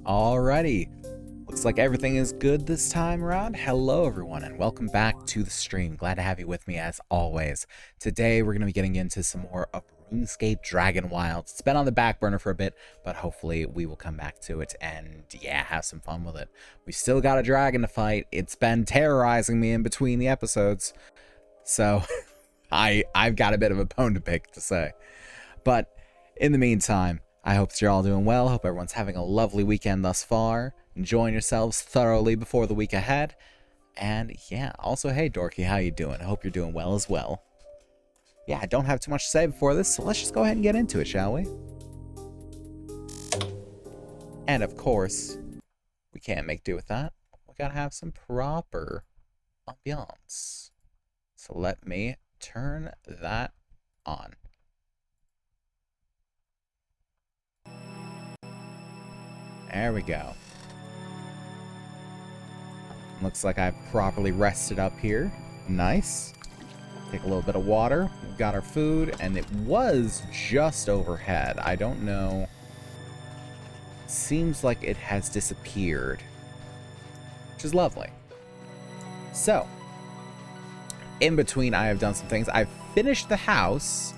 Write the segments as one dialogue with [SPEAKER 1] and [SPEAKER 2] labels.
[SPEAKER 1] Alrighty, looks like everything is good this time around. Hello everyone and welcome back to the stream. Glad to have you with me as always. Today we're going to be getting into some more of Runescape Dragonwilds. It's been on the back burner for a bit, but hopefully we will come back to it and yeah, have some fun with it. We still got a dragon to fight. It's been terrorizing me in between the episodes. So I've got a bit of a bone to pick to say. But in the meantime, I hope that you're all doing well. Hope everyone's having a lovely weekend thus far. Enjoying yourselves thoroughly before the week ahead. And yeah, also, hey Dorky, how you doing? I hope you're doing well as well. Yeah, I don't have too much to say before this, so let's just go ahead and get into it, shall we? And of course, we can't make do with that. We gotta have some proper ambiance. So let me turn that on. There we go. Looks like I've properly rested up here. Nice. Take a little bit of water. We've got our food, and it was just overhead. I don't know. Seems like it has disappeared, which is lovely. So, in between, I have done some things. I've finished the house,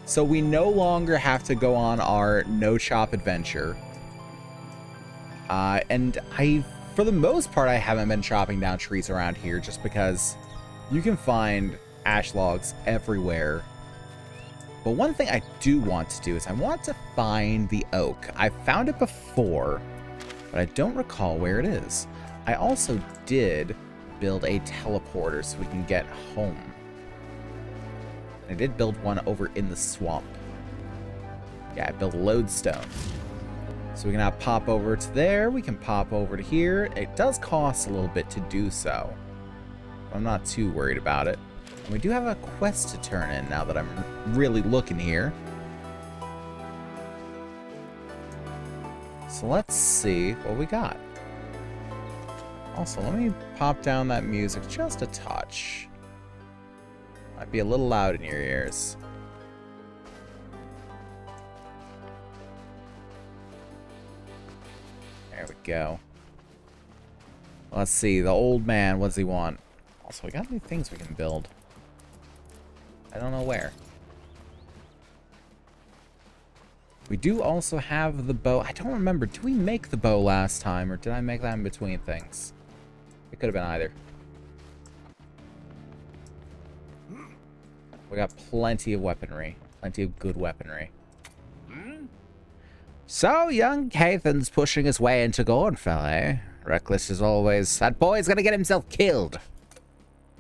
[SPEAKER 1] so we no longer have to go on our no-chop adventure. And for the most part, I haven't been chopping down trees around here just because you can find ash logs everywhere. But one thing I do want to do is I want to find the oak. I found it before, but I don't recall where it is. I also did build a teleporter so we can get home. I did build one over in the swamp. Yeah, I built a lodestone. So we can now pop over to there. We can pop over to here. It does cost a little bit to do so. I'm not too worried about it. And we do have a quest to turn in now that I'm really looking here. So let's see what we got. Also, let me pop down that music just a touch. Might be a little loud in your ears. There we go. Let's see, the old man, what does he want? Also, we got any things we can build. I don't know where. We do also have the bow. I don't remember, did we make the bow last time, or did I make that in between things? It could have been either. We got plenty of weaponry. Plenty of good weaponry. So, young Cathan's pushing his way into Gornfell, eh? Reckless as always. That boy's gonna get himself killed.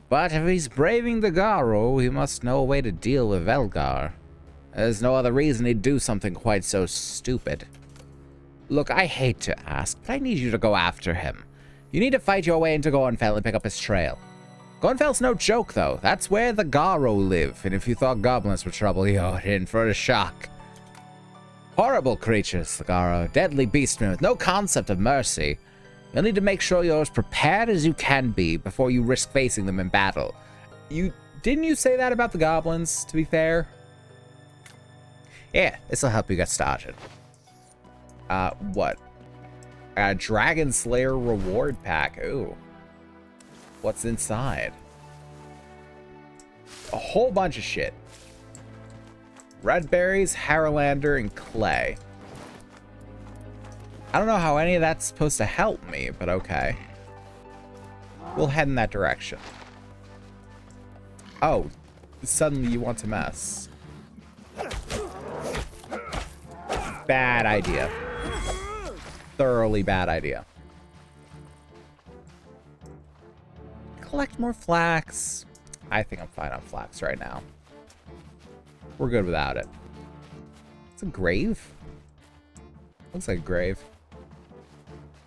[SPEAKER 1] But if he's braving the Garo, he must know a way to deal with Velgar. There's no other reason he'd do something quite so stupid. Look, I hate to ask, but I need you to go after him. You need to fight your way into Gornfell and pick up his trail. Gornfell's no joke, though. That's where the Garo live, and if you thought goblins were trouble, you're in for a shock. Horrible creatures, the Garo. Deadly beastmen with no concept of mercy. You'll need to make sure you're as prepared as you can be before you risk facing them in battle. Didn't you say that about the goblins, to be fair? Yeah, this'll help you get started. What? A Dragon Slayer reward pack. Ooh. What's inside? A whole bunch of shit. Red berries, Haralander, and clay. I don't know how any of that's supposed to help me, but okay. We'll head in that direction. Oh, suddenly you want to mess. Bad idea. Thoroughly bad idea. Collect more flax. I think I'm fine on flax right now. We're good without it. It's a grave? Looks like a grave.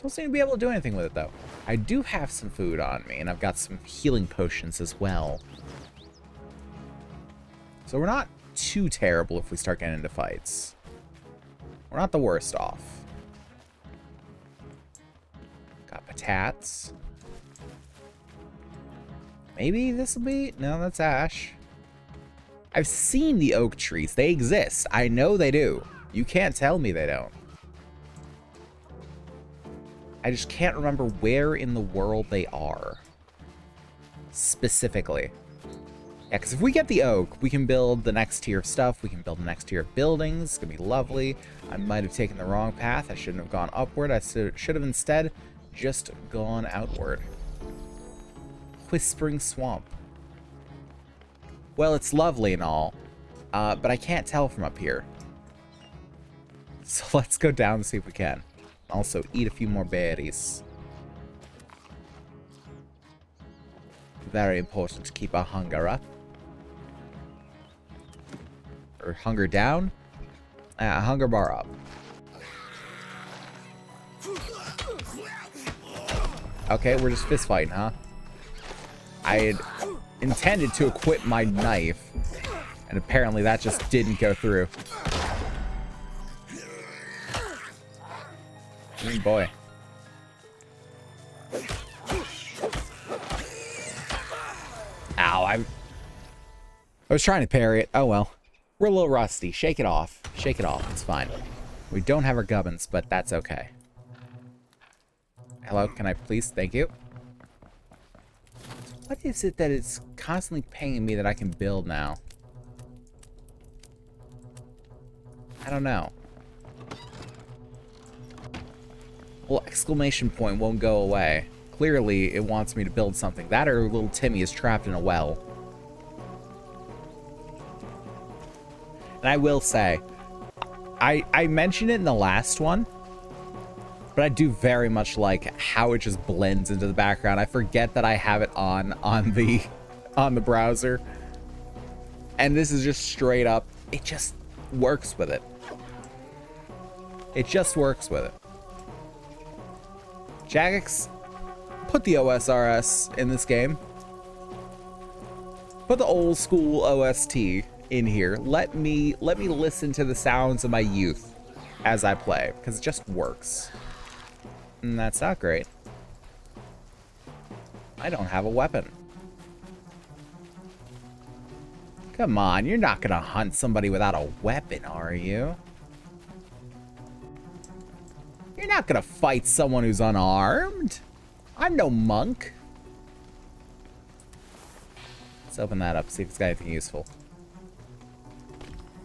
[SPEAKER 1] Don't seem to be able to do anything with it, though. I do have some food on me, and I've got some healing potions as well. So we're not too terrible if we start getting into fights. We're not the worst off. Got patats. Maybe this will be... No, that's ash. I've seen the oak trees. They exist. I know they do. You can't tell me they don't. I just can't remember where in the world they are. Specifically. Yeah, because if we get the oak, we can build the next tier of stuff. We can build the next tier of buildings. It's going to be lovely. I might have taken the wrong path. I shouldn't have gone upward. I should have instead just gone outward. Whispering Swamp. Well, it's lovely and all, but I can't tell from up here. So let's go down and see if we can. Also, eat a few more berries. Very important to keep our hunger up. Or hunger down. Hunger bar up. Okay, we're just fist fighting, huh? I had intended to equip my knife, and apparently that just didn't go through. Oh boy. Ow, I was trying to parry it. Oh well. We're a little rusty. Shake it off. Shake it off. It's fine. We don't have our gubbins, but that's okay. Hello, can I please? Thank you. What is it that is constantly pinging me that I can build now? I don't know. Well, exclamation point won't go away. Clearly, it wants me to build something. That or little Timmy is trapped in a well. And I will say, I mentioned it in the last one, but I do very much like how it just blends into the background. I forget that I have it on the browser. And this is just straight up, it just works with it. It just works with it. Jagex, put the OSRS in this game. Put the old school OST in here. Let me listen to the sounds of my youth as I play, because it just works. And that's not great. I don't have a weapon. Come on, you're not gonna hunt somebody without a weapon, are you? You're not gonna fight someone who's unarmed. I'm no monk. Let's open that up, see if it's got anything useful.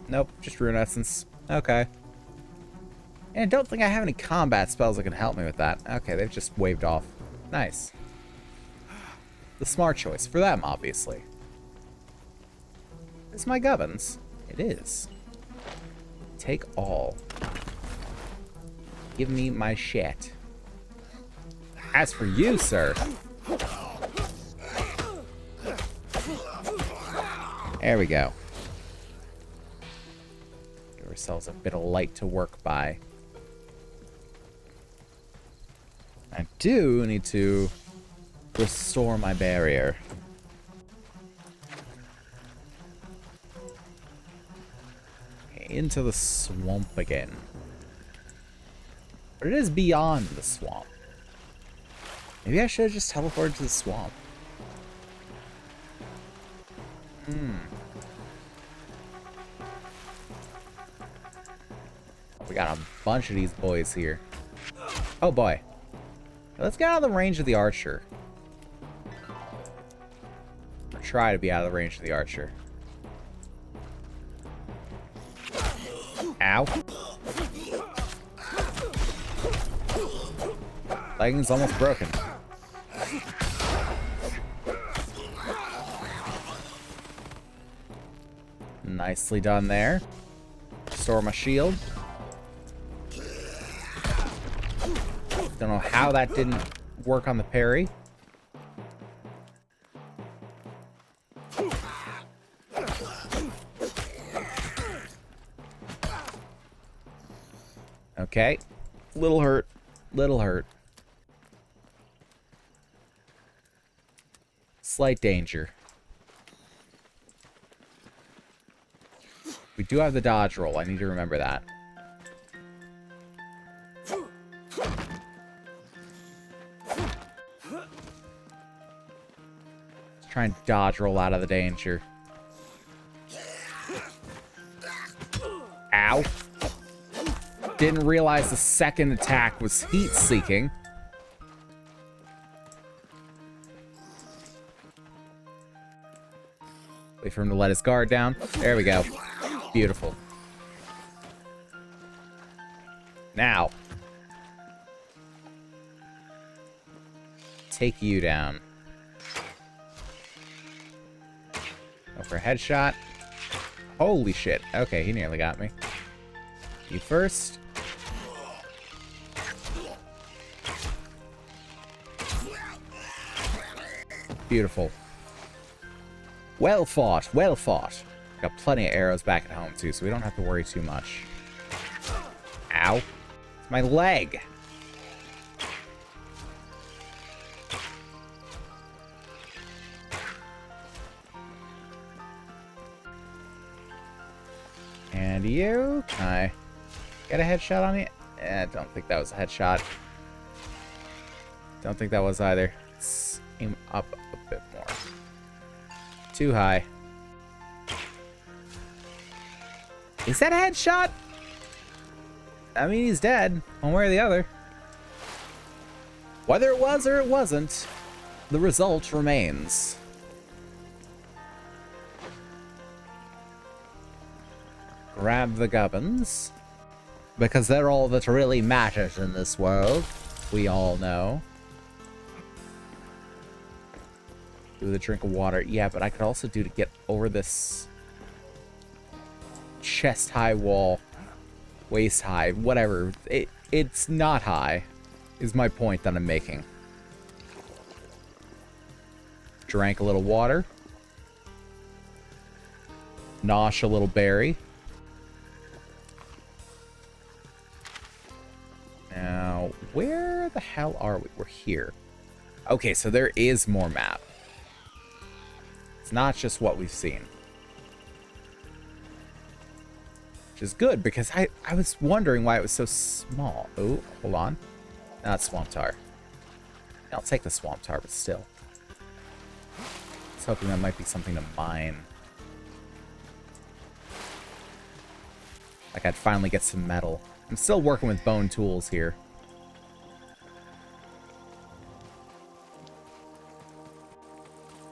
[SPEAKER 1] Nope, just rune essence. Okay. And I don't think I have any combat spells that can help me with that. Okay, they've just waved off. Nice. The smart choice for them, obviously. Is my gubbins? It is. Take all. Give me my shit. As for you, sir. There we go. Give ourselves a bit of light to work by. I do need to restore my barrier. Into the swamp again. But it is beyond the swamp. Maybe I should have just teleported to the swamp. We got a bunch of these boys here. Oh boy. Let's get out of the range of the archer. Or try to be out of the range of the archer. Ow. Legging's almost broken. Nicely done there. Restore my shield. Don't know how that didn't work on the parry. Okay. Little hurt. Little hurt. Slight danger. We do have the dodge roll. I need to remember that. Let's try and dodge roll out of the danger. Ow. Didn't realize the second attack was heat-seeking. Wait for him to let his guard down. There we go. Beautiful. Now. Take you down. Go for a headshot. Holy shit. Okay, he nearly got me. You first. Beautiful. Well fought, well fought. Got plenty of arrows back at home too, so we don't have to worry too much. Ow. It's my leg. And you, can I get a headshot on you? I don't think that was a headshot. Don't think that was either. Let's aim up a bit more. Too high. Is that a headshot? I mean, he's dead, one way or the other. Whether it was or it wasn't, the result remains. Grab the gubbins, because they're all that really matters in this world. We all know. Do the drink of water. Yeah, but I could also do to get over this chest-high wall. Waist-high. Whatever. It's not high, is my point that I'm making. Drank a little water. Nosh a little berry. Now, where the hell are we? We're here. Okay, so there is more map. It's not just what we've seen. Which is good, because I was wondering why it was so small. Oh, hold on. Not Swamp Tar. I'll take the Swamp Tar, but still. I was hoping that might be something to mine. Like I'd finally get some metal. I'm still working with bone tools here.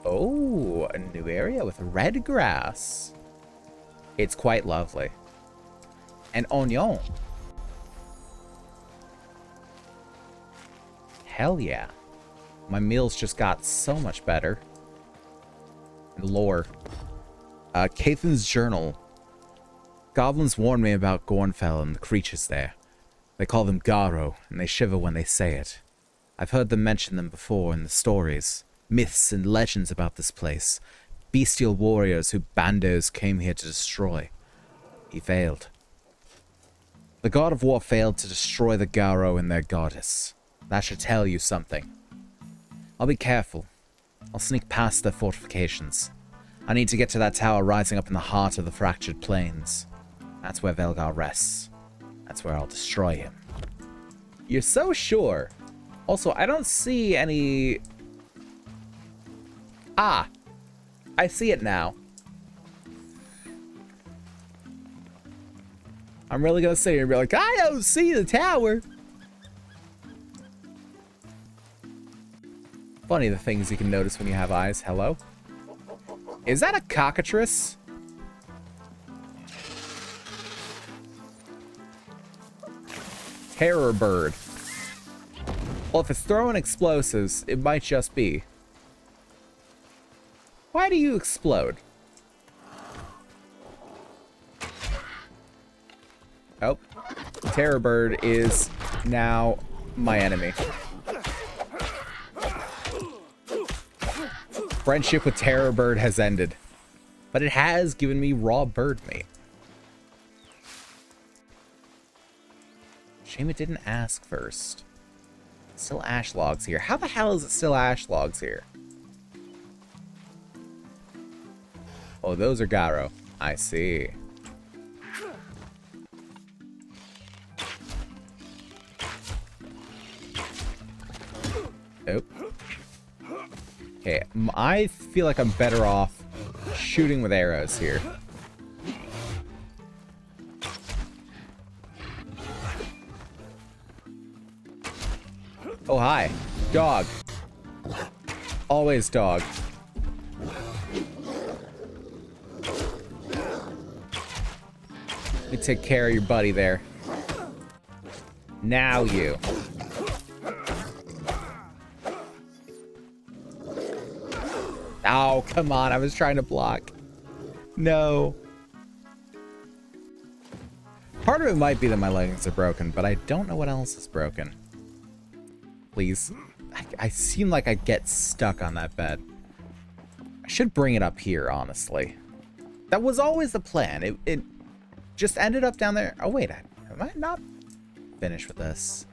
[SPEAKER 1] Oh, a new area with red grass. It's quite lovely. And onion. Hell yeah. My meals just got so much better. And lore. Cathan's journal. Goblins warned me about Gornfell and the creatures there. They call them Garo, and they shiver when they say it. I've heard them mention them before in the stories. Myths and legends about this place. Bestial warriors who Bandos came here to destroy. He failed. The god of war failed to destroy the Garo and their goddess. That should tell you something. I'll be careful. I'll sneak past their fortifications. I need to get to that tower rising up in the heart of the fractured plains. That's where Velgar rests. That's where I'll destroy him. You're so sure. Also, I don't see any... Ah! I see it now. I'm really gonna sit here and be like, I don't see the tower! Funny the things you can notice when you have eyes. Hello? Is that a cockatrice? Terror bird. Well, if it's throwing explosives, it might just be. Why do you explode? Oh. Terror bird is now my enemy. Friendship with Terror bird has ended. But it has given me raw bird meat. Shame it didn't ask first. Still ash logs here. How the hell is it still ash logs here? Oh, those are Garo. I see. Nope. Okay, I feel like I'm better off shooting with arrows here. Oh, hi. Dog. take care of your buddy there. Now you. Oh, come on. I was trying to block. No. Part of it might be that my leggings are broken, but I don't know what else is broken. Please. I seem like I get stuck on that bed. I should bring it up here, honestly. That was always the plan. It just ended up down there. Oh, wait. Am I not finished with this?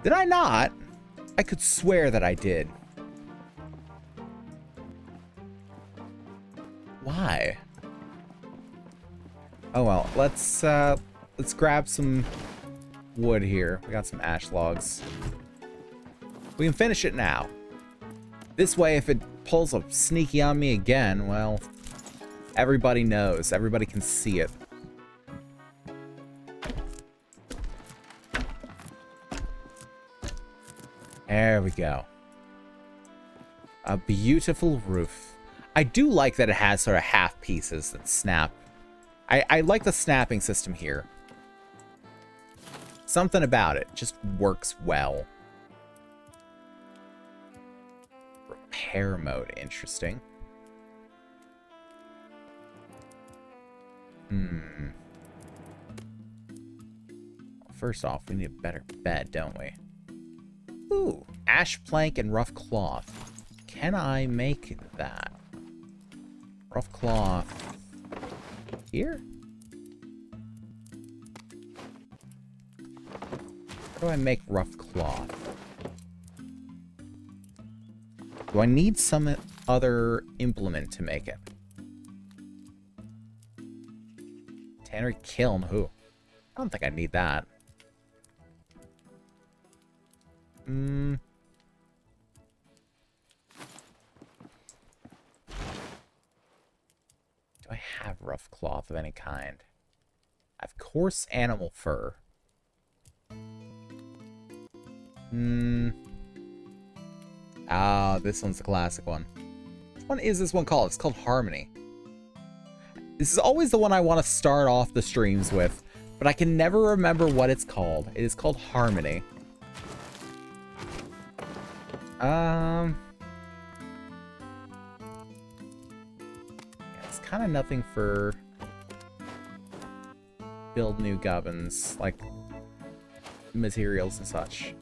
[SPEAKER 1] Did I not? I could swear that I did. Why? Oh well, let's grab some wood here. We got some ash logs. We can finish it now. This way, if it pulls up sneaky on me again, well, everybody knows. Everybody can see it. There we go. A beautiful roof. I do like that it has sort of half pieces that snap. I like the snapping system here. Something about it just works well. Repair mode, interesting. First off, we need a better bed, don't we? Ooh, ash plank and rough cloth. Can I make that? Rough cloth. Here? How do I make rough cloth? Do I need some other implement to make it? Tannery kiln, who? I don't think I need that. Do I have rough cloth of any kind? I have coarse animal fur. Ah, this one's the classic one. Which one is this one called? It's called Harmony. This is always the one I want to start off the streams with, but I can never remember what it's called. It is called Harmony. It's kind of nothing for build new gubbins, like materials and such.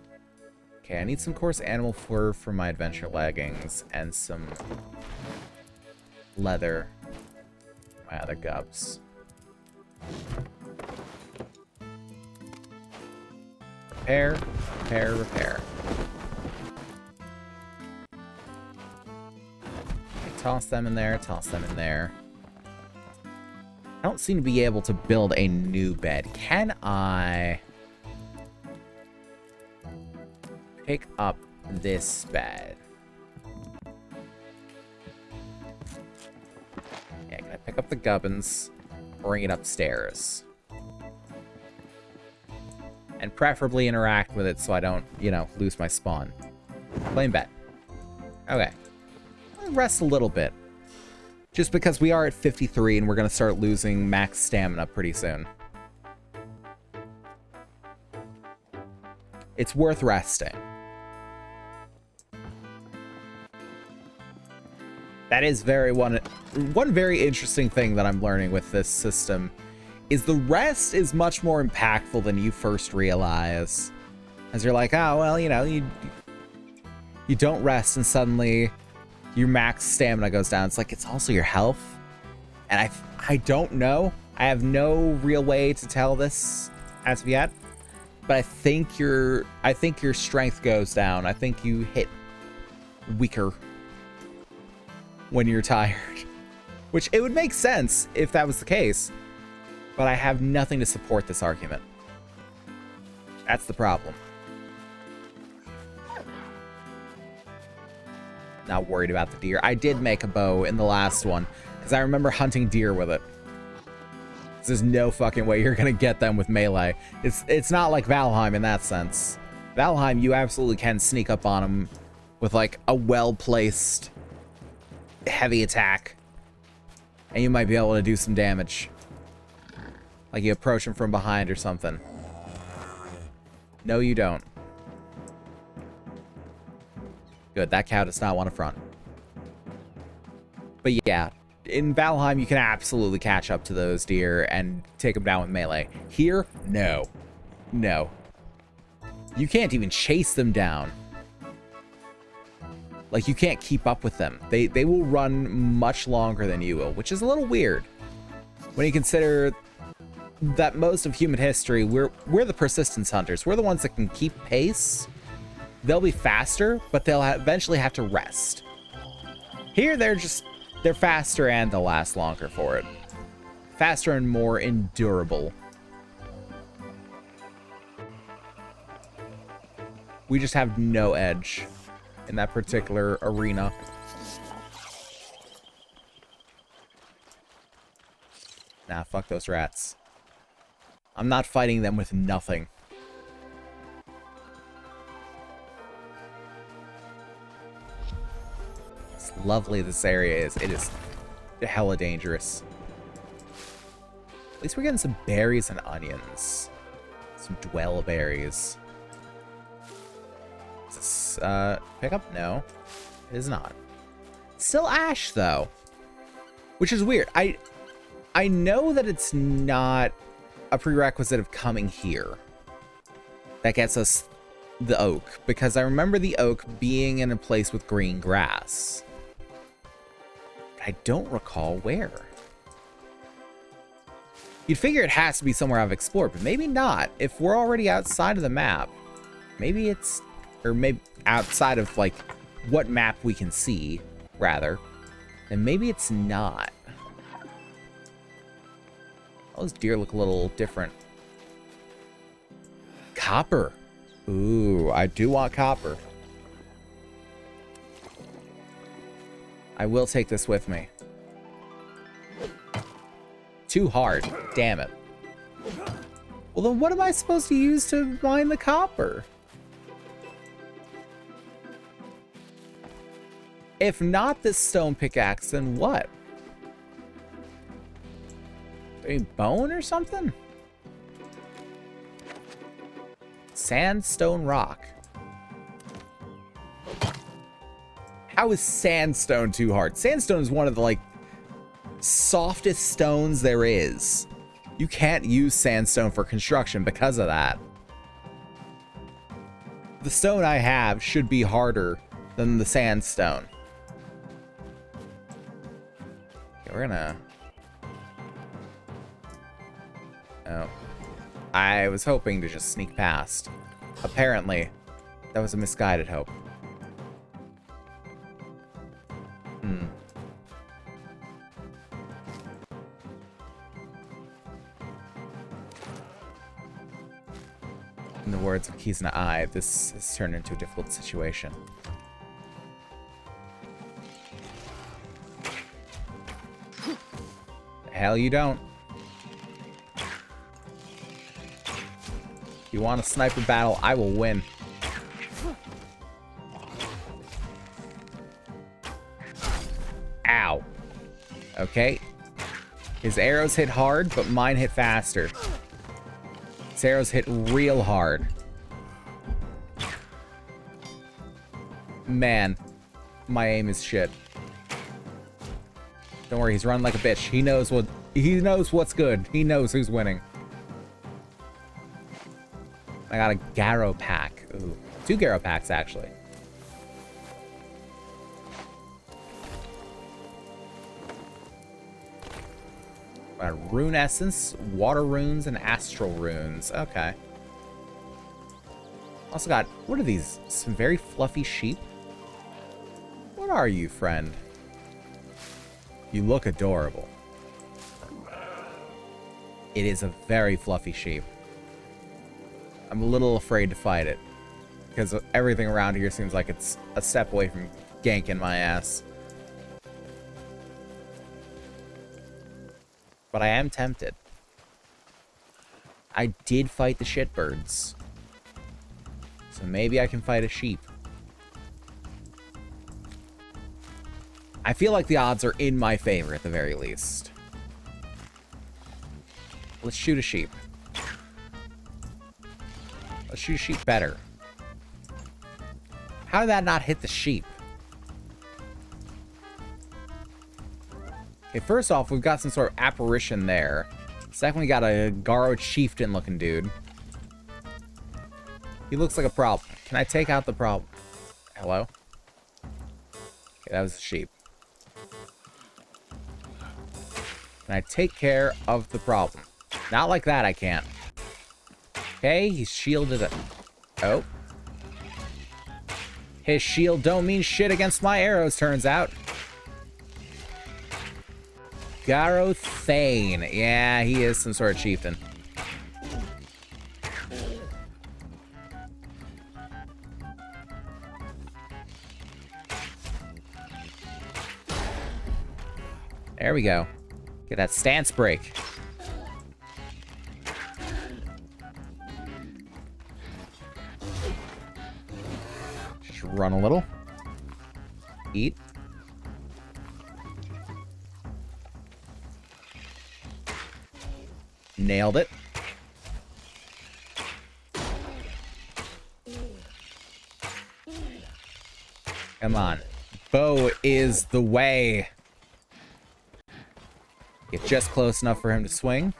[SPEAKER 1] Okay, I need some coarse animal fur for my adventure leggings and some leather for my other gubbs. Repair, repair, repair. Toss them in there, toss them in there. I don't seem to be able to build a new bed. Can I pick up this bed? Yeah, can I pick up the gubbins, bring it upstairs? And preferably interact with it so I don't, you know, lose my spawn. Plain bet. Okay. Rest a little bit. Just because we are at 53 and we're going to start losing max stamina pretty soon. It's worth resting. That is one very interesting thing that I'm learning with this system is the rest is much more impactful than you first realize. As you're like, oh, well, you know, you don't rest and suddenly your max stamina goes down. It's like, it's also your health. And I don't know. I have no real way to tell this as of yet. But I think your strength goes down. I think you hit weaker when you're tired. Which it would make sense if that was the case. But I have nothing to support this argument. That's the problem. Not worried about the deer. I did make a bow in the last one because I remember hunting deer with it. There's no fucking way you're gonna get them with melee. It's not like Valheim in that sense. Valheim, you absolutely can sneak up on them with like a well-placed heavy attack, and you might be able to do some damage. Like you approach him from behind or something. No, you don't. Good, that cow does not want to front. But yeah, in Valheim, you can absolutely catch up to those deer and take them down with melee. Here, no. No. You can't even chase them down. Like, you can't keep up with them. They will run much longer than you will, which is a little weird. When you consider that most of human history, we're the persistence hunters. We're the ones that can keep pace. They'll be faster, but they'll eventually have to rest. Here, they're faster and they'll last longer for it. Faster and more endurable. We just have no edge in that particular arena. Nah, fuck those rats. I'm not fighting them with nothing. As lovely this area is, it is hella dangerous. At least we're getting some berries and onions. Some dwell berries. Is this, pick up? No, it is not. Still ash, though. Which is weird. I know that it's not a prerequisite of coming here that gets us the oak, because I remember the oak being in a place with green grass. But I don't recall where. You'd figure it has to be somewhere I've explored, but maybe not. If we're already outside of the map, maybe it's, or maybe outside of, like, what map we can see, rather, then maybe it's not. Those deer look a little different. Copper. Ooh, I do want copper. I will take this with me. Too hard. Damn it. Well, then what am I supposed to use to mine the copper? If not this stone pickaxe, then what? A bone or something? Sandstone rock. How is sandstone too hard? Sandstone is one of the, like, softest stones there is. You can't use sandstone for construction because of that. The stone I have should be harder than the sandstone. Okay, we're gonna... Oh. I was hoping to just sneak past. Apparently, that was a misguided hope. Hmm. In the words of Kizna I, this has turned into a difficult situation. The hell you don't. You want a sniper battle, I will win. Ow. Okay. His arrows hit hard, but mine hit faster. His arrows hit real hard. Man, my aim is shit. Don't worry, he's running like a bitch. He knows what's good. He knows who's winning. I got a Garrow pack. Ooh, 2 Garrow packs, actually. Got Rune Essence, Water Runes, and Astral Runes. Okay. Also got, what are these? Some very fluffy sheep? What are you, friend? You look adorable. It is a very fluffy sheep. I'm a little afraid to fight it, because everything around here seems like it's a step away from ganking my ass. But I am tempted. I did fight the shitbirds, so maybe I can fight a sheep. I feel like the odds are in my favor at the very least. Let's shoot a sheep. Let's shoot a sheep better. How did that not hit the sheep? Okay, first off, we've got some sort of apparition there. Second, we got a Garo chieftain looking dude. He looks like a problem. Can I take out the problem? Hello? Okay, that was a sheep. Can I take care of the problem? Not like that, I can't. Okay, he's shielded it. Oh. His shield don't mean shit against my arrows, turns out. Garo Thane. Yeah, he is some sort of chieftain. There we go. Get that stance break. Just run a little. Eat. Nailed it. Come on. Bow is the way. Get just close enough for him to swing.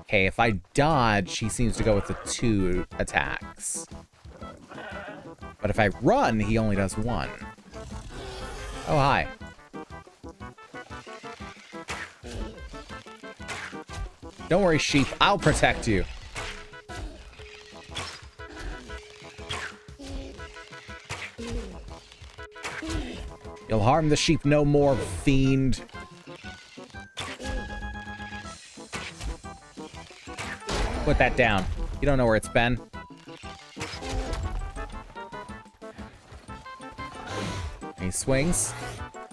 [SPEAKER 1] Okay, if I dodge, he seems to go with the 2 attacks. But if I run, he only does 1. Oh, hi. Don't worry, sheep. I'll protect you. You'll harm the sheep no more, fiend. Put that down. You don't know where it's been. He swings.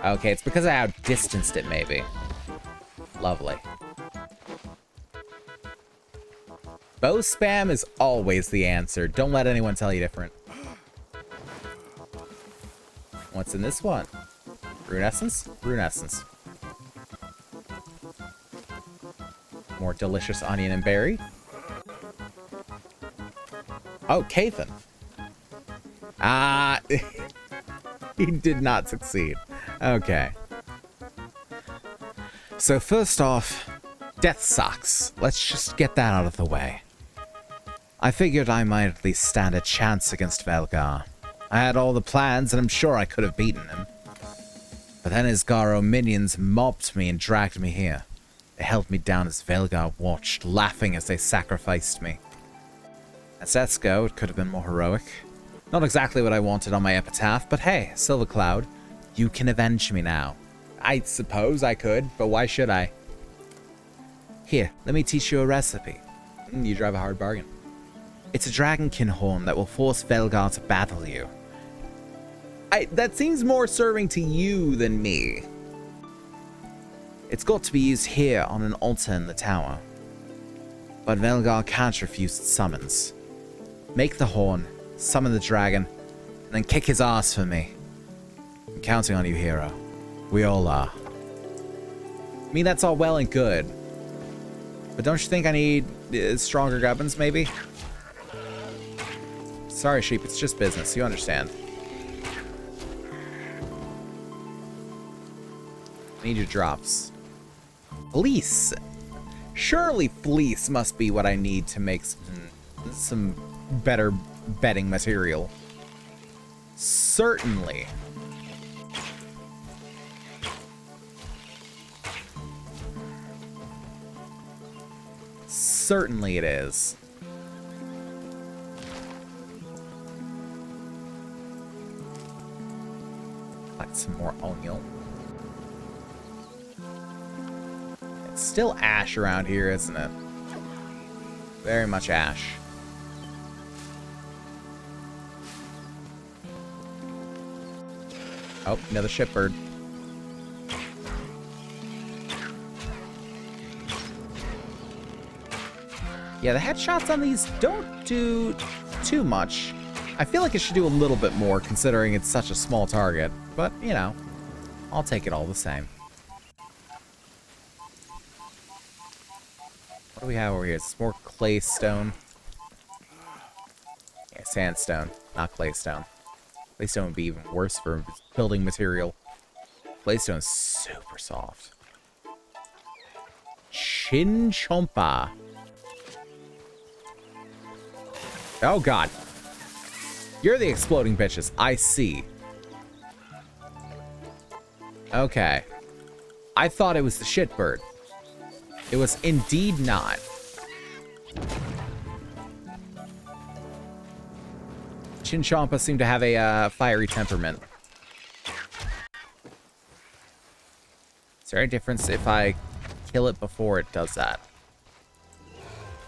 [SPEAKER 1] Okay, it's because I outdistanced it, maybe. Lovely. Bow spam is always the answer. Don't let anyone tell you different. What's in this one? Rune essence? Rune essence. More delicious onion and berry. Oh, Kathan. Ah, he did not succeed. Okay. So first off, death sucks. Let's just get that out of the way. I figured I might at least stand a chance against Velgar. I had all the plans, and I'm sure I could have beaten him. But then his Garo minions mobbed me and dragged me here. They held me down as Velgar watched, laughing as they sacrificed me. At Setsuko, it could have been more heroic. Not exactly what I wanted on my epitaph, but hey, Silver Cloud, you can avenge me now. I suppose I could, but why should I? Here, let me teach you a recipe. You drive a hard bargain. It's a dragonkin horn that will force Velgar to battle you. That seems more serving to you than me. It's got to be used here on an altar in the tower. But Velgar can't refuse its summons. Make the horn, summon the dragon, and then kick his ass for me. I'm counting on you, hero. We all are. I mean, that's all well and good. But don't you think I need stronger gubbins, maybe? Sorry, sheep, it's just business. You understand. I need your drops. Fleece! Surely fleece must be what I need to make some better bedding material. Certainly. Certainly it is. Like some more onion. It's still ash around here, isn't it? Very much ash. Oh, another shipbird. Yeah, the headshots on these don't do too much. I feel like it should do a little bit more, considering it's such a small target. But, you know. I'll take it all the same. What do we have over here? It's more claystone. Yeah, sandstone, not claystone. Claystone would be even worse for building material. Claystone's super soft. Chinchompa. Oh god. You're the exploding bitches. I see. Okay. I thought it was the shitbird. It was indeed not. Chinchompa seem to have a fiery temperament. Is there any difference if I kill it before it does that?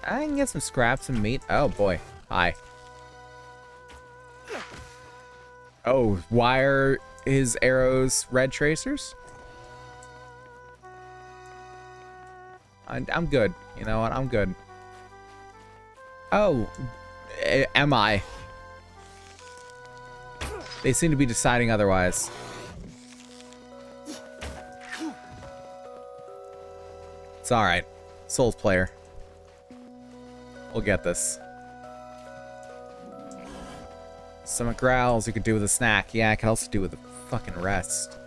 [SPEAKER 1] I can get some scraps and meat. Oh boy. Hi. Oh, why are his arrows red tracers? I'm good. You know what? I'm good. Oh, am I? They seem to be deciding otherwise. It's alright. Souls player. We'll get this. Some growls you could do with a snack. Yeah, I could also do with a fucking rest.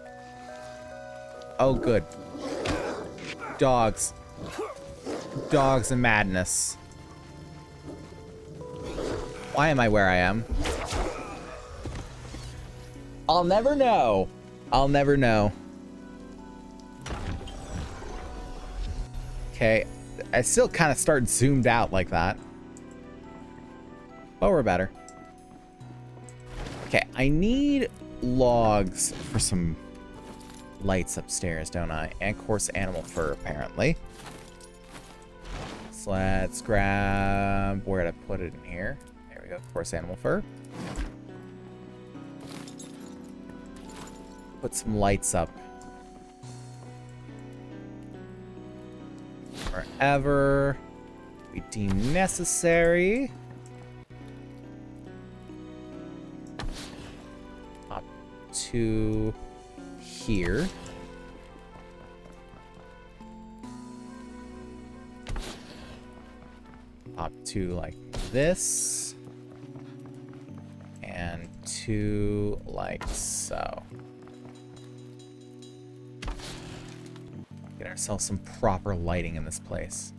[SPEAKER 1] Oh, good. Dogs. Dogs and madness. Why am I where I am? I'll never know. I'll never know. Okay. I still kind of start zoomed out like that. But we're better. Okay, I need logs for some lights upstairs, don't I? And coarse animal fur, apparently. So let's grab... Where did I put it in here? There we go, coarse animal fur. Put some lights up. Wherever we deem necessary. Up to here. Up to like this. And to like so. Get ourselves some proper lighting in this place.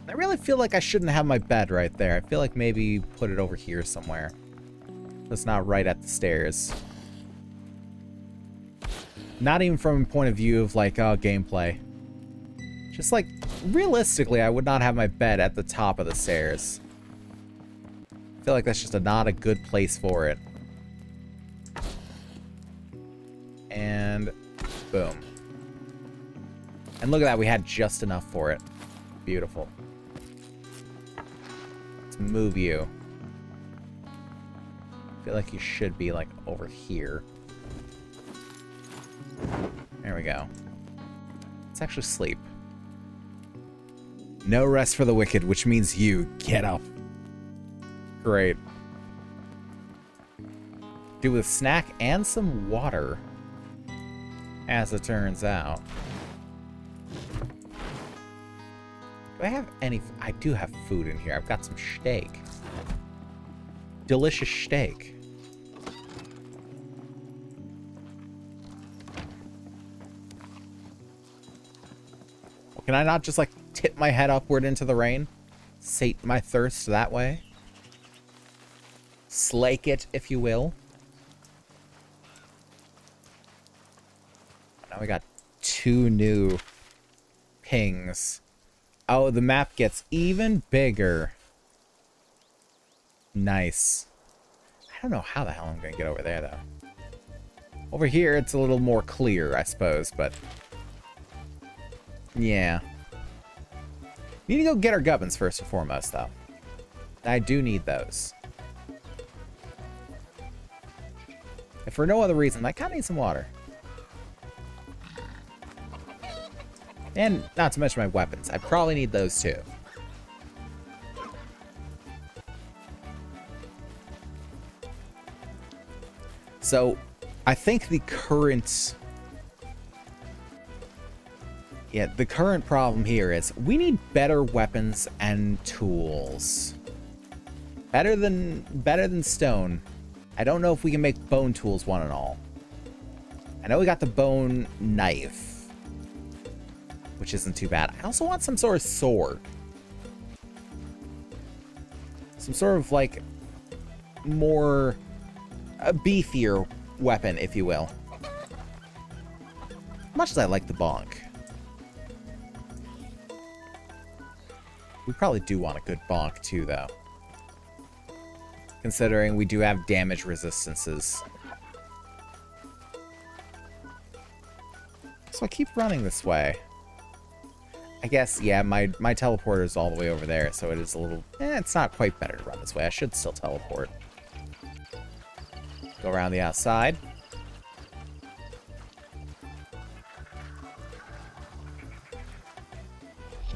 [SPEAKER 1] I really feel like I shouldn't have my bed right there. I feel like maybe put it over here somewhere. That's not right at the stairs. Not even from a point of view of like gameplay. Just like realistically, I would not have my bed at the top of the stairs. I feel like that's just not a good place for it. And boom. And look at that, we had just enough for it. Beautiful. Let's move you. I feel like you should be like over here. There we go. Let's actually sleep. No rest for the wicked, which means you get up. Great. Do with a snack and some water. As it turns out. Do I have any... I do have food in here. I've got some steak. Delicious steak. Well, can I not just, like, tip my head upward into the rain? Sate my thirst that way? Slake it, if you will. Now we got 2 new pings. Oh, the map gets even bigger. Nice. I don't know how the hell I'm going to get over there, though. Over here, it's a little more clear, I suppose, but... yeah. We need to go get our gubbins first and foremost, though. I do need those. If for no other reason, I kind of need some water. And not to mention my weapons. I probably need those too. So, I think the current... Yeah, the current problem here is we need better weapons and tools. Better than stone. I don't know if we can make bone tools one and all. I know we got the bone knife, which isn't too bad. I also want some sort of sword. Some sort of, like, more... a beefier weapon, if you will. Much as I like the bonk. We probably do want a good bonk, too, though. Considering we do have damage resistances. So I keep running this way. I guess, yeah, my teleporter is all the way over there, so it is a little... it's not quite better to run this way. I should still teleport. Go around the outside.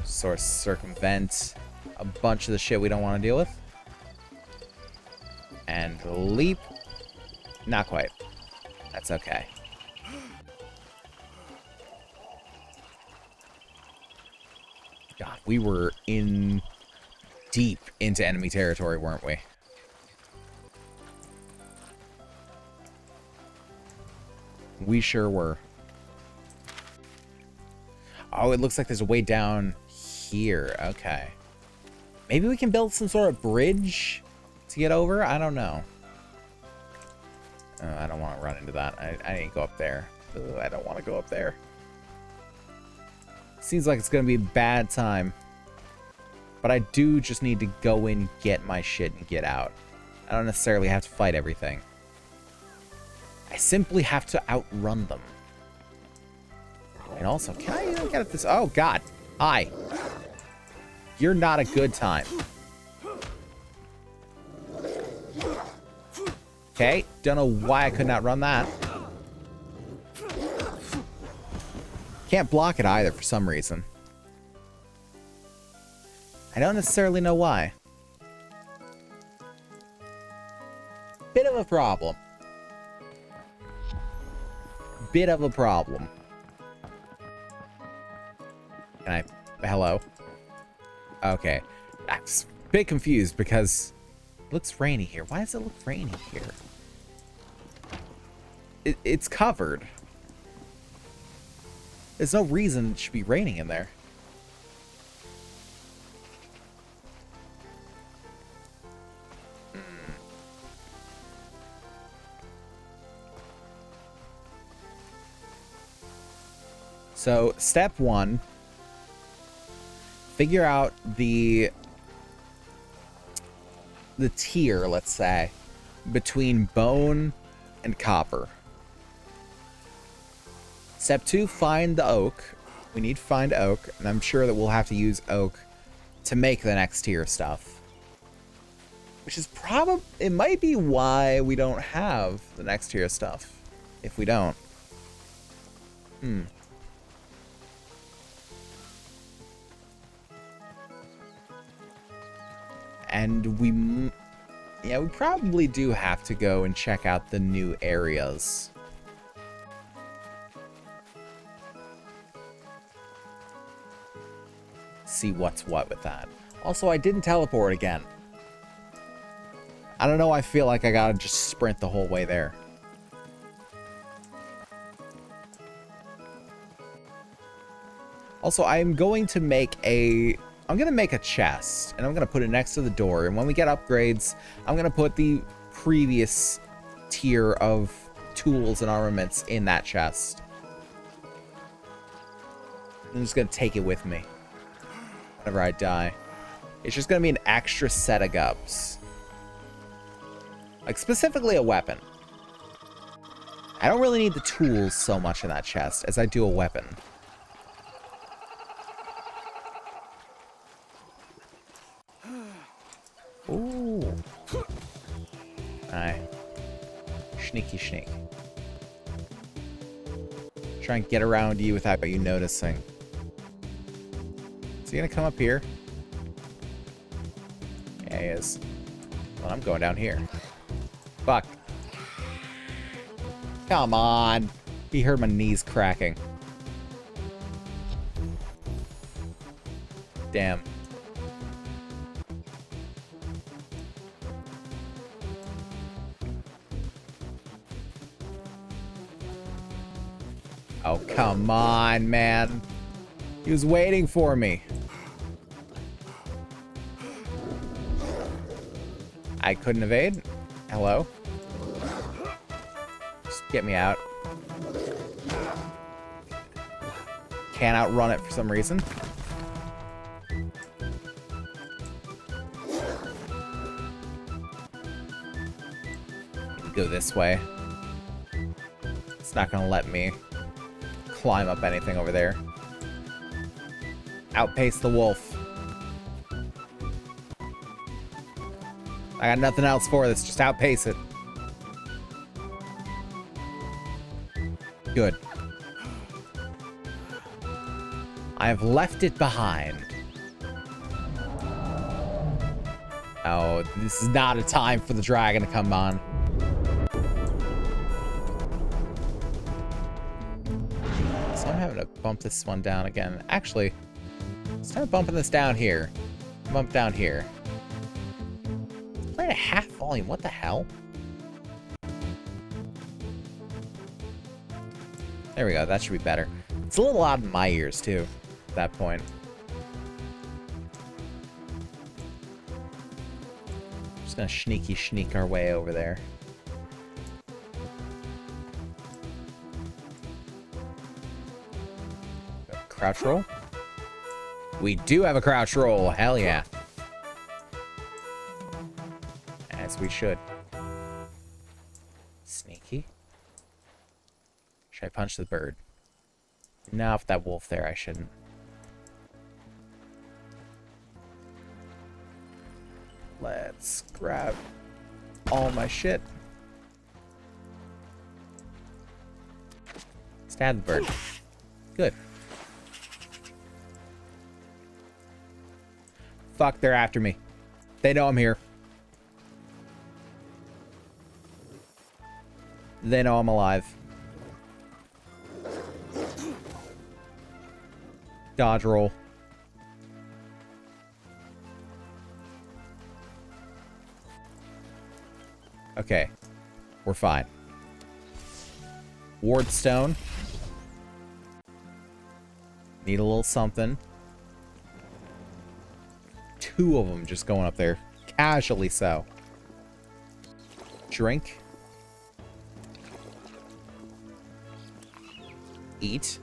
[SPEAKER 1] Sort of circumvent a bunch of the shit we don't want to deal with. And leap. Not quite. That's okay. God, we were in deep into enemy territory, weren't we? We sure were. Oh, it looks like there's a way down here. Okay. Maybe we can build some sort of bridge to get over? I don't know. I don't want to run into that. I need to go up there. Ugh, I don't want to go up there. Seems like it's going to be a bad time. But I do just need to go in, get my shit, and get out. I don't necessarily have to fight everything. I simply have to outrun them. And also, can I get at this? Oh, God. Hi. You're not a good time. Okay. Don't know why I could not run that. Can't block it either for some reason. I don't necessarily know why. Bit of a problem. Bit of a problem. Can I... Hello? Okay. I'm a bit confused because it looks rainy here. Why does it look rainy here? It's covered. There's no reason it should be raining in there. So, step one, figure out the tier, let's say, between bone and copper. Step two, find the oak. We need to find oak, and I'm sure that we'll have to use oak to make the next tier stuff. Which is probably, it might be why we don't have the next tier stuff, if we don't. And we probably do have to go and check out the new areas. See what's what with that. Also, I didn't teleport again. I don't know, I feel like I gotta just sprint the whole way there. Also, I'm going to make a chest, and I'm going to put it next to the door, and when we get upgrades, I'm going to put the previous tier of tools and armaments in that chest. I'm just going to take it with me whenever I die. It's just going to be an extra set of gups. Like, specifically a weapon. I don't really need the tools so much in that chest as I do a weapon. Ooh. Aye. Sneaky sneak. Try and get around you without you noticing. Is he gonna come up here? Yeah, he is. Well, I'm going down here. Fuck. Come on. He heard my knees cracking. Damn. Oh, come on, man. He was waiting for me. I couldn't evade. Hello? Just get me out. Can't outrun it for some reason. Go this way. It's not gonna let me climb up anything over there. Outpace the wolf. I got nothing else for this, just outpace it. Good. I have left it behind. Oh, this is not a time for the dragon to come on. So I'm having to bump this one down again. Actually, start bumping this down here. Bump down here. Play at half volume, what the hell? There we go, that should be better. It's a little loud in my ears, too, at that point. Just gonna sneak our way over there. Crouch roll? We do have a crouch roll, hell yeah. As we should. Sneaky. Should I punch the bird? No, if that wolf there, I shouldn't. Let's grab all my shit. Stab the bird. Good. Fuck, they're after me. They know I'm here. They know I'm alive. Dodge roll. Okay. We're fine. Ward stone. Need a little something. Two of them just going up there. Casually so. Drink. Eat.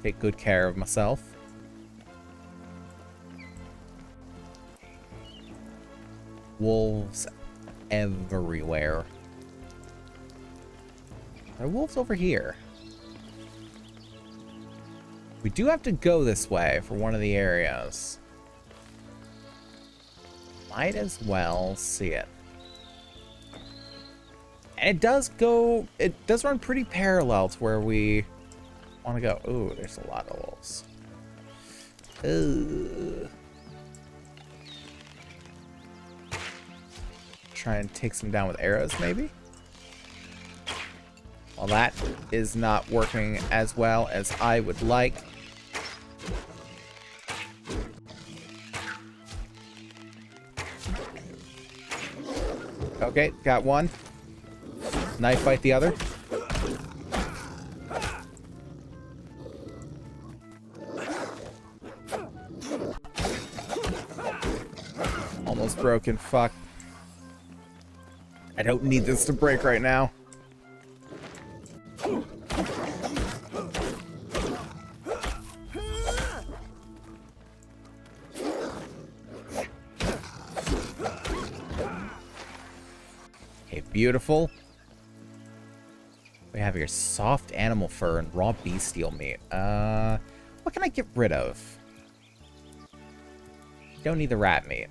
[SPEAKER 1] Take good care of myself. Wolves everywhere. There are wolves over here. We do have to go this way for one of the areas. Might as well see it. And it does run pretty parallel to where we want to go. Ooh, there's a lot of wolves. Ugh. Try and take some down with arrows, maybe? Well, that is not working as well as I would like. Okay, got one. Knife fight the other. Almost broken, fuck. I don't need this to break right now. Okay, beautiful. We have here soft animal fur and raw bestial meat. What can I get rid of? Don't need the rat meat.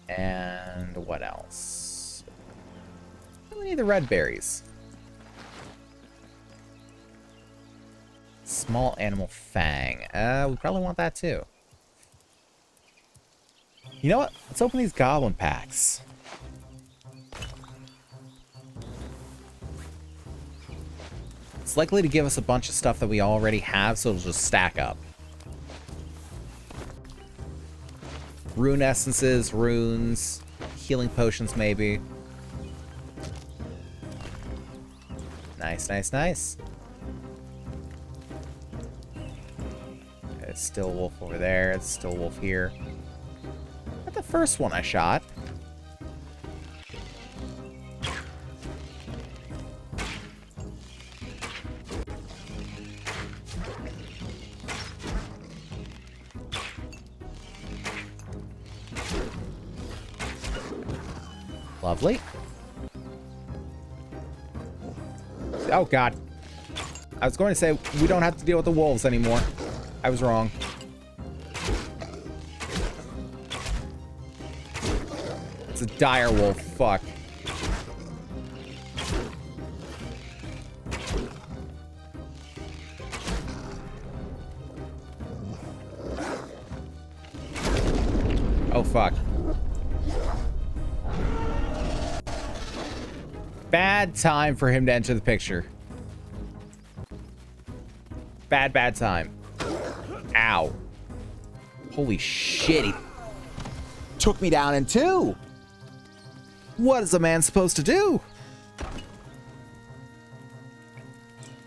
[SPEAKER 1] And what else? We need the red berries. Small animal fang. We probably want that too. You know what? Let's open these goblin packs. It's likely to give us a bunch of stuff that we already have, so it'll just stack up. Rune essences, runes, healing potions maybe. Nice, nice, nice. Okay, it's still a wolf over there. It's still a wolf here. Not the first one I shot. Lovely. Oh, God. I was going to say, we don't have to deal with the wolves anymore. I was wrong. It's a dire wolf. Fuck. Oh, fuck. Bad time for him to enter the picture. Bad, bad time. Ow. Holy shit, he took me down in two. What is a man supposed to do?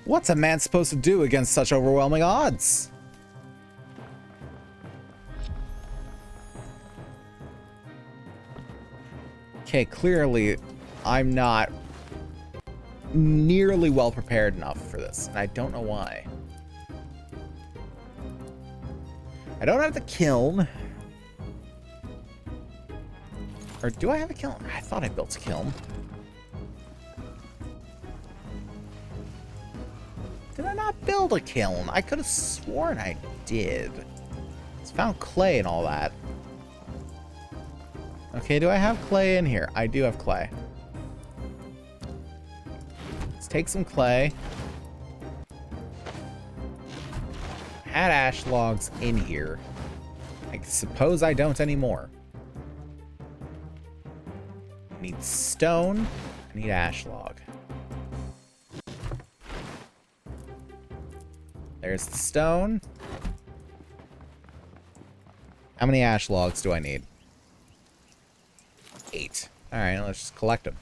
[SPEAKER 1] What's a man supposed to do against such overwhelming odds? Okay, clearly I'm not nearly well prepared enough for this, and I don't know why. I don't have the kiln. Or do I have a kiln? I thought I built a kiln. Did I not build a kiln? I could have sworn I did. It's found clay and all that. Okay, do I have clay in here? I do have clay. Let's take some clay. Had ash logs in here. I suppose I don't anymore. I need stone. I need ash log. There's the stone. How many ash logs do I need? 8. Alright, let's just collect them.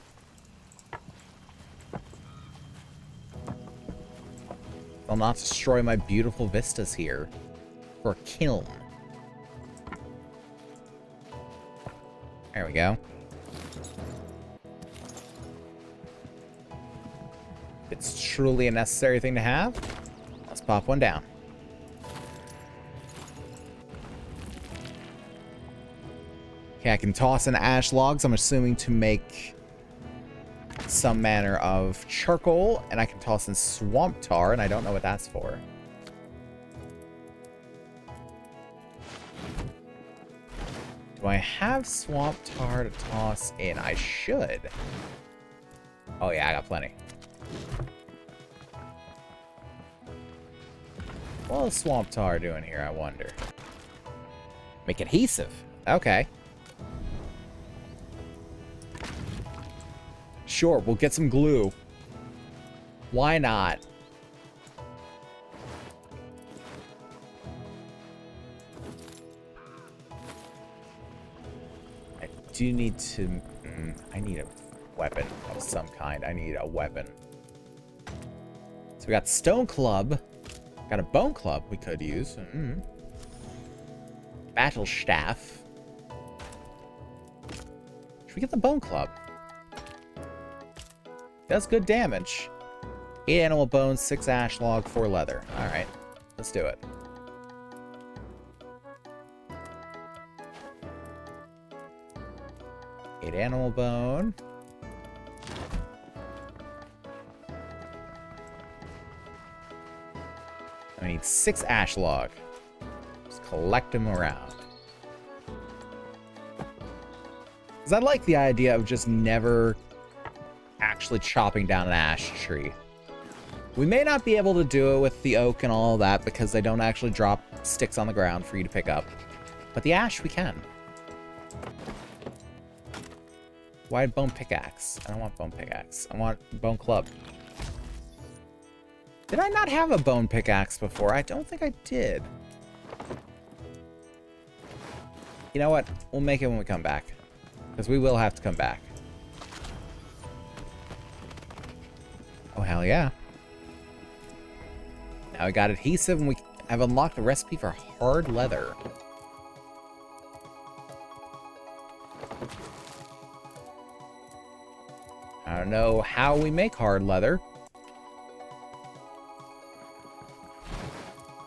[SPEAKER 1] I'll not destroy my beautiful vistas here for a kiln. There we go. If it's truly a necessary thing to have, let's pop one down. Okay, I can toss in ash logs, I'm assuming to make some manner of charcoal, and I can toss in swamp tar, and I don't know what that's for. Do I have swamp tar to toss in? I should. Oh yeah, I got plenty. What is swamp tar doing here, I wonder? Make adhesive. Okay. Sure, we'll get some glue. Why not? I do need to... I need a weapon of some kind. I need a weapon. So we got stone club. Got a bone club we could use. Battle staff. Should we get the bone club? Does good damage. 8 animal bones, 6 ash log, 4 leather. Alright, let's do it. Eight animal bone. I need 6 ash log. Just collect them around. Because I like the idea of just never actually chopping down an ash tree. We may not be able to do it with the oak and all that because they don't actually drop sticks on the ground for you to pick up. But the ash we can. Why bone pickaxe? I don't want bone pickaxe. I want bone club. Did I not have a bone pickaxe before? I don't think I did. You know what? We'll make it when we come back. Because we will have to come back. Oh, hell yeah. Now we got adhesive and we have unlocked a recipe for hard leather. I don't know how we make hard leather.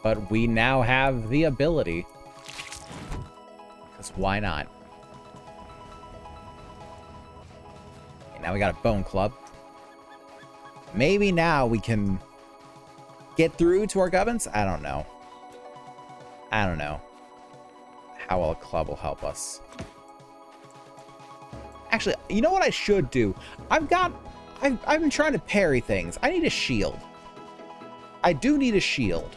[SPEAKER 1] But we now have the ability. Because why not? Okay, now we got a bone club. Maybe now we can get through to our gubbins? I don't know. I don't know how well a club will help us. Actually, you know what I should do? I've been trying to parry things. I need a shield. I do need a shield.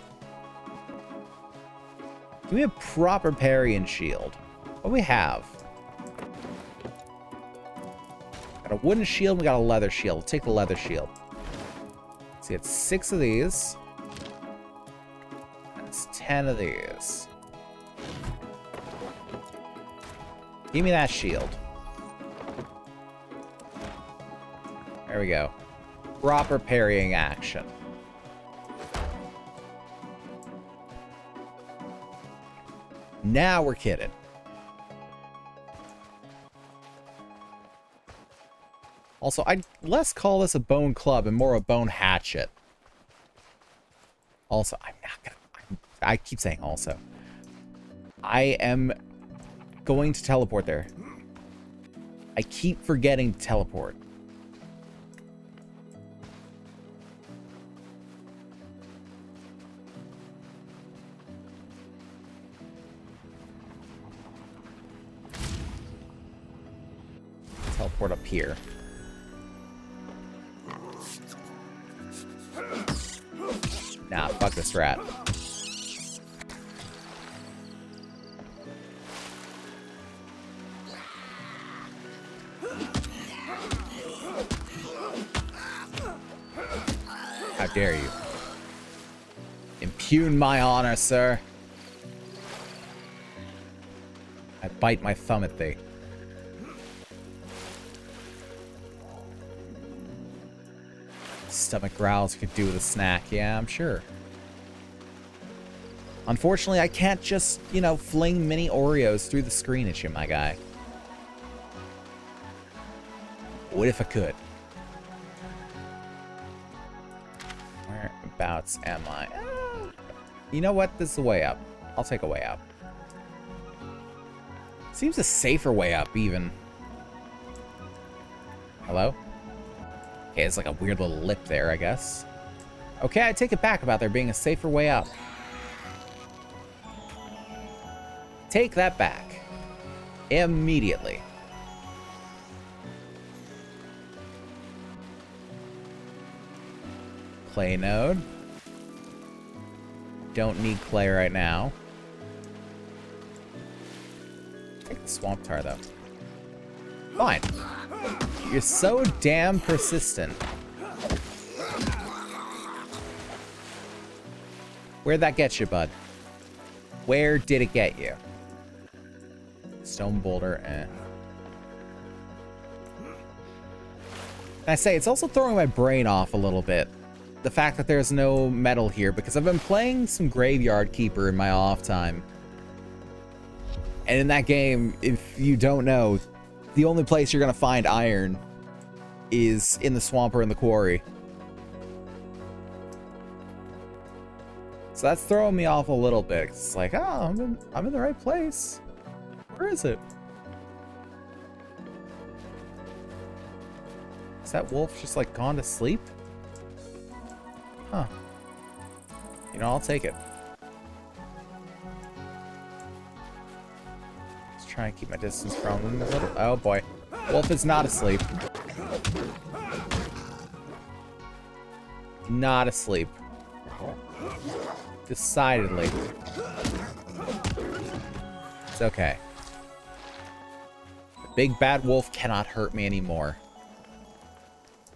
[SPEAKER 1] Give me a proper parry and shield. What do we have? Got a wooden shield, we got a leather shield. We'll take the leather shield. Let's see, it's 6 of these. That's 10 of these. Give me that shield. There we go. Proper parrying action. Now we're kidding. Also, I'd less call this a bone club and more a bone hatchet. Also, I'm not gonna... I keep saying also. I am going to teleport there. I keep forgetting to teleport. Teleport up here. Nah, fuck this rat. How dare you? Impugn my honor, sir. I bite my thumb at thee. Stomach growls you could do with a snack. Yeah, I'm sure. Unfortunately, I can't just, you know, fling mini Oreos through the screen at you, my guy. What if I could? Whereabouts am I? You know what? This is the way up. I'll take a way up. Seems a safer way up, even. Hello? Okay, it's like a weird little lip there, I guess. Okay, I take it back about there being a safer way up. Take that back. Immediately. Clay node. Don't need clay right now. Take the swamp tar, though. Fine. You're so damn persistent. Where'd that get you, bud? Where did it get you? Stone boulder, eh. And I say, it's also throwing my brain off a little bit. The fact that there's no metal here, because I've been playing some Graveyard Keeper in my off time. And in that game, if you don't know, the only place you're gonna find iron is in the swamp or in the quarry. So that's throwing me off a little bit. It's like, oh, I'm in the right place. Where is it? Is that wolf just like gone to sleep? Huh. You know, I'll take it. Let's try and keep my distance from him a little. Oh boy. Wolf is not asleep. Not asleep. Decidedly. It's okay. The big bad wolf cannot hurt me anymore.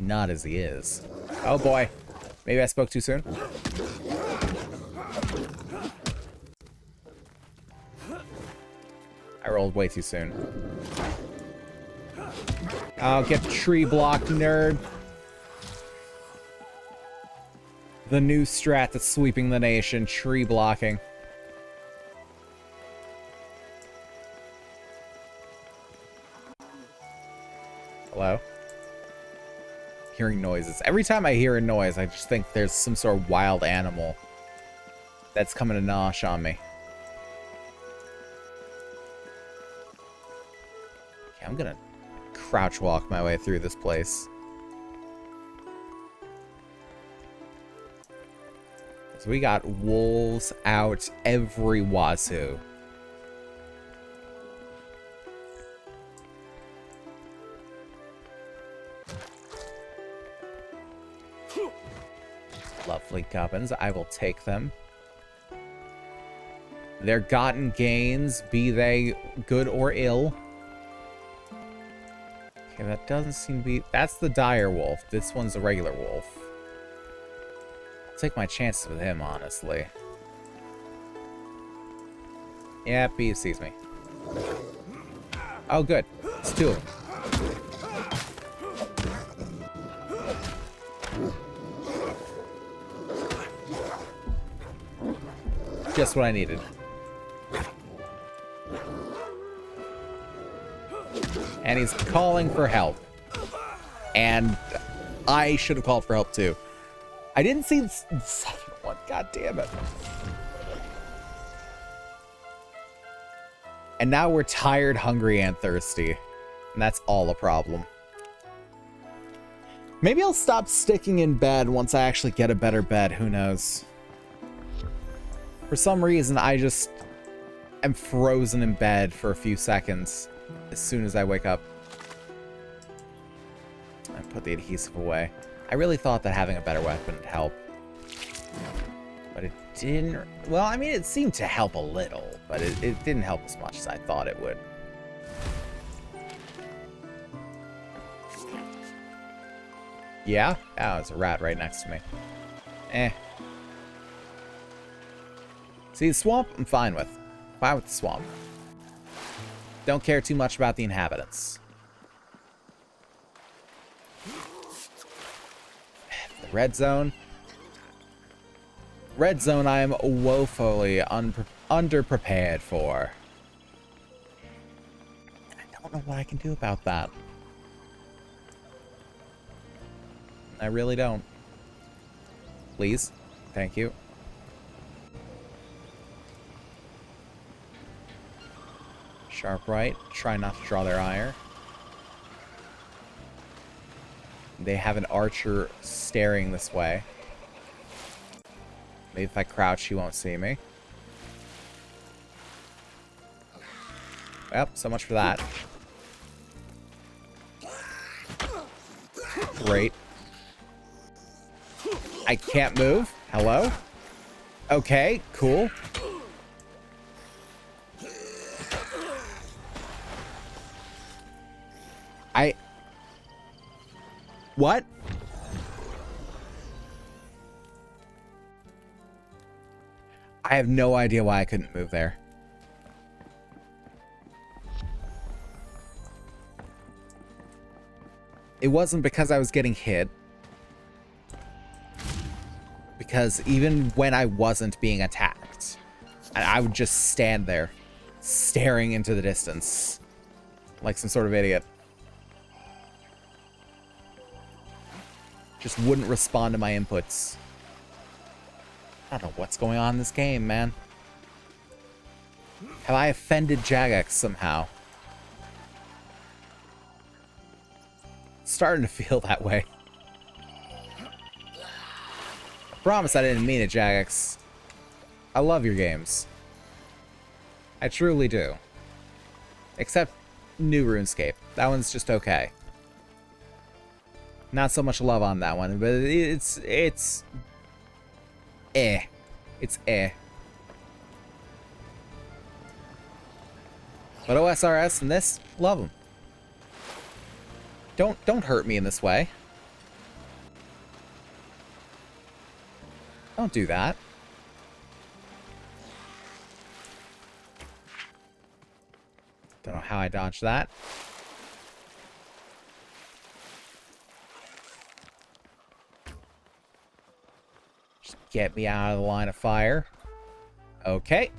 [SPEAKER 1] Not as he is. Oh boy. Maybe I spoke too soon. I rolled way too soon. Oh, get tree blocked, nerd. The new strat that's sweeping the nation, tree blocking. Hello? Hearing noises. Every time I hear a noise, I just think there's some sort of wild animal that's coming to nosh on me. Okay, I'm gonna crouch walk my way through this place. So we got wolves out every wazoo. Lovely gubbins. I will take them. Their gotten gains, be they good or ill. Okay, that doesn't seem to be... That's the dire wolf. This one's a regular wolf. I'll take my chances with him, honestly. Yeah, he sees me. Oh, good. It's two of them. Just what I needed. And he's calling for help. And I should have called for help too. I didn't see the second one. God damn it. And now we're tired, hungry, and thirsty. And that's all a problem. Maybe I'll stop sticking in bed once I actually get a better bed. Who knows? For some reason, I just am frozen in bed for a few seconds as soon as I wake up. I put the adhesive away. I really thought that having a better weapon would help. But it didn't... Well, I mean, it seemed to help a little, but it didn't help as much as I thought it would. Yeah? Oh, there's a rat right next to me. Eh. See, the swamp, I'm fine with. Fine with the swamp. Don't care too much about the inhabitants. The red zone. Red zone I am woefully underprepared for. I don't know what I can do about that. I really don't. Please. Thank you. Sharp right. Try not to draw their ire. They have an archer staring this way. Maybe if I crouch, he won't see me. Well, so much for that. Great. I can't move. Hello? Okay, cool. What? I have no idea why I couldn't move there. It wasn't because I was getting hit. Because even when I wasn't being attacked, I would just stand there, staring into the distance, like some sort of idiot. Just wouldn't respond to my inputs. I don't know what's going on in this game, man. Have I offended Jagex somehow? It's starting to feel that way. I promise I didn't mean it, Jagex. I love your games. I truly do. Except new RuneScape. That one's just okay. Not so much love on that one, but it's eh. It's eh. But OSRS and this, love them. Don't hurt me in this way. Don't do that. Don't know how I dodged that. Just get me out of the line of fire. Okay.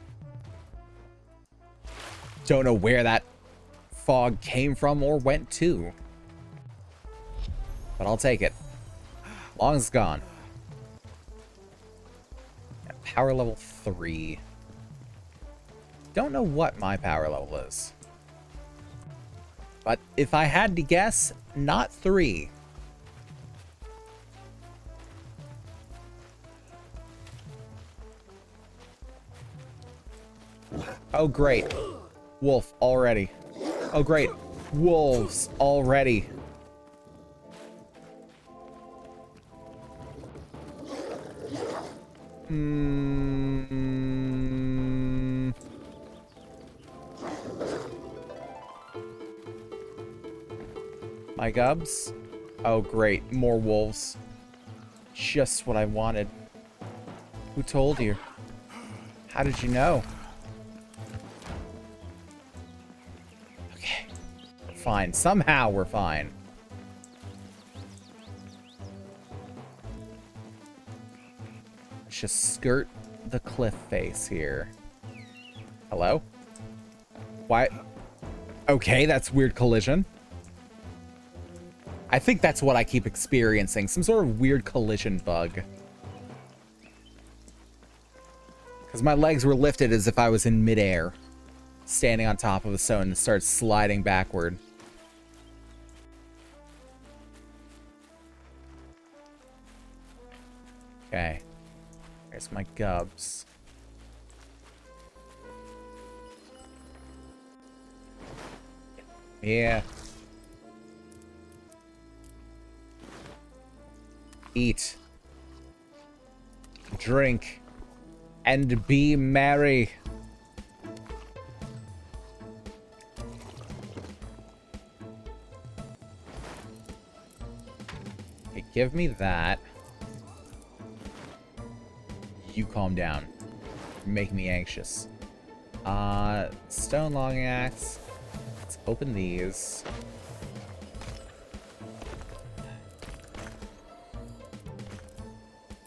[SPEAKER 1] Don't know where that fog came from or went to. But I'll take it. Long as it's gone. Yeah, power level 3. Don't know what my power level is. But if I had to guess, not 3. Oh, great. Wolf already. Oh, great. Wolves already. My gubs? Oh, great. More wolves. Just what I wanted. Who told you? How did you know? Okay. We're fine. Somehow we're fine. Let's just skirt the cliff face here. Hello? Why? Okay, that's weird collision. I think that's what I keep experiencing. Some sort of weird collision bug. Because my legs were lifted as if I was in midair. Standing on top of a stone and started sliding backward. Okay. There's my gubs. Yeah. Eat. Drink. And be merry. Okay, give me that. You calm down. You make me anxious. Stone logging axe. Let's open these.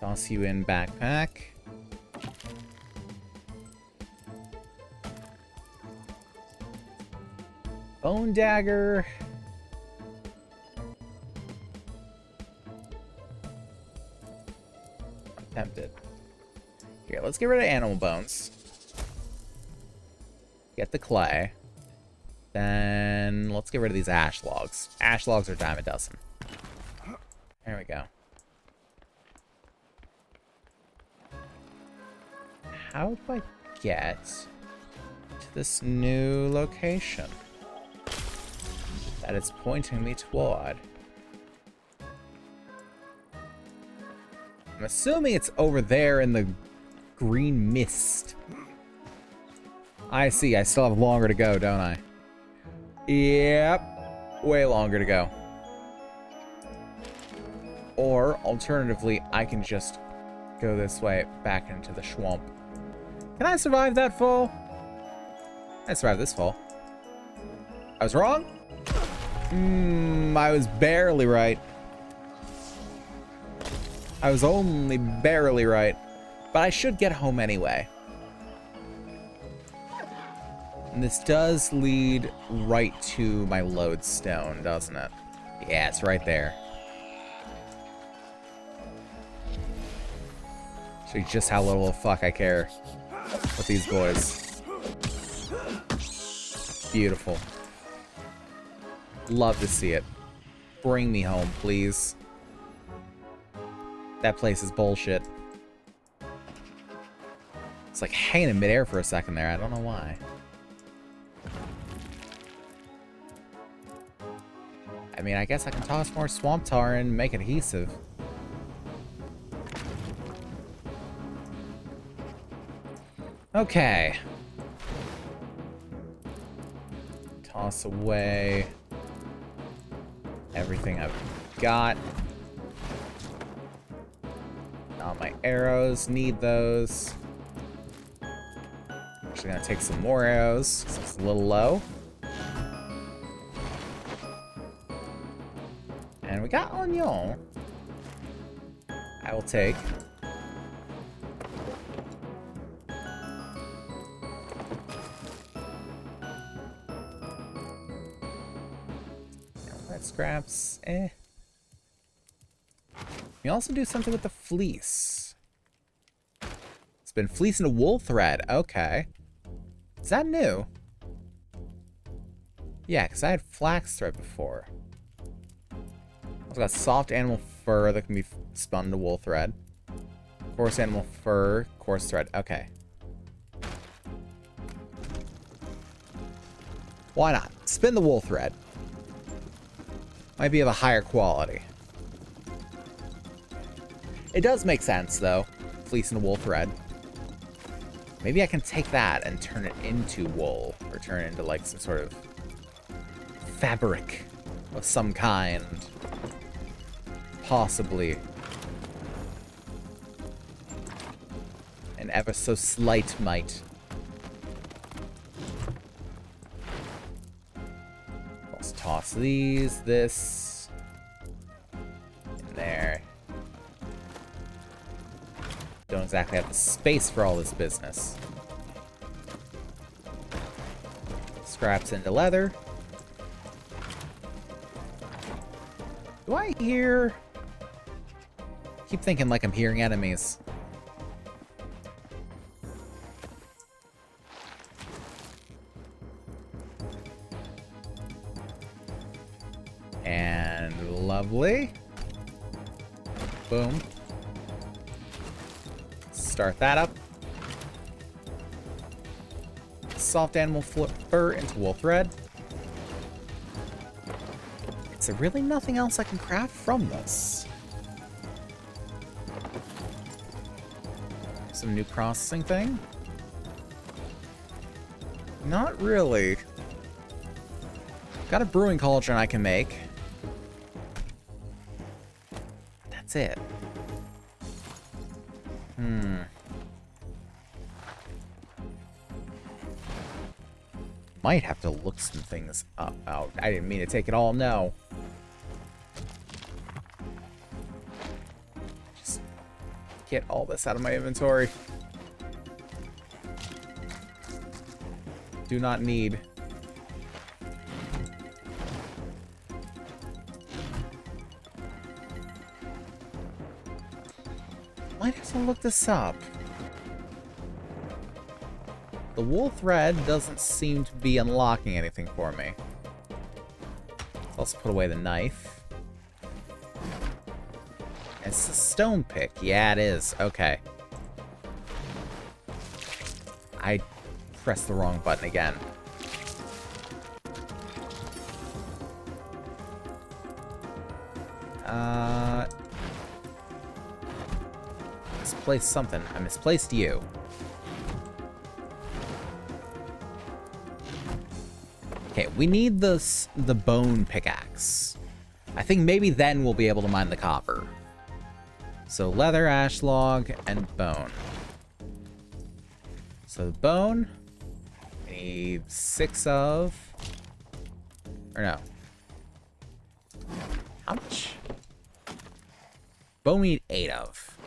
[SPEAKER 1] Toss you in backpack. Bone dagger. I'm tempted. Here, let's get rid of animal bones. Get the clay. Then let's get rid of these ash logs. Ash logs are a dime a dozen. There we go. How do I get to this new location that it's pointing me toward? I'm assuming it's over there in the green mist. I see. I still have longer to go, don't I? Yep. Way longer to go. Or, alternatively, I can just go this way back into the swamp. Can I survive that fall? I survived this fall. I was wrong? I was barely right. I was only barely right. But I should get home anyway. And this does lead right to my lodestone, doesn't it? Yeah, it's right there. Show you just how little fuck I care with these boys. Beautiful. Love to see it. Bring me home, please. That place is bullshit. It's like hanging in midair for a second there. I don't know why. I mean, I guess I can toss more swamp tar and make it adhesive. Okay. Toss away everything I've got. Not my arrows. Need those. Actually gonna take some more arrows, because it's a little low. And we got onion. I will take. That scraps. Eh. We also do something with the fleece. It's been fleeced into wool thread. Okay. Is that new? Yeah, because I had flax thread before. I've got soft animal fur that can be spun to wool thread. Coarse animal fur, coarse thread. Okay. Why not? Spin the wool thread. Might be of a higher quality. It does make sense, though. Fleece and wool thread. Maybe I can take that and turn it into wool. Or turn it into, like, some sort of fabric of some kind. Possibly. An ever so slight might. Let's toss this. In there. Don't exactly have the space for all this business. Scraps into leather. Do I hear... Keep thinking like I'm hearing enemies. And lovely. Boom. Start that up. Soft animal fur into wool thread. Is there really nothing else I can craft from this? Some new processing thing? Not really. Got a brewing cauldron I can make. That's it. Might have to look some things up. Oh, I didn't mean to take it all, no. Just get all this out of my inventory. Do not need. Might have to look this up. The wool thread doesn't seem to be unlocking anything for me. Let's also put away the knife. It's a stone pick. Yeah, it is. Okay. I pressed the wrong button again. Misplaced something. I misplaced you. Okay, we need the bone pickaxe. I think maybe then we'll be able to mine the copper. So leather, ash log, and bone. So the bone, we need 6 of, or no. How much? Bone we need 8 of.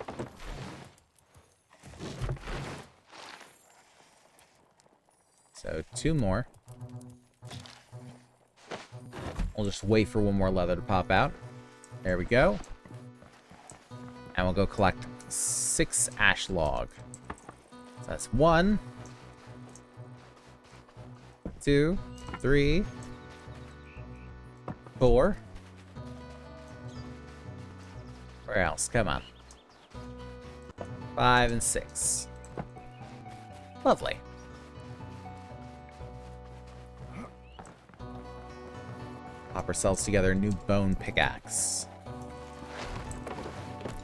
[SPEAKER 1] So 2 more. We'll just wait for 1 more leather to pop out. There we go. And we'll go collect 6 ash log. So that's 1, 2, 3, 4. Where else? Come on. 5 and 6. Lovely. Pop ourselves together a new bone pickaxe.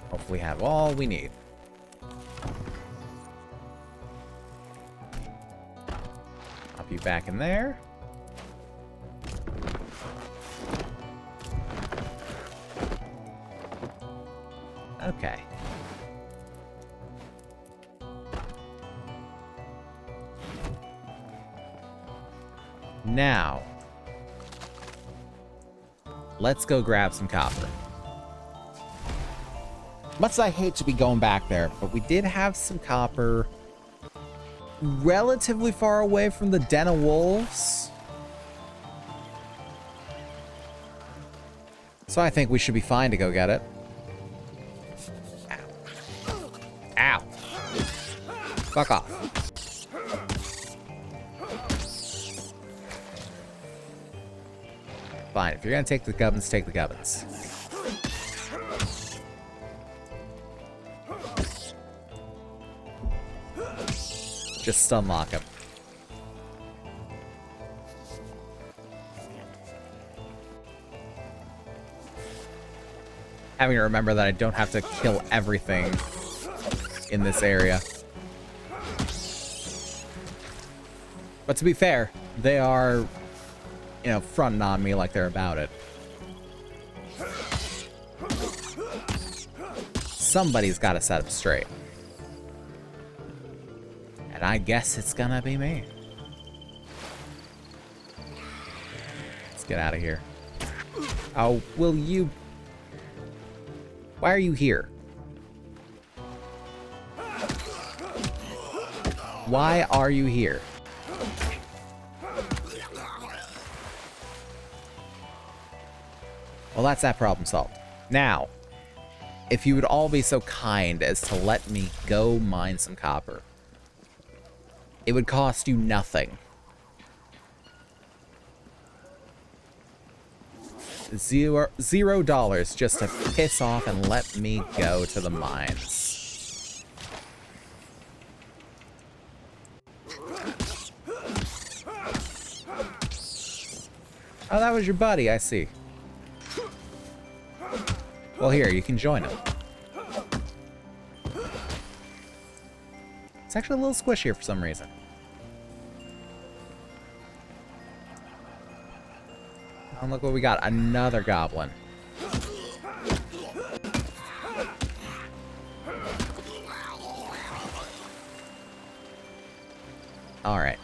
[SPEAKER 1] Hopefully have all we need. Pop you back in there. Okay. Now, let's go grab some copper. Much as I hate to be going back there, but we did have some copper relatively far away from the den of wolves. So I think we should be fine to go get it. Ow. Ow. Fuck off. Fine, if you're gonna take the gubbins, take the gubbins. Just stun lock him. Having to remember that I don't have to kill everything in this area. But to be fair, they are, you know, fronting on me like they're about it. Somebody's got to set up straight. And I guess it's gonna be me. Let's get out of here. Oh, will you... Why are you here? Why are you here? Well, that's that problem solved. Now, if you would all be so kind as to let me go mine some copper. It would cost you nothing. $0 just to piss off and let me go to the mines. Oh, that was your buddy, I see. Well, here, you can join him. It's actually a little squishier for some reason. Oh, look what we got. Another goblin. Alright.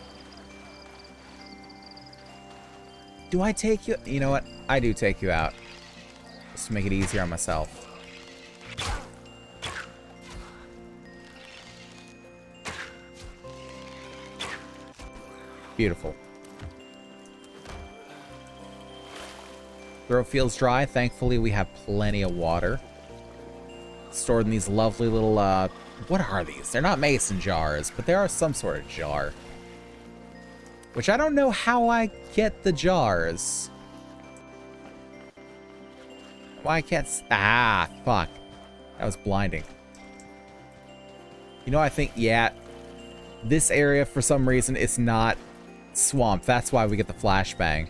[SPEAKER 1] Do I take you? You know what? I do take you out. Just to make it easier on myself. Beautiful. Throat feels dry. Thankfully, we have plenty of water. Stored in these lovely little, what are these? They're not mason jars, but they are some sort of jar. Which I don't know how I get the jars. Why I can't... Ah, fuck. That was blinding. You know, I think, yeah, this area, for some reason, is not swamp. That's why we get the flashbang.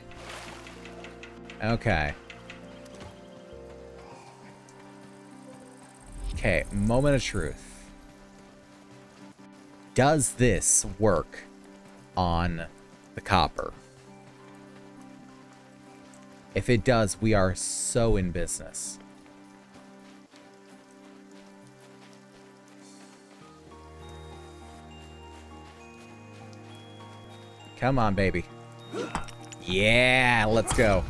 [SPEAKER 1] Okay. Okay, moment of truth. Does this work on the copper? If it does, we are so in business. Come on, baby. Yeah, let's go.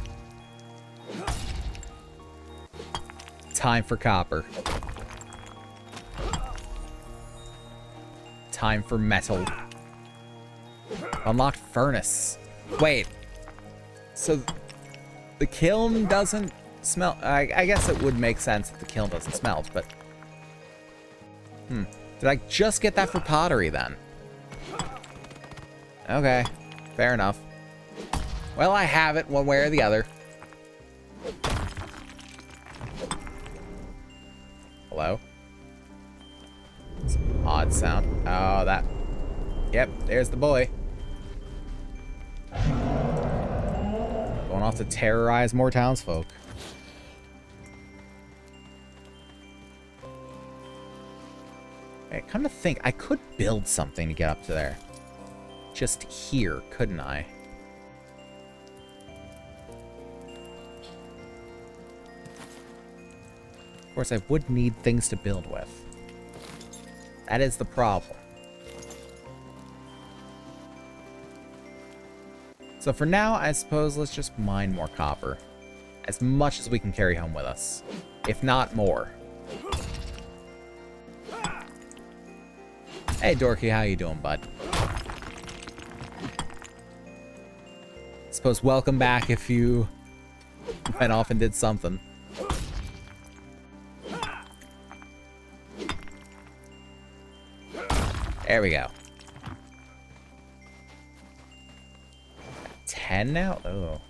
[SPEAKER 1] Time for copper. Time for metal. Unlocked furnace. Wait. So the kiln doesn't smell. I guess it would make sense if the kiln doesn't smell, but... Did I just get that for pottery then? Okay. Fair enough. Well, I have it one way or the other. Hello? Some odd sound. Oh, that... Yep, there's the boy. Going off to terrorize more townsfolk. Hey, come to think, I could build something to get up to there. Just here, couldn't I? Of course, I would need things to build with. That is the problem. So for now, I suppose let's just mine more copper. As much as we can carry home with us. If not more. Hey, Dorky, how you doing, bud? Suppose welcome back if you went off and did something. There we go. 10 now? Oh. We're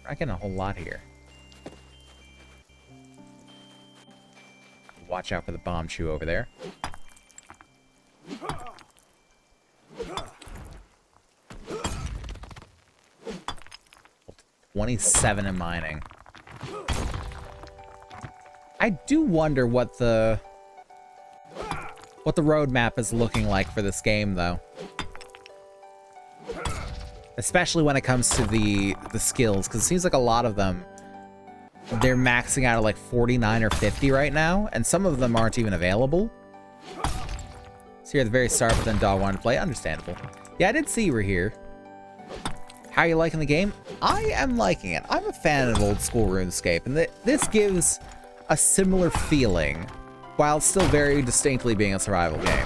[SPEAKER 1] not getting a whole lot here. Watch out for the bomb chew over there. 27 in mining. I do wonder what the roadmap is looking like for this game, though. Especially when it comes to the skills, because it seems like a lot of them, they're maxing out at like 49 or 50 right now, and some of them aren't even available. So here at the very start, but then dog wanted to play. Understandable. Yeah, I did see you were here. How are you liking the game? I am liking it. I'm a fan of old school RuneScape, and this gives a similar feeling, while still very distinctly being a survival game.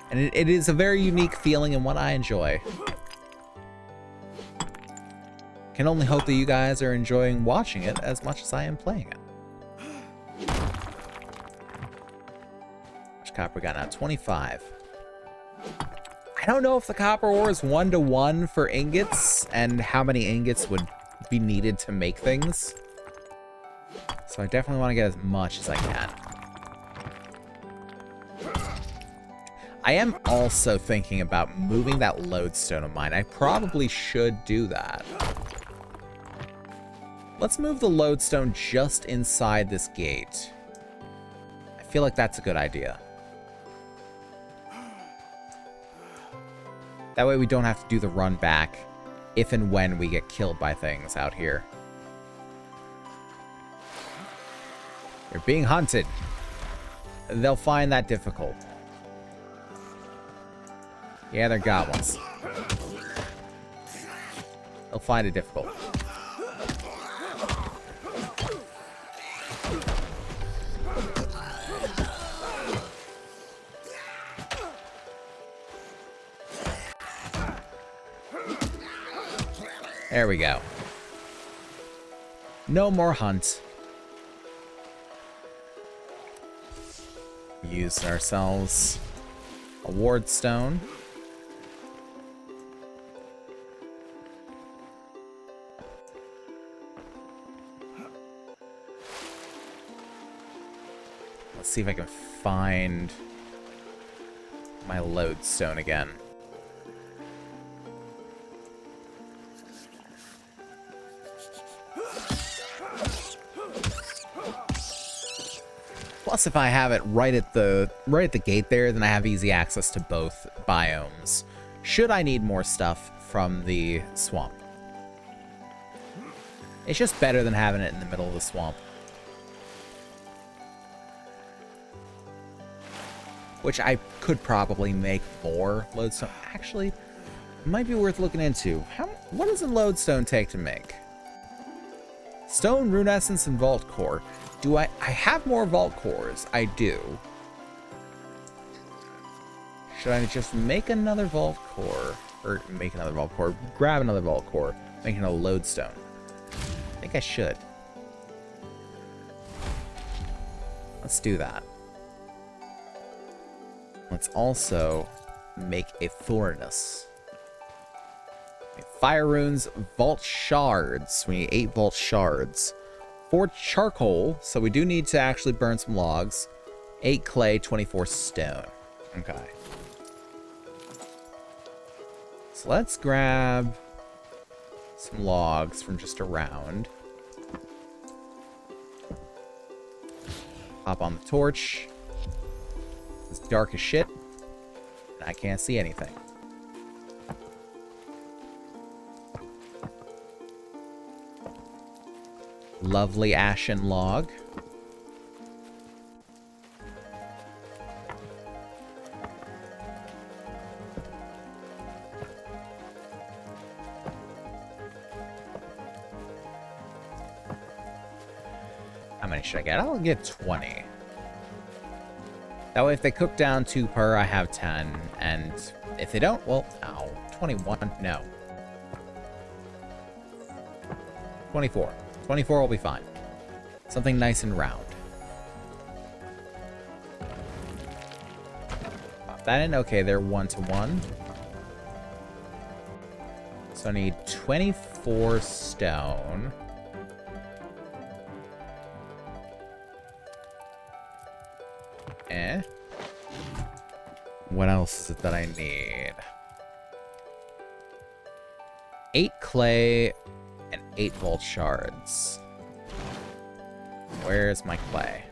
[SPEAKER 1] And it is a very unique feeling and one I enjoy. Can only hope that you guys are enjoying watching it as much as I am playing it. How much copper we got now? 25. I don't know if the copper ore is 1-to-1 for ingots and how many ingots would be needed to make things. So I definitely want to get as much as I can. I am also thinking about moving that lodestone of mine. I probably should do that. Let's move the lodestone just inside this gate. I feel like that's a good idea. That way we don't have to do the run back if and when we get killed by things out here. You're being hunted. They'll find that difficult. Yeah, they're goblins. They'll find it difficult. There we go. No more hunt. Use ourselves a ward stone. Let's see if I can find my lodestone again. Plus, if I have it right at the gate there, then I have easy access to both biomes. Should I need more stuff from the swamp. It's just better than having it in the middle of the swamp. Which I could probably make more lodestone. Actually, it might be worth looking into. What does a lodestone take to make? Stone, rune essence, and vault core. Do I have more vault cores? I do. Should I just make another vault core? Or make another vault core. Grab another vault core. Make another lodestone. I think I should. Let's do that. Let's also make a furnace. Fire runes, vault shards. We need 8 vault shards. 4 charcoal, so we do need to actually burn some logs. 8 clay, 24 stone. Okay. So let's grab some logs from just around. Hop on the torch. It's dark as shit. And I can't see anything. Lovely ashen log. How many should I get? I'll get 20. That way, if they cook down 2 per, I have 10. And if they don't, well, ow, 21. No. 24. 24 will be fine. Something nice and round. Pop that in. Okay, they're 1-to-1. So I need 24 stone. What else is it that I need? 8 clay and 8 vault shards. Where's my clay?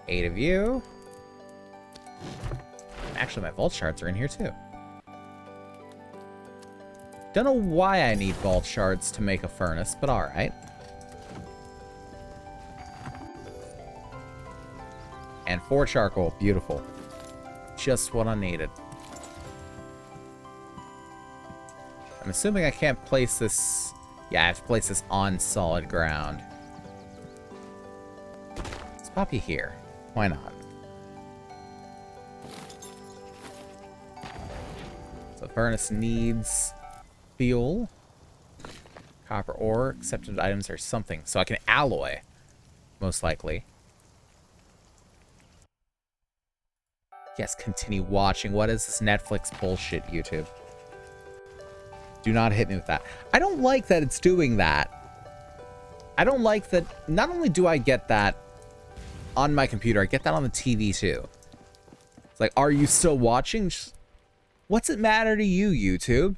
[SPEAKER 1] 8 of you. Actually, my vault shards are in here too. Don't know why I need vault shards to make a furnace, but alright. And 4 charcoal. Beautiful. Just what I needed. I'm assuming I can't place this... Yeah, I have to place this on solid ground. Let's pop you here. Why not? So the furnace needs fuel. Copper ore. Accepted items or something. So I can alloy. Most likely. Yes, continue watching. What is this Netflix bullshit, YouTube? Do not hit me with that. I don't like that it's doing that. I don't like that. Not only do I get that on my computer, I get that on the TV too. It's like, are you still watching? What's it matter to you, YouTube?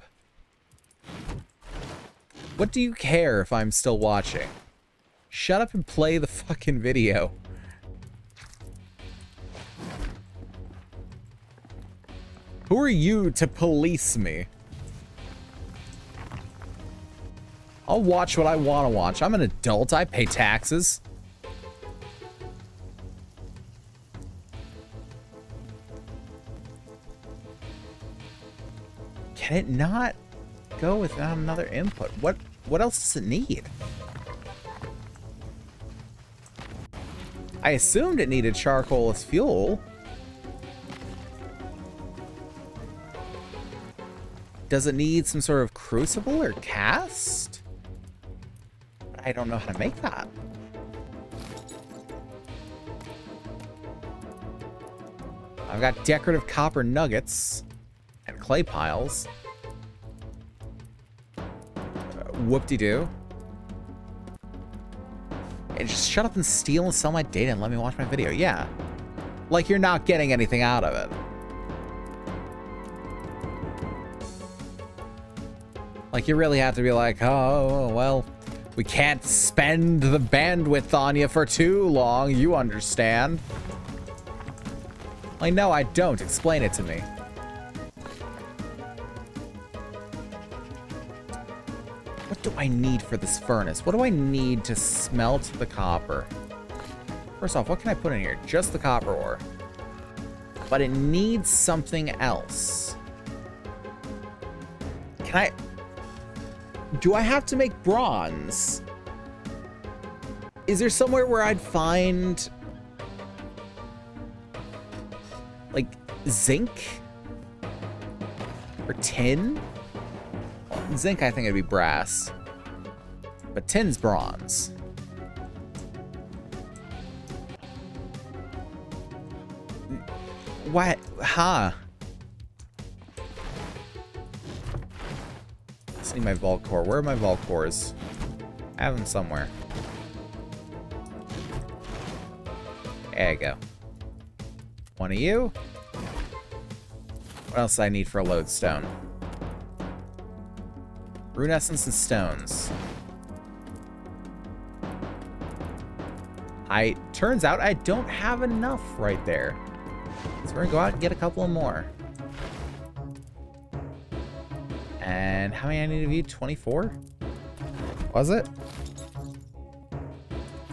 [SPEAKER 1] What do you care if I'm still watching? Shut up and play the fucking video. Who are you to police me? I'll watch what I want to watch. I'm an adult. I pay taxes. Can it not go without another input? What else does it need? I assumed it needed charcoal as fuel. Does it need some sort of crucible or cast? I don't know how to make that. I've got decorative copper nuggets and clay piles. Whoop-de-doo. And just shut up and steal and sell my data and let me watch my video. Yeah. Like you're not getting anything out of it. Like, you really have to be like, oh, well, we can't spend the bandwidth on you for too long, you understand. Like, no, I don't. Explain it to me. What do I need for this furnace? What do I need to smelt the copper? First off, what can I put in here? Just the copper ore. But it needs something else. Can I... Do I have to make bronze? Is there somewhere where I'd find... like, zinc? Or tin? Well, zinc, I think it'd be brass. But tin's bronze. What? Huh? I need my vault core. Where are my vault cores? I have them somewhere. There you go. One of you. What else do I need for a lodestone? Rune essence and stones. Turns out I don't have enough right there. So we're gonna go out and get a couple more. And how many I need of you? 24? Was it?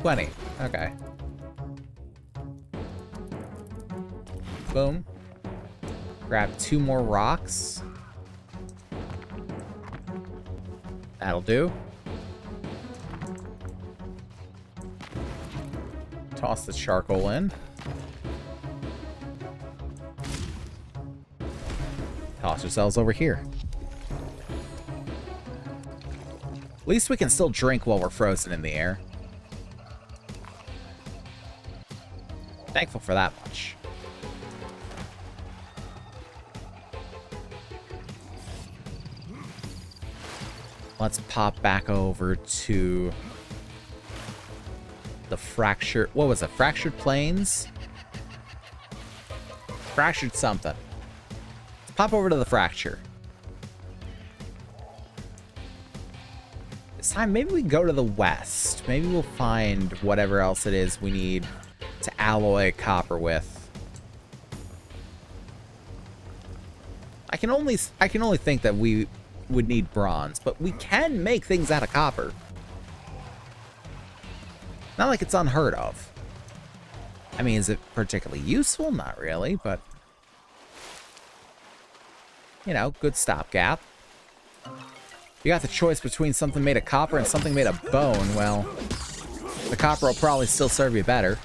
[SPEAKER 1] 20. Okay. Boom. Grab 2 more rocks. That'll do. Toss the charcoal in. Toss yourselves over here. At least we can still drink while we're frozen in the air. Thankful for that much. Let's pop back over to the fractured... What was it? Fractured plains? Fractured something. Let's pop over to the fracture. This time, maybe we go to the west. Maybe we'll find whatever else it is we need to alloy copper with. I can only think that we would need bronze, but we can make things out of copper. Not like it's unheard of. I mean, is it particularly useful? Not really, but you know, good stopgap. You got the choice between something made of copper and something made of bone. Well, the copper will probably still serve you better.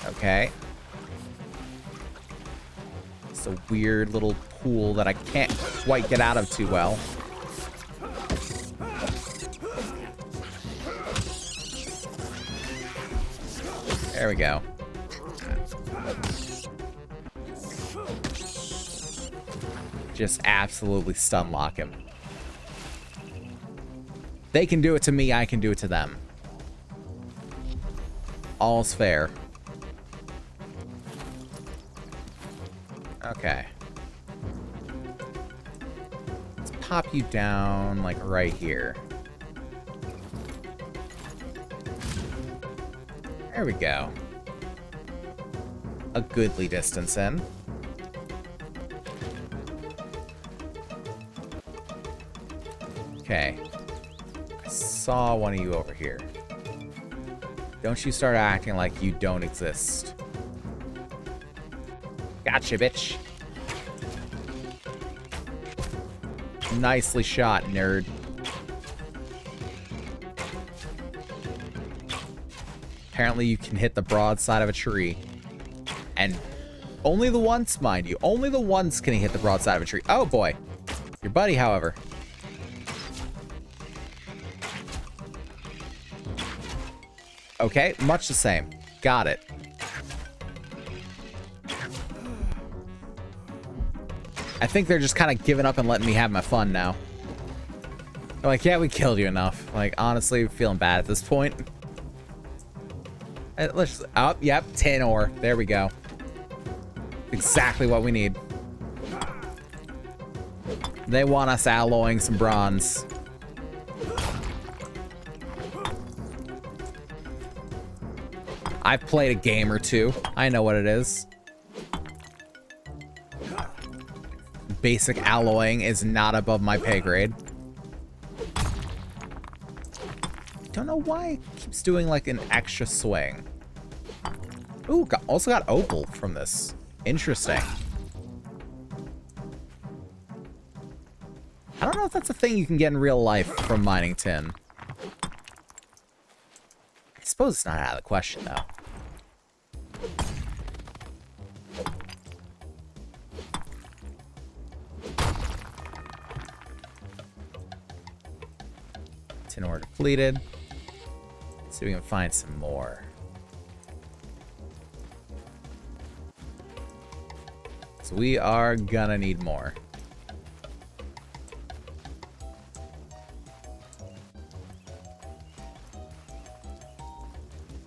[SPEAKER 1] Okay. It's a weird little pool that I can't quite get out of too well. There we go. Just absolutely stun lock him. They can do it to me, I can do it to them. All's fair. Okay. Let's pop you down, like, right here. There we go. A goodly distance in. Okay. I saw one of you over here. Don't you start acting like you don't exist. Gotcha, bitch. Nicely shot, nerd. Apparently you can hit the broadside of a tree. And only the once, mind you. Only the once can he hit the broadside of a tree. Oh, boy. Your buddy, however. Okay, much the same. Got it. I think they're just kind of giving up and letting me have my fun now. They're like, yeah, we killed you enough. Like, honestly, feeling bad at this point. Let's just... Oh, yep, tin ore. There we go. Exactly what we need. They want us alloying some bronze. I've played a game or two. I know what it is. Basic alloying is not above my pay grade. Don't know why it keeps doing like an extra swing. Ooh, also got opal from this. Interesting. I don't know if that's a thing you can get in real life from mining tin. I suppose it's not out of the question, though. Tin ore depleted. See if we can find some more. So we are gonna need more.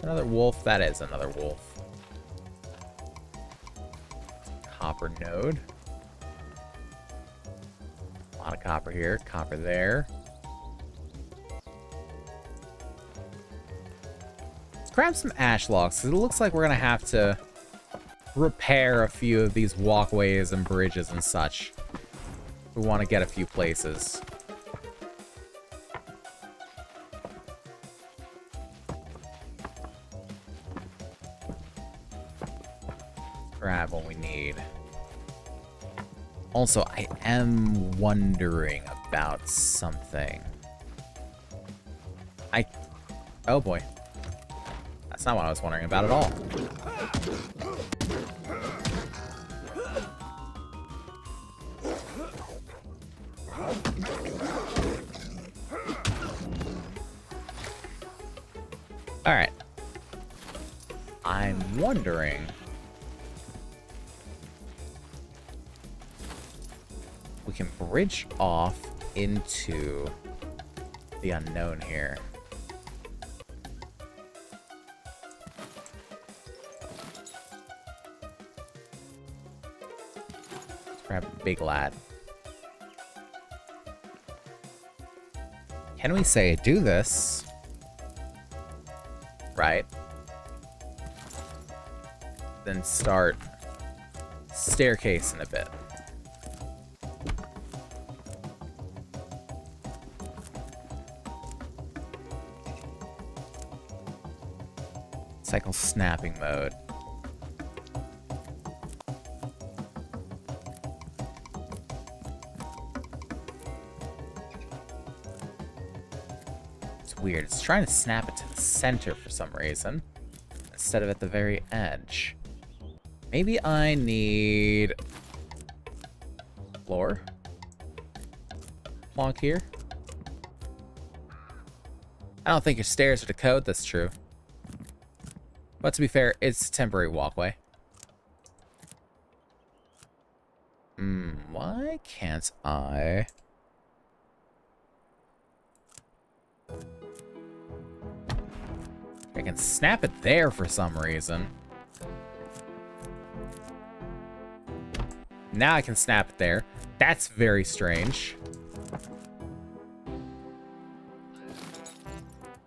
[SPEAKER 1] Another wolf? That is another wolf. Copper node. A lot of copper here. Copper there. Let's grab some ash logs, because it looks like we're going to have to repair a few of these walkways and bridges and such. We want to get a few places. Grab what we need. Also, I am wondering about something. Oh boy. That's not what I was wondering about at all. Alright. I'm wondering... we can bridge off into the unknown here. Let's grab a big lad. Can we say do this? Right. Then start staircasing a bit. Cycle snapping mode. It's weird. It's trying to snap it to the center for some reason, instead of at the very edge. Maybe I need floor. Plonk here. I don't think your stairs are to code, that's true. But to be fair, it's a temporary walkway. Why can't I... I can snap it there for some reason. Now I can snap it there. That's very strange.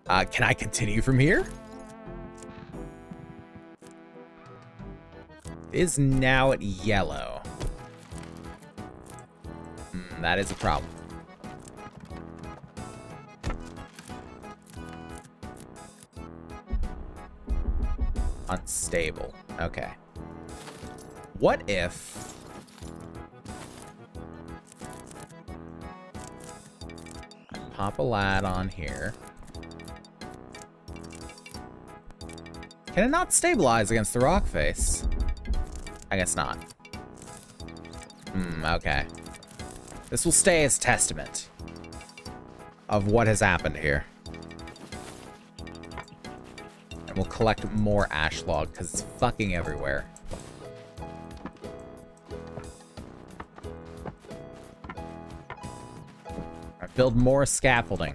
[SPEAKER 1] Can I continue from here? It is now at yellow. That is a problem. Unstable. Okay. What if... I pop a lad on here. Can it not stabilize against the rock face? I guess not. Okay. This will stay as testament of what has happened here. And we'll collect more ash log because it's fucking everywhere. Build more scaffolding.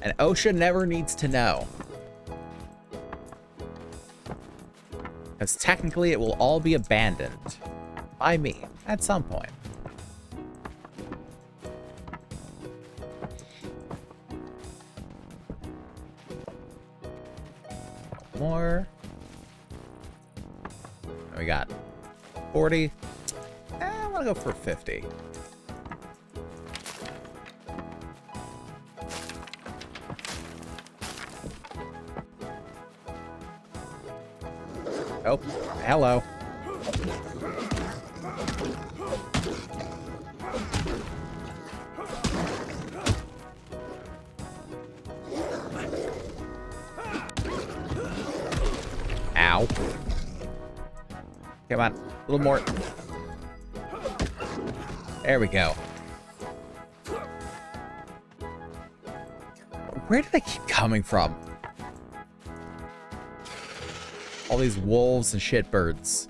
[SPEAKER 1] And OSHA never needs to know. Because technically it will all be abandoned by me at some point. More. We got 40. I want to go for 50. Oh, hello. Ow. Come on, a little more. There we go. Where did they keep coming from? All these wolves and shitbirds.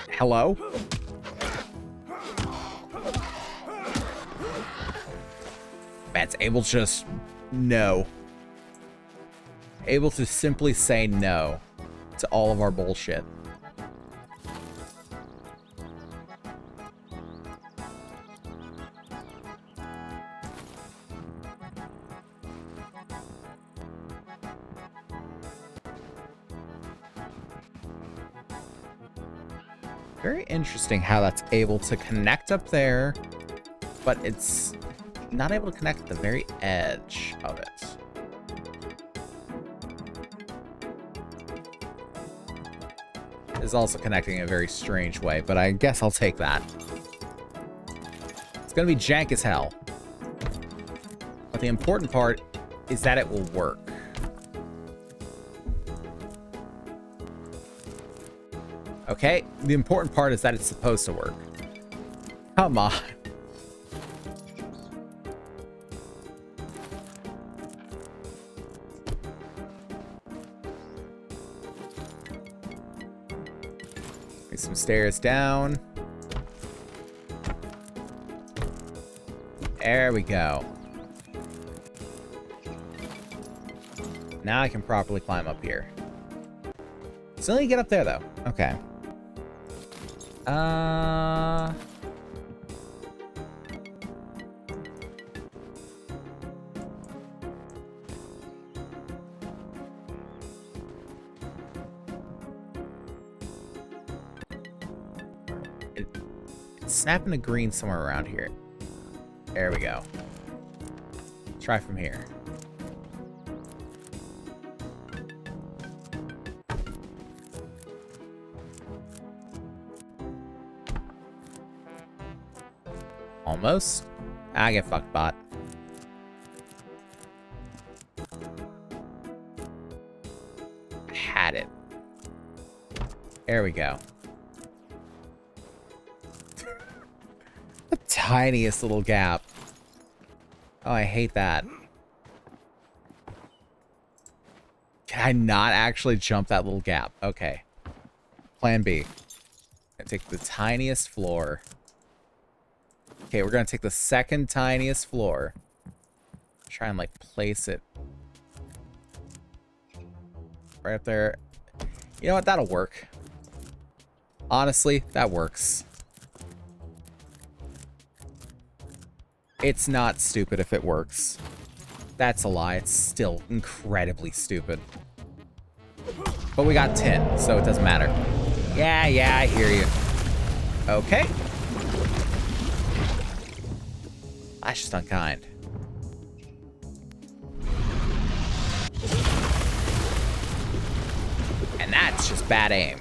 [SPEAKER 1] Hello? Bat's able to just... no. Able to simply say no to all of our bullshit. Very interesting how that's able to connect up there, but it's not able to connect at the very edge of it. is also connecting in a very strange way, but I guess I'll take that. It's gonna be jank as hell. But the important part is that it will work. Okay, the important part is that it's supposed to work. Come on. Get some stairs down. There we go. Now I can properly climb up here. Still need to get up there, though. Okay. It's snapping to green somewhere around here. There we go. Try from here. Almost. I get fucked, bot. Had it. There we go. The tiniest little gap. Oh, I hate that. Can I not actually jump that little gap? Okay. Plan B. I take the tiniest floor. Okay, we're gonna take the second tiniest floor. Try and, like, place it right up there. You know what? That'll work. Honestly, that works. It's not stupid if it works. That's a lie. It's still incredibly stupid. But we got 10, so it doesn't matter. Yeah, I hear you. Okay. That's just unkind. And that's just bad aim.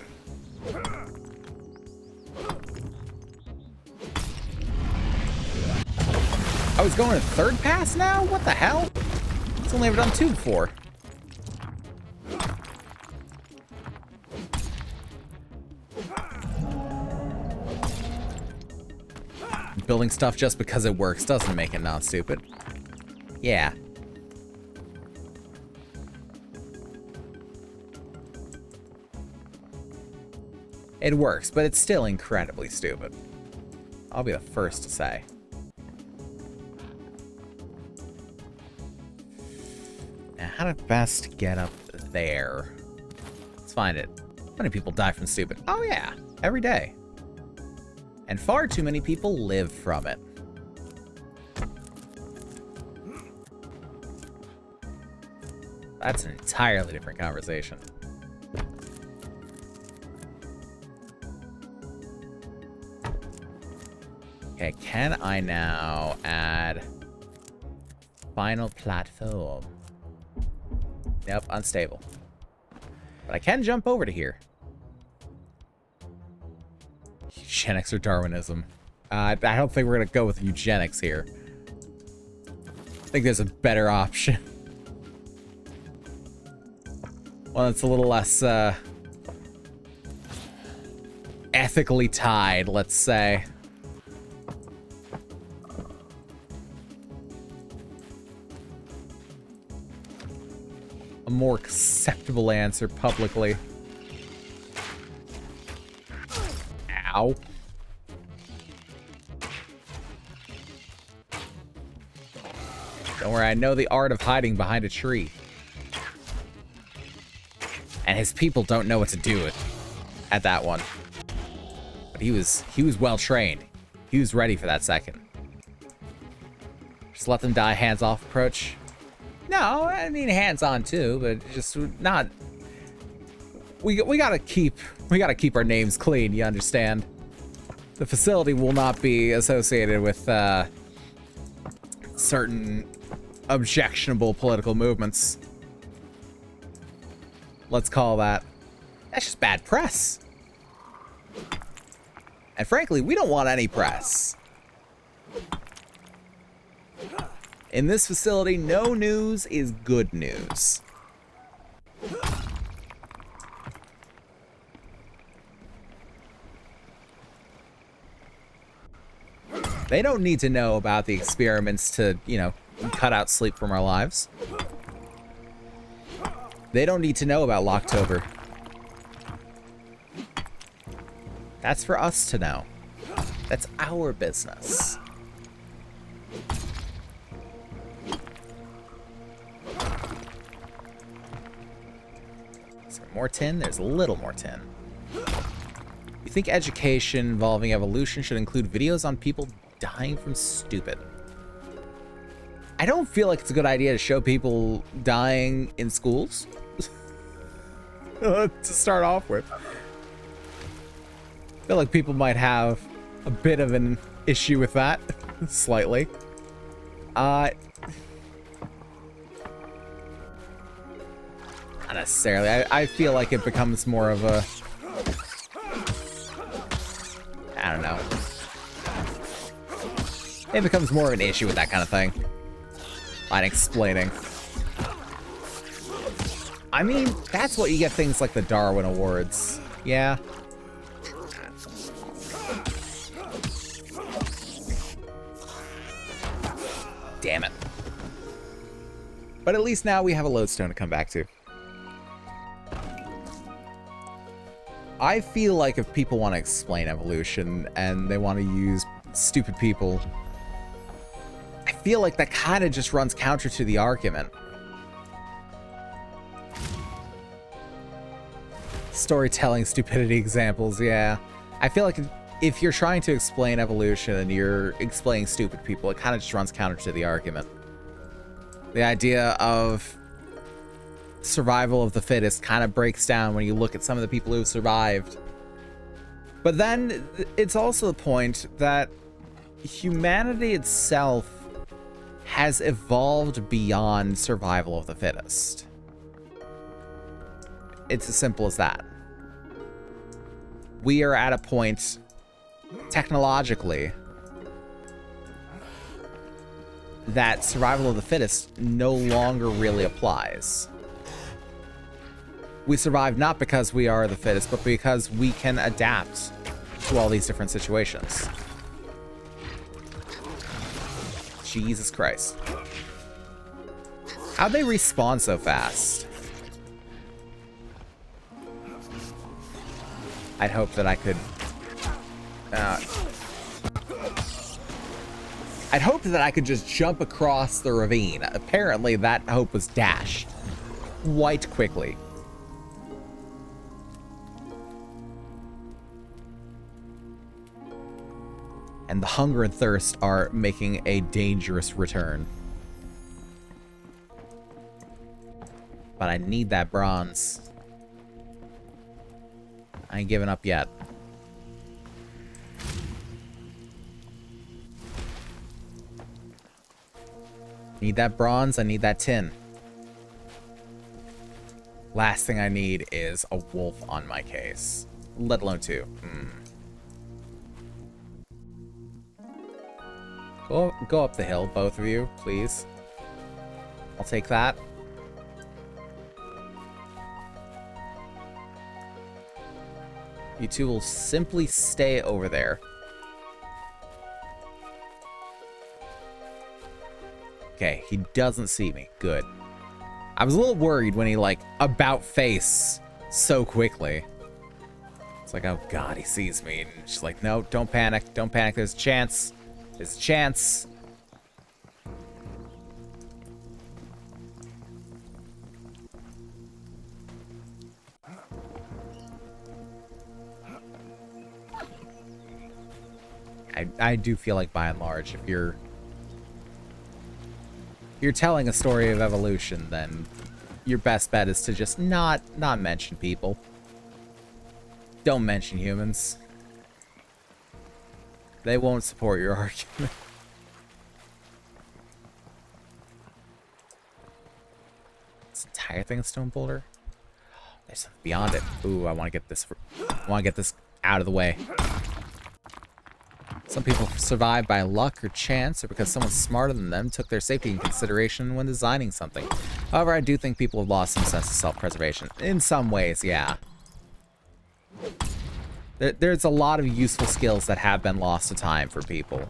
[SPEAKER 1] I was going to third pass now? What the hell? It's only ever done 2 before. Building stuff just because it works doesn't make it not stupid. Yeah. It works, but it's still incredibly stupid. I'll be the first to say. Now, how to best get up there? Let's find it. How many people die from stupid? Oh yeah, every day. And far too many people live from it. That's an entirely different conversation. Okay, can I now add final platform? Yep, unstable. But I can jump over to here. Eugenics or Darwinism? I don't think we're gonna go with eugenics here. I think there's a better option. One that's a little less ethically tied, let's say. A more acceptable answer publicly. Ow. Don't worry, I know the art of hiding behind a tree. And his people don't know what to do at that one. But he was well trained. He was ready for that second. Just let them die, hands off approach. No, I mean hands on too, but just not. We gotta keep our names clean. You understand? The facility will not be associated with certain objectionable political movements. Let's call that. That's just bad press. And frankly, we don't want any press. In this facility, no news is good news. They don't need to know about the experiments to, you know, cut out sleep from our lives. They don't need to know about Locktober. That's for us to know. That's our business. Is there more tin? There's a little more tin. You think education involving evolution should include videos on people dying from stupid? I don't feel like it's a good idea to show people dying in schools. To start off with. I feel like people might have a bit of an issue with that. Slightly. Not necessarily. I feel like it becomes more of a... I don't know. It becomes more of an issue with that kind of thing. Like explaining. I mean, that's what you get things like the Darwin Awards. Yeah. Damn it. But at least now we have a lodestone to come back to. I feel like if people want to explain evolution and they want to use stupid people, I feel like that kind of just runs counter to the argument. Storytelling stupidity examples, yeah. I feel like if you're trying to explain evolution and you're explaining stupid people, it kind of just runs counter to the argument. The idea of survival of the fittest kind of breaks down when you look at some of the people who've survived. But then it's also the point that humanity itself has evolved beyond survival of the fittest. It's as simple as that. We are at a point, technologically, that survival of the fittest no longer really applies. We survive not because we are the fittest, but because we can adapt to all these different situations. Jesus Christ. How'd they respawn so fast? I'd hope that I could... I'd hoped that I could just jump across the ravine. Apparently, that hope was dashed quite quickly. And the hunger and thirst are making a dangerous return. But I need that bronze. I ain't giving up yet. Need that bronze, I need that tin. Last thing I need is a wolf on my case. Let alone two. Go up the hill, both of you, please. I'll take that. You two will simply stay over there. Okay, he doesn't see me. Good. I was a little worried when he, like, about-face so quickly. It's like, oh god, he sees me. And she's like, no, don't panic. Don't panic. There's a chance. There's a chance. I do feel like, by and large, if you're telling a story of evolution, then your best bet is to just not mention people. Don't mention humans. They won't support your argument. This entire thing is stone boulder. There's something beyond it. Ooh, I want to get this. I want to get this out of the way. Some people survive by luck or chance, or because someone smarter than them took their safety in consideration when designing something. However, I do think people have lost some sense of self-preservation. In some ways, yeah. There's a lot of useful skills that have been lost to time for people.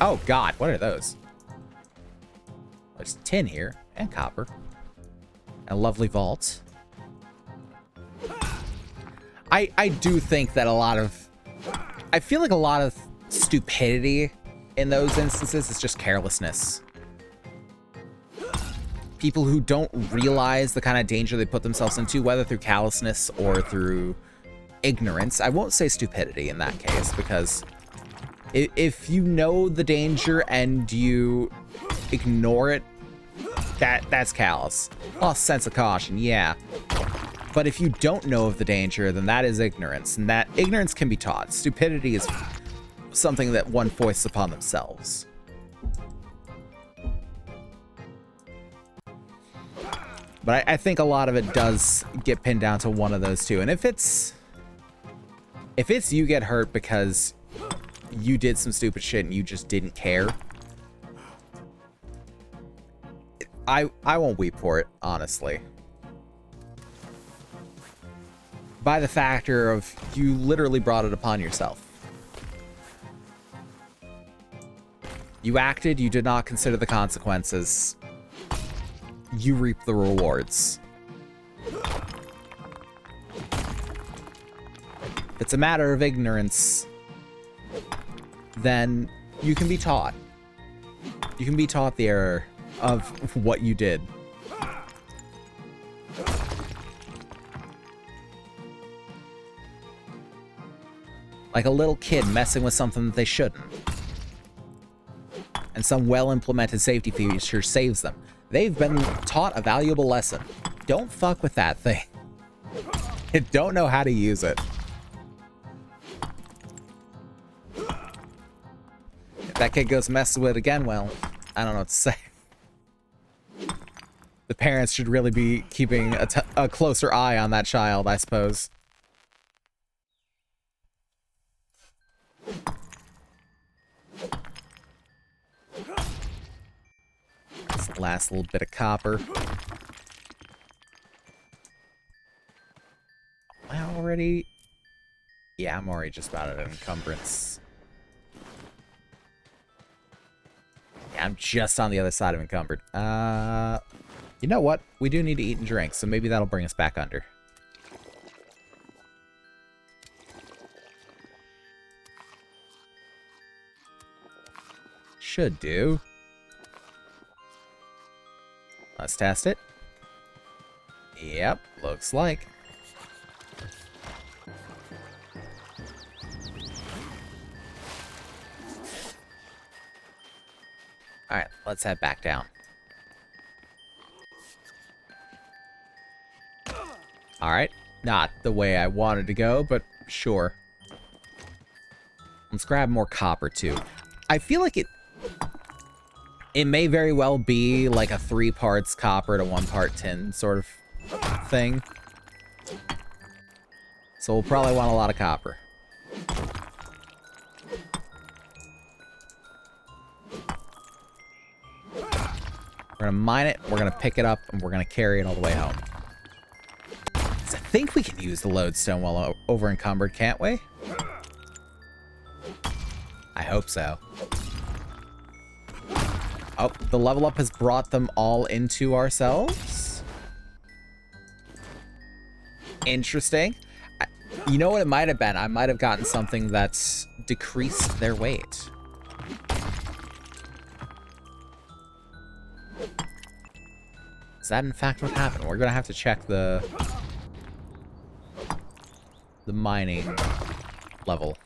[SPEAKER 1] Oh god, what are those? There's tin here, and copper. A lovely vault. I do think that I feel like a lot of stupidity in those instances is just carelessness. People who don't realize the kind of danger they put themselves into, whether through callousness or through ignorance. I won't say stupidity in that case, because if you know the danger and you ignore it, that's callous. Lost sense of caution, yeah. But if you don't know of the danger, then that is ignorance, and that ignorance can be taught. Stupidity is something that one foists upon themselves. But I think a lot of it does get pinned down to one of those two. And if it's you get hurt because you did some stupid shit and you just didn't care, I won't weep for it, honestly. By the factor of you literally brought it upon yourself. You acted, you did not consider the consequences. You reap the rewards. If it's a matter of ignorance, then you can be taught. You can be taught the error of what you did. Like a little kid messing with something that they shouldn't. And some well-implemented safety feature saves them. They've been taught a valuable lesson. Don't fuck with that thing. You don't know how to use it. If that kid goes messing with it again, well, I don't know what to say. The parents should really be keeping a closer eye on that child, I suppose. This last little bit of copper. Am I already? Yeah, I'm already just about at an encumbrance. Yeah, I'm just on the other side of encumbered. You know what? We do need to eat and drink, so maybe that'll bring us back under. Should do. Let's test it. Yep, looks like. Alright, let's head back down. Alright, not the way I wanted to go, but sure. Let's grab more copper, too. I feel like it may very well be like a 3 parts copper to 1 part tin sort of thing. So we'll probably want a lot of copper. We're gonna mine it, we're gonna pick it up, and we're gonna carry it all the way home. So I think we can use the lodestone while over encumbered, can't we? I hope so. Oh, the level up has brought them all into ourselves? Interesting. You know what it might have been? I might have gotten something that's decreased their weight. Is that in fact what happened? We're gonna have to check the mining level.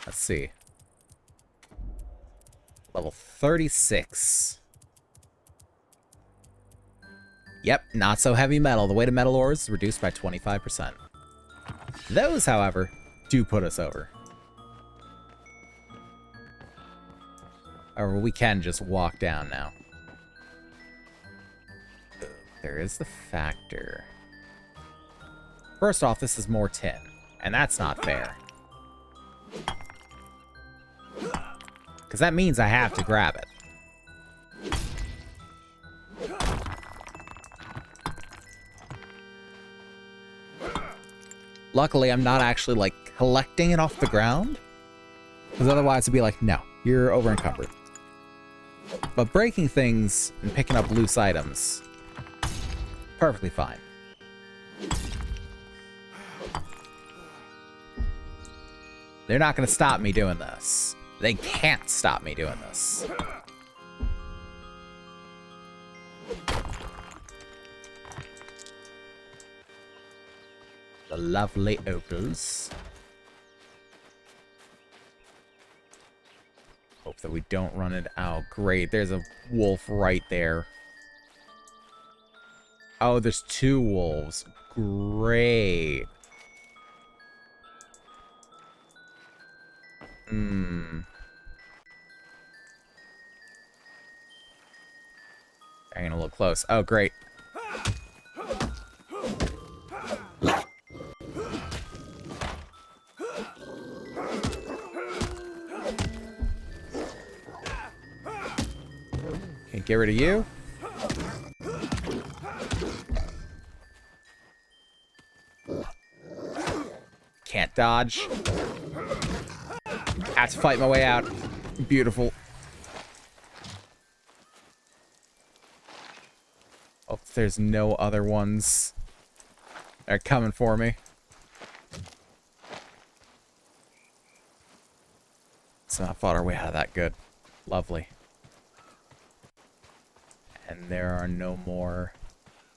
[SPEAKER 1] Let's see. Level 36. Yep, not so heavy metal. The weight of metal ores is reduced by 25%. Those, however, do put us over. Or we can just walk down now. There is the factor. First off, this is more tin, and that's not fair. Because that means I have to grab it. Luckily, I'm not actually, like, collecting it off the ground. Because otherwise it'd be like, no, you're over encumbered. But breaking things and picking up loose items, perfectly fine. They're not going to stop me doing this. They can't stop me doing this. The lovely opals. Hope that we don't run it out. Great, there's a wolf right there. Oh, there's 2 wolves. Great. Getting a little close. Oh, great. Okay, get rid of you. Can't dodge. Have to fight my way out. Beautiful. Oh, there's no other ones. They're coming for me. So I fought our way out of that. Good. Lovely. And there are no more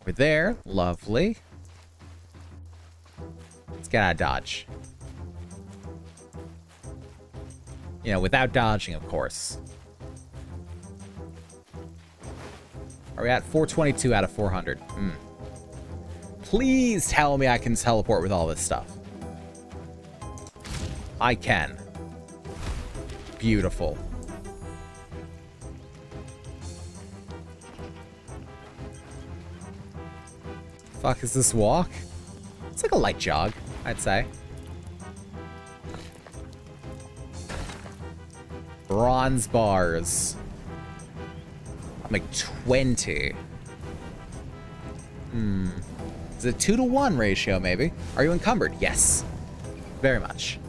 [SPEAKER 1] over there. Lovely. Let's get out of dodge. You know, without dodging, of course. Are we at 422 out of 400? Please tell me I can teleport with all this stuff. I can. Beautiful. Fuck is this walk? It's like a light jog, I'd say. Bronze bars. I'll make 20. Is it 2-to-1 ratio, maybe? Are you encumbered? Yes. Very much.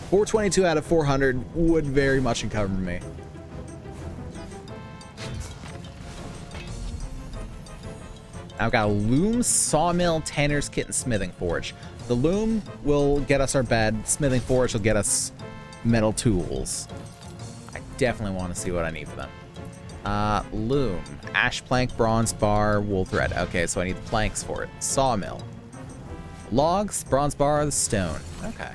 [SPEAKER 1] 422 out of 400 would very much encumber me. I've got a loom, sawmill, tanner's kit, and smithing forge. The loom will get us our bed. Smithing forge will get us metal tools. I definitely want to see what I need for them. Loom, ash plank, bronze bar, wool thread. Okay, so I need the planks for it. Sawmill. Logs, bronze bar, the stone. Okay.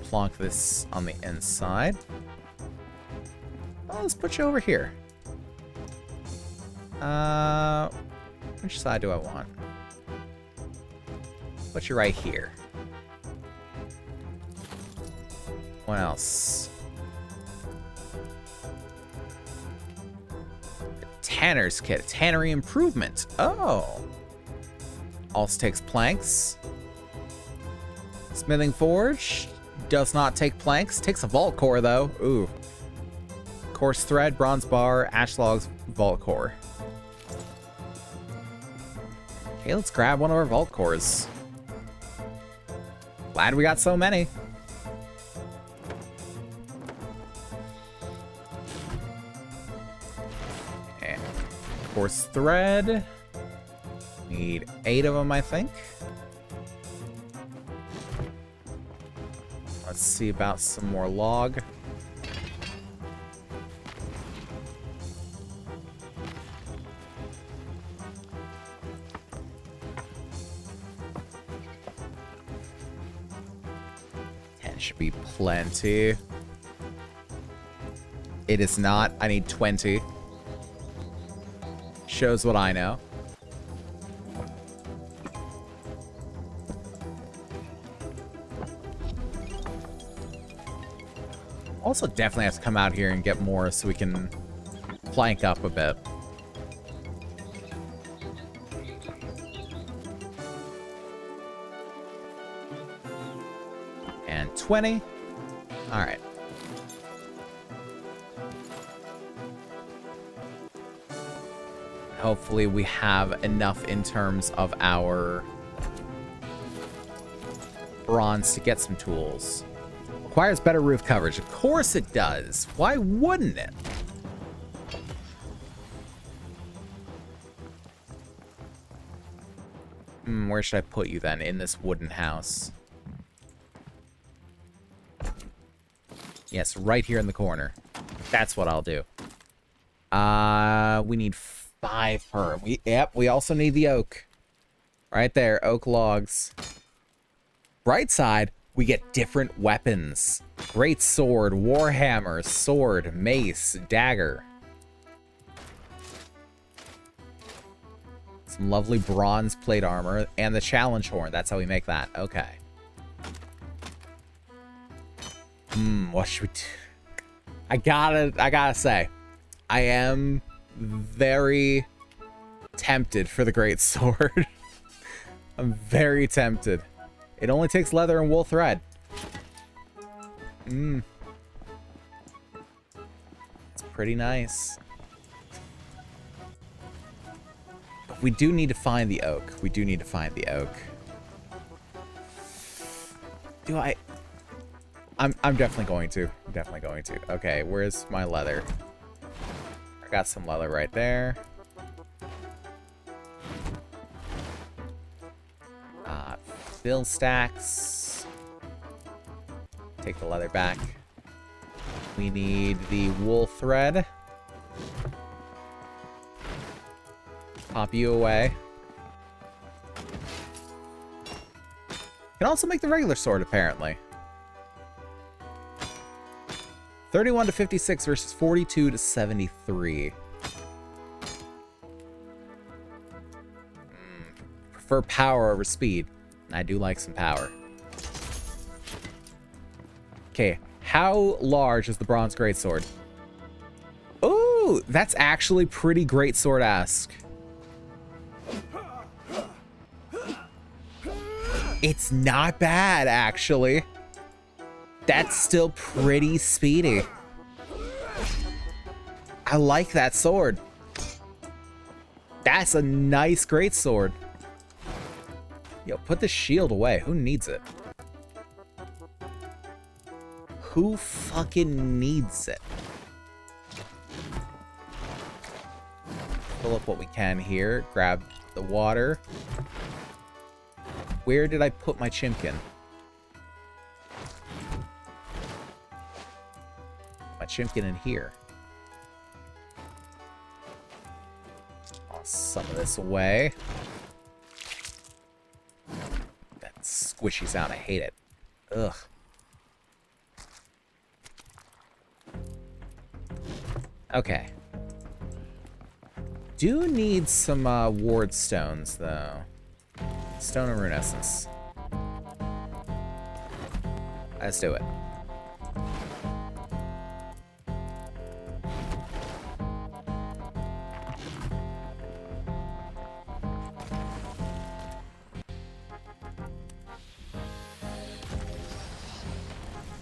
[SPEAKER 1] Plonk this on the inside. Oh, let's put you over here. Which side do I want? Put you right here. What else? Tanner's kit. Tannery improvement. Oh. Also takes planks. Smithing forge. Does not take planks. Takes a vault core, though. Ooh. Coarse thread, bronze bar, ash logs, vault core. Okay, let's grab one of our vault cores. Glad we got so many. And coarse thread. Need 8 of them, I think. Let's see about some more log. Should be plenty. It is not. I need 20. Shows what I know. Also definitely have to come out here and get more so we can plank up a bit. And at 20. All right. Hopefully we have enough in terms of our bronze to get some tools. Requires better roof coverage. Of course it does. Why wouldn't it? Where should I put you then? In this wooden house. Yes, right here in the corner. That's what I'll do. We need 5 per. We also need the oak. Right there, oak logs. Bright side, we get different weapons. Great sword, warhammer, sword, mace, dagger. Some lovely bronze plate armor and the challenge horn. That's how we make that. Okay. What should we do? I gotta say, I am very tempted for the great sword. I'm very tempted. It only takes leather and wool thread. It's pretty nice. But we do need to find the oak. We do need to find the oak. Do I? I'm definitely going to. I'm definitely going to. Okay, where's my leather? I got some leather right there. Fill stacks. Take the leather back. We need the wool thread. Pop you away. Can also make the regular sword, apparently. 31 to 56 versus 42 to 73. Prefer power over speed. I do like some power. Okay, how large is the bronze greatsword? Ooh, that's actually pretty greatsword-esque. It's not bad, actually. That's still pretty speedy. I like that sword. That's a nice greatsword. Yo, put the shield away. Who needs it? Who fucking needs it? Fill up what we can here. Grab the water. Where did I put my chimkin? My chimkin in here. Toss some of this away. That squishy sound, I hate it. Ugh. Okay. Do need some ward stones, though. Stone of Rune Essence. Let's do it.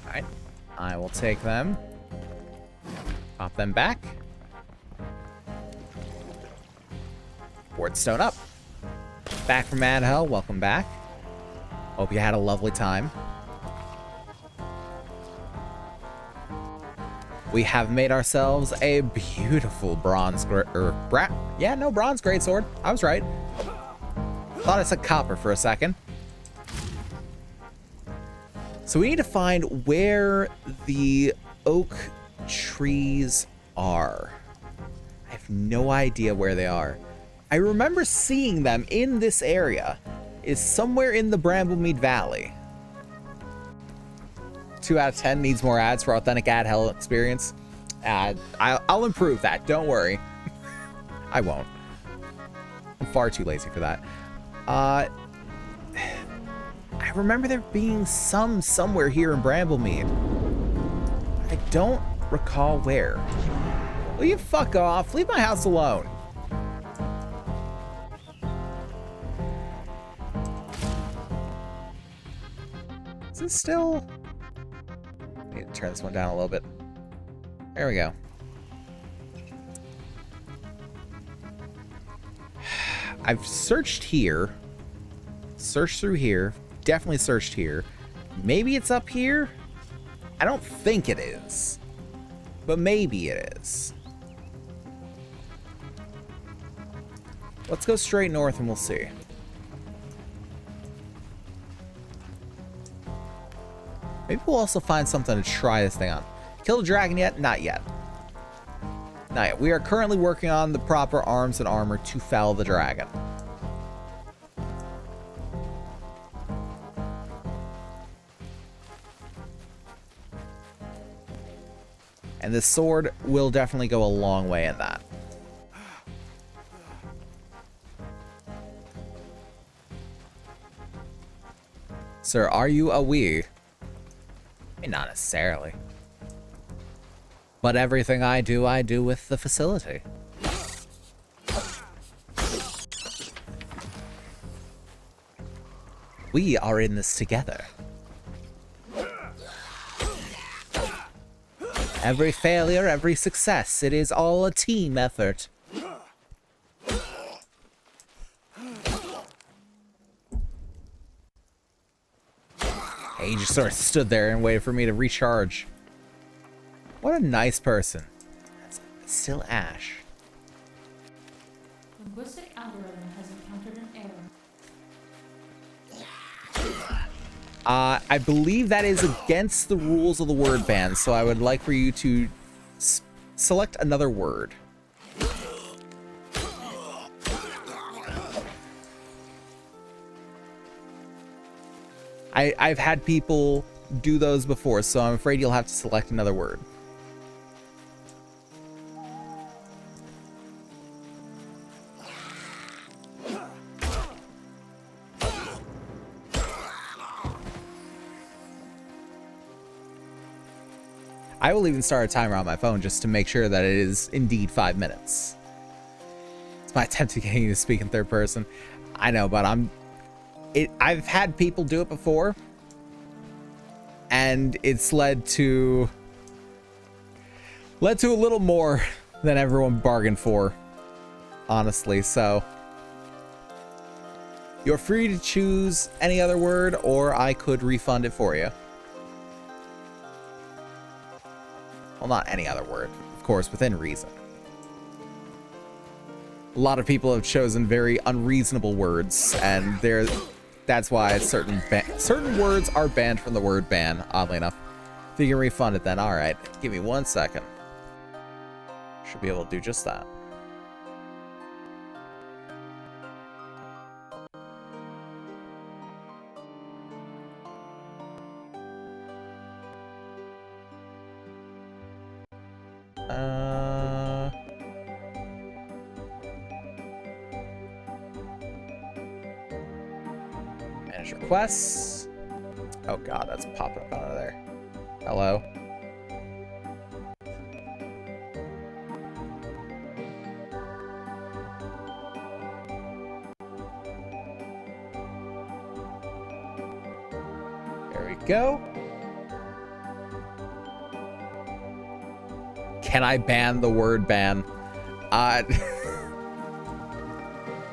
[SPEAKER 1] Alright. I will take them. Pop them back. Wardstone up. Back from Mad Hell. Welcome back. Hope you had a lovely time. We have made ourselves a beautiful bronze bronze greatsword. I was right. Thought I said copper for a second. So we need to find where the oak trees are. I have no idea where they are. I remember seeing them in this area. Is somewhere in the Bramblemead Valley. 2 out of 10 needs more ads for authentic ad hell experience. I'll improve that. Don't worry. I won't. I'm far too lazy for that. I remember there being somewhere here in Bramblemead. I don't recall where. Will you fuck off? Leave my house alone. Is this still... turn this one down a little bit. There we go. I've searched here. Searched through here. Definitely searched here. Maybe it's up here? I don't think it is. But maybe it is. Let's go straight north and we'll see. Maybe we'll also find something to try this thing on. Kill the dragon yet? Not yet. Not yet. We are currently working on the proper arms and armor to fell the dragon. And this sword will definitely go a long way in that. Sir, are you a we? I mean, not necessarily. But everything I do with the facility. We are in this together. Every failure, every success, it is all a team effort. He just sort of stood there and waited for me to recharge. What a nice person. That's still Ash.
[SPEAKER 2] Linguistic algorithm has encountered an error.
[SPEAKER 1] I believe that is against the rules of the word ban, so I would like for you to select another word. I've had people do those before, so I'm afraid you'll have to select another word. I will even start a timer on my phone just to make sure that it is indeed 5 minutes. It's my attempt to get you to speak in third person. I know, but I've had people do it before, and it's led to a little more than everyone bargained for, honestly. So you're free to choose any other word, or I could refund it for you. Well, not any other word, of course, within reason. A lot of people have chosen very unreasonable words, and that's why certain words are banned from the word ban, oddly enough. If you can refund it, then all right. Give me 1 second. Should be able to do just that. Manage requests. Oh god, that's popping up out of there. Hello. There we go. Can I ban the word ban?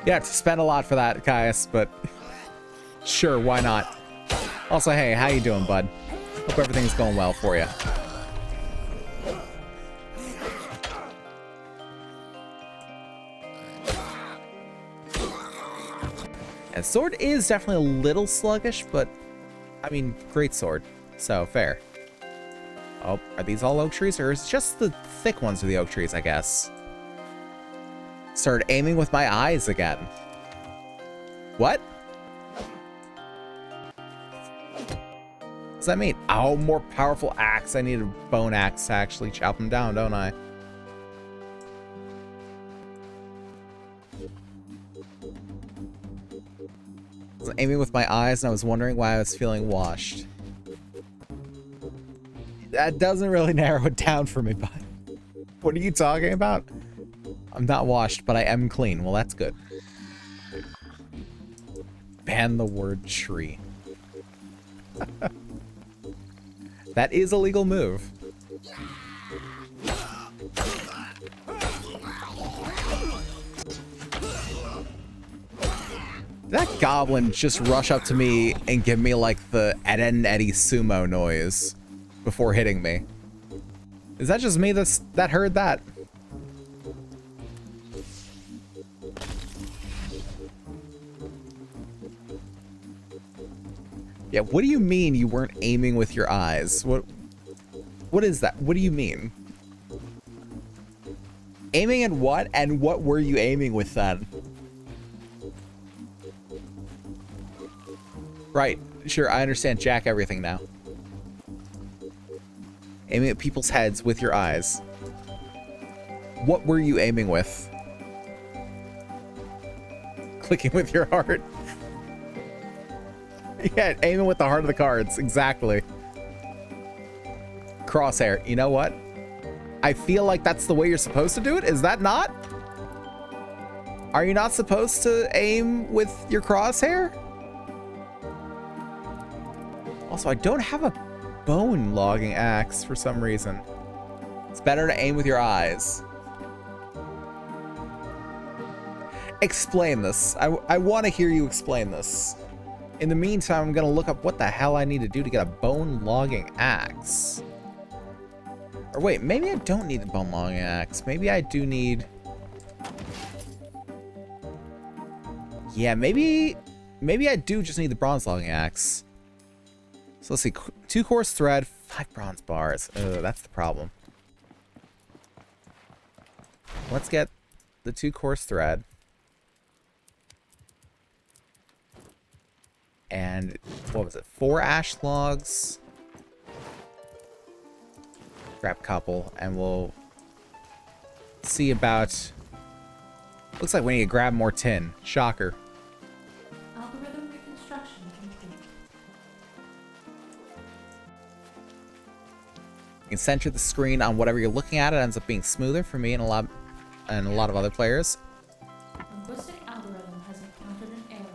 [SPEAKER 1] Yeah, to spend a lot for that, Caius, but sure, why not? Also, hey, how you doing, bud? Hope everything's going well for you. And sword is definitely a little sluggish, but I mean, great sword, so fair. Oh, are these all oak trees, or is it just the thick ones of the oak trees, I guess? Started aiming with my eyes again. What? What does that mean? Oh, more powerful axe. I need a bone axe to actually chop them down, don't I? I was aiming with my eyes, and I was wondering why I was feeling washed. That doesn't really narrow it down for me, bud. What are you talking about? I'm not washed, but I am clean. Well, that's good. Ban the word tree. That is a legal move. Did that goblin just rush up to me and give me like the Ed, Ed and Eddie sumo noise before hitting me? Is that just me that heard that? Yeah, what do you mean you weren't aiming with your eyes? What is that? What do you mean? Aiming at what? And what were you aiming with then? Right, sure, I understand. Jack everything now. Aiming at people's heads with your eyes. What were you aiming with? Clicking with your heart. Yeah, aiming with the heart of the cards. Exactly. Crosshair. You know what? I feel like that's the way you're supposed to do it. Is that not? Are you not supposed to aim with your crosshair? Also, I don't have a bone logging axe for some reason. It's better to aim with your eyes. Explain this. I want to hear you explain this. In the meantime, I'm going to look up what the hell I need to do to get a bone logging axe. Or wait, maybe I don't need a bone logging axe. Maybe I do need... Yeah, maybe I do just need the bronze logging axe. So let's see, 2 coarse thread, 5 bronze bars. That's the problem. Let's get the 2 coarse thread. And what was it? 4 ash logs. Grab a couple, and we'll see about... Looks like we need to grab more tin. Shocker.
[SPEAKER 2] Algorithm reconstruction complete.
[SPEAKER 1] You can center the screen on whatever you're looking at. It ends up being smoother for me and a lot of other players.
[SPEAKER 2] Linguistic algorithm has encountered an error.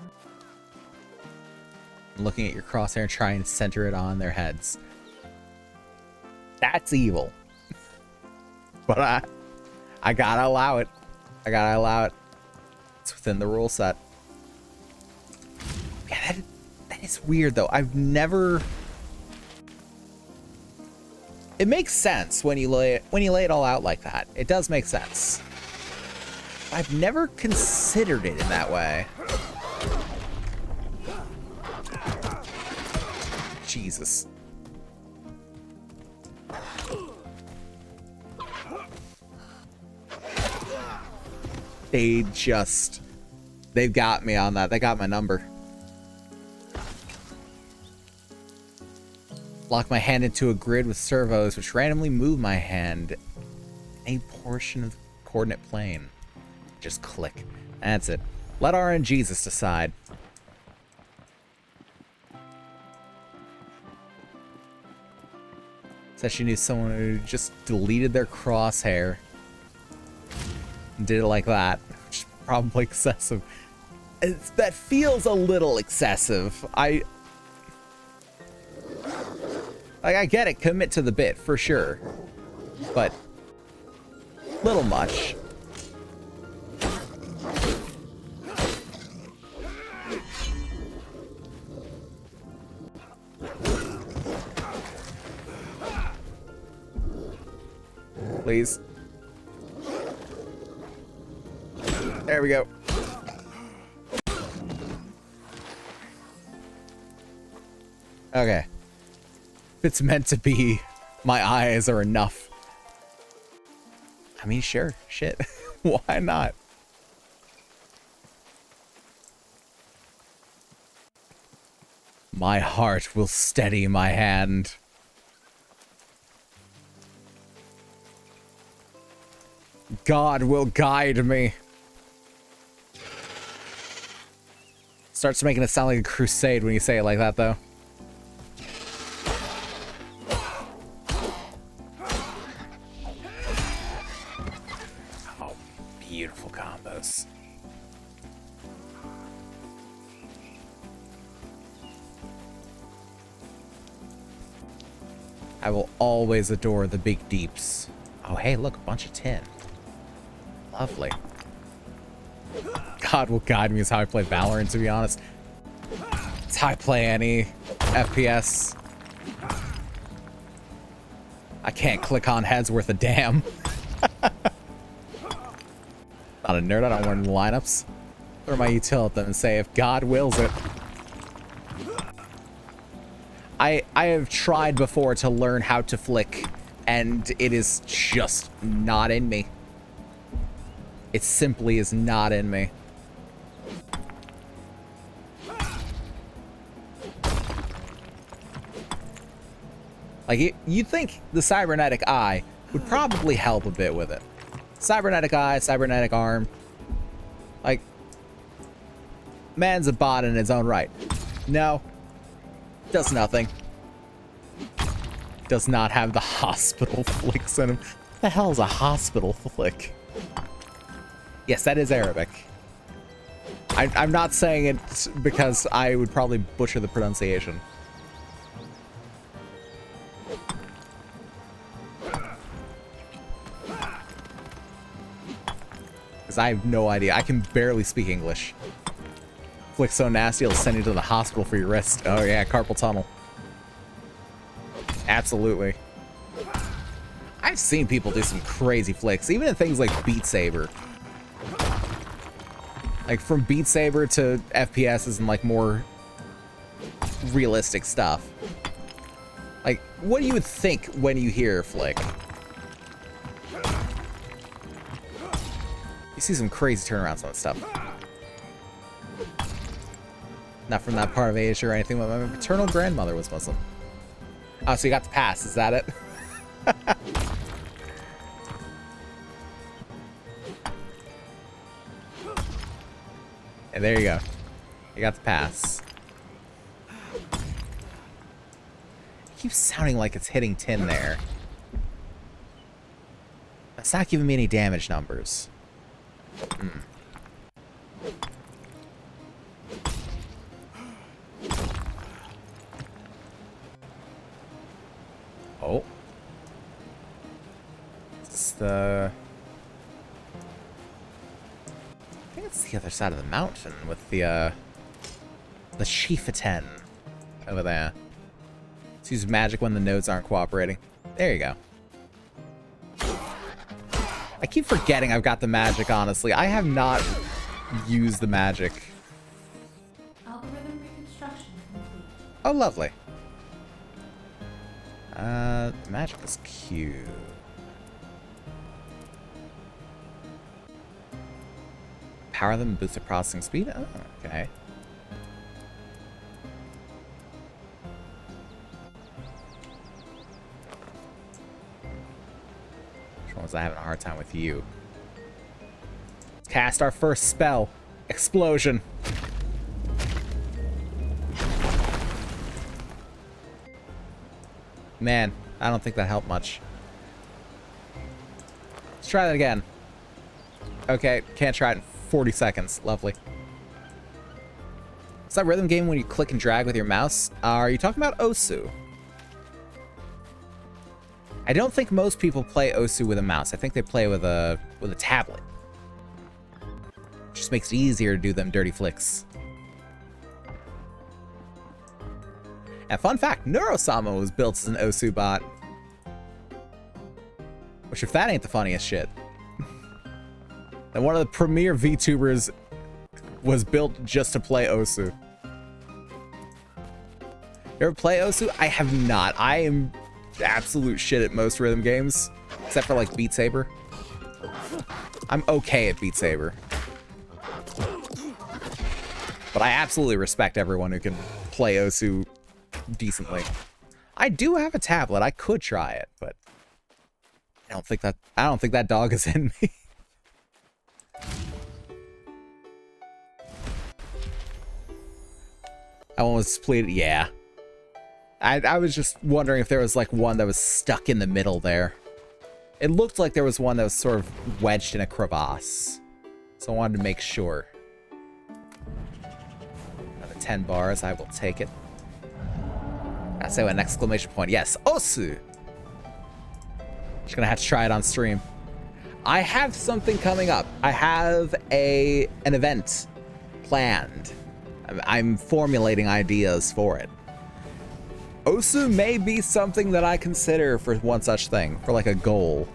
[SPEAKER 1] Looking at your crosshair and trying to center it on their heads. That's evil. But I gotta allow it. I gotta allow it. It's within the rule set. Yeah, that is weird though. I've never... It makes sense when you lay it all out like that. It does make sense. I've never considered it in that way. Jesus. They've got me on that. They got my number. Lock my hand into a grid with servos, which randomly move my hand any portion of the coordinate plane. Just click. That's it. Let RNGesus decide. Said she knew someone who just deleted their crosshair and did it like that, which is probably excessive. That feels a little excessive. I get it, commit to the bit for sure, but little much. Please. There we go. Okay. If it's meant to be, my eyes are enough. I mean, sure. Shit. Why not? My heart will steady my hand. God will guide me. Starts making it sound like a crusade when you say it like that, though. Oh, beautiful combos. I will always adore the big deeps. Oh, hey, look, a bunch of tin. Lovely. God will guide me is how I play Valorant, to be honest. It's how I play any FPS. I can't click on heads worth a damn. Not a nerd, I don't learn lineups. Throw my util at them and say, if God wills it. I have tried before to learn how to flick, and it is just not in me. It simply is not in me. Like, you'd think the cybernetic eye would probably help a bit with it. Cybernetic eye, cybernetic arm. Like, man's a bot in his own right. No. Does nothing. Does not have the hospital flicks in him. What the hell is a hospital flick? Yes, that is Arabic. I'm not saying it because I would probably butcher the pronunciation. Because I have no idea. I can barely speak English. Flick so nasty, it'll send you to the hospital for your wrist. Oh yeah, carpal tunnel. Absolutely. I've seen people do some crazy flicks, even in things like Beat Saber. Like from Beat Saber to FPSs and like more realistic stuff. Like, what do you would think when you hear flick? You see some crazy turnarounds on that stuff. Not from that part of Asia or anything, but my paternal grandmother was Muslim. Oh, so you got the pass, is that it? And there you go. You got the pass. It keeps sounding like it's hitting tin there. That's not giving me any damage numbers. Oh. It's the... I think it's the other side of the mountain with the Chieftain over there. Let's use magic when the nodes aren't cooperating. There you go. I keep forgetting I've got the magic, honestly. I have not used the magic.
[SPEAKER 2] Algorithm reconstruction complete.
[SPEAKER 1] Oh, lovely. Magic is cute. Power them and boost their processing speed? Oh, okay. Which one was I having a hard time with you? Let's cast our first spell. Explosion. Man, I don't think that helped much. Let's try that again. Okay, can't try it in 40 seconds. Lovely. Is that rhythm game when you click and drag with your mouse? Are you talking about Osu? I don't think most people play Osu with a mouse. I think they play with a tablet. Just makes it easier to do them dirty flicks. And fun fact, Neurosama was built as an Osu bot. Which, if that ain't the funniest shit. Then one of the premier VTubers was built just to play Osu. You ever play Osu? I have not. I am absolute shit at most rhythm games. Except for like Beat Saber. I'm okay at Beat Saber. But I absolutely respect everyone who can play Osu decently. I do have a tablet. I could try it, but I don't think that dog is in me. That one was split. Yeah. I was just wondering if there was like one that was stuck in the middle there. It looked like there was one that was sort of wedged in a crevasse. So I wanted to make sure. Another 10 bars. I will take it. I say with an exclamation point. Yes. Osu. Just gonna have to try it on stream. I have something coming up. I have an event planned. I'm formulating ideas for it. Osu may be something that I consider for one such thing, for like a goal.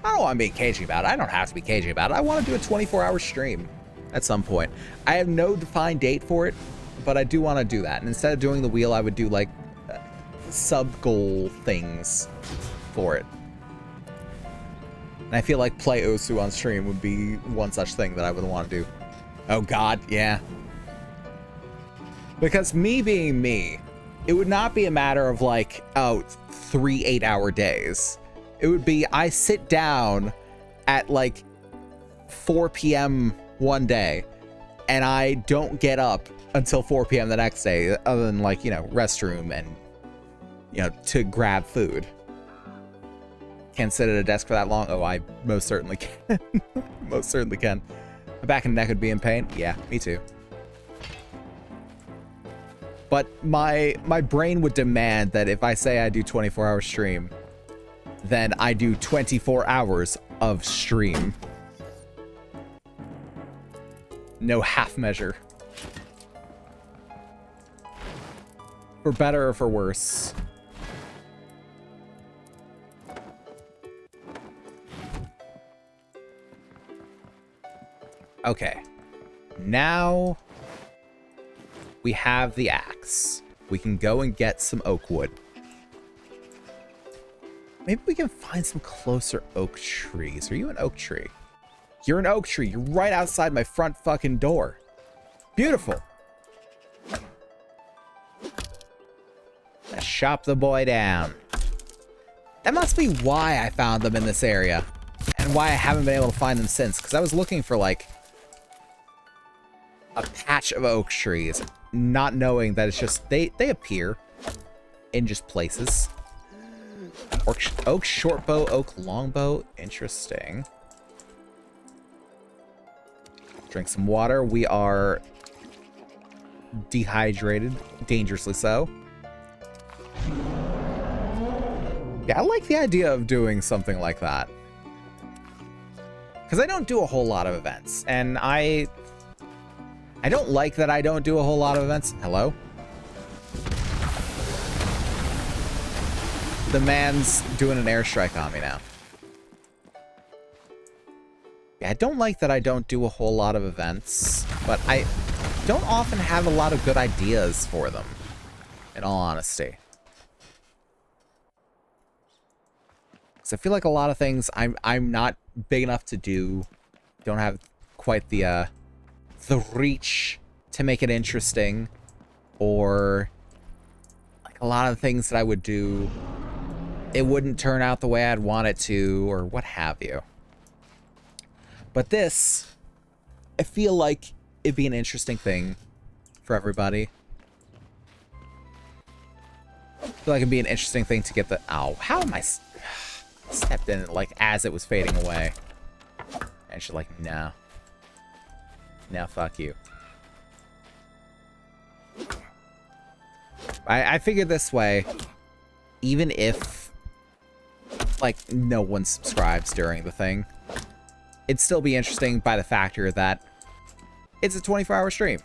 [SPEAKER 1] I don't want to be cagey about it. I don't have to be cagey about it. I want to do a 24-hour stream at some point. I have no defined date for it, but I do want to do that. And instead of doing the wheel, I would do like sub-goal things for it. And I feel like play Osu on stream would be one such thing that I would want to do. Oh god, yeah. Because me being me, it would not be a matter of like, oh, 3 8-hour days. It would be I sit down at like 4 p.m. one day and I don't get up until 4 p.m. the next day, other than like, you know, restroom and, you know, to grab food. Can't sit at a desk for that long? Oh, I most certainly can. Most certainly can. My back and neck would be in pain? Yeah, me too. But my brain would demand that if I say I do 24-hour stream, then I do 24 hours of stream. No half measure. For better or for worse. Okay. Now we have the axe. We can go and get some oak wood. Maybe we can find some closer oak trees. Are you an oak tree? You're an oak tree. You're right outside my front fucking door. Beautiful. Let's chop the boy down. That must be why I found them in this area. And why I haven't been able to find them since. Because I was looking for like a patch of oak trees, not knowing that it's just they appear in just places. Oak shortbow, oak longbow. Interesting. Drink some water. We are dehydrated, dangerously so. Yeah, I like the idea of doing something like that. Because I don't do a whole lot of events, and I don't like that I don't do a whole lot of events. Hello? The man's doing an airstrike on me now. Yeah, I don't like that I don't do a whole lot of events, but I don't often have a lot of good ideas for them, in all honesty. Because I feel like a lot of things I'm not big enough to do, don't have quite the reach to make it interesting, or like a lot of things that I would do, it wouldn't turn out the way I'd want it to, or what have you. But this, I feel like it'd be an interesting thing for everybody. I feel like it'd be an interesting thing to get the... Ow, how am I... stepped in it like as it was fading away. And she's like, no. No, fuck you. I figured this way, even if like no one subscribes during the thing, it'd still be interesting by the factor that it's a 24-hour stream.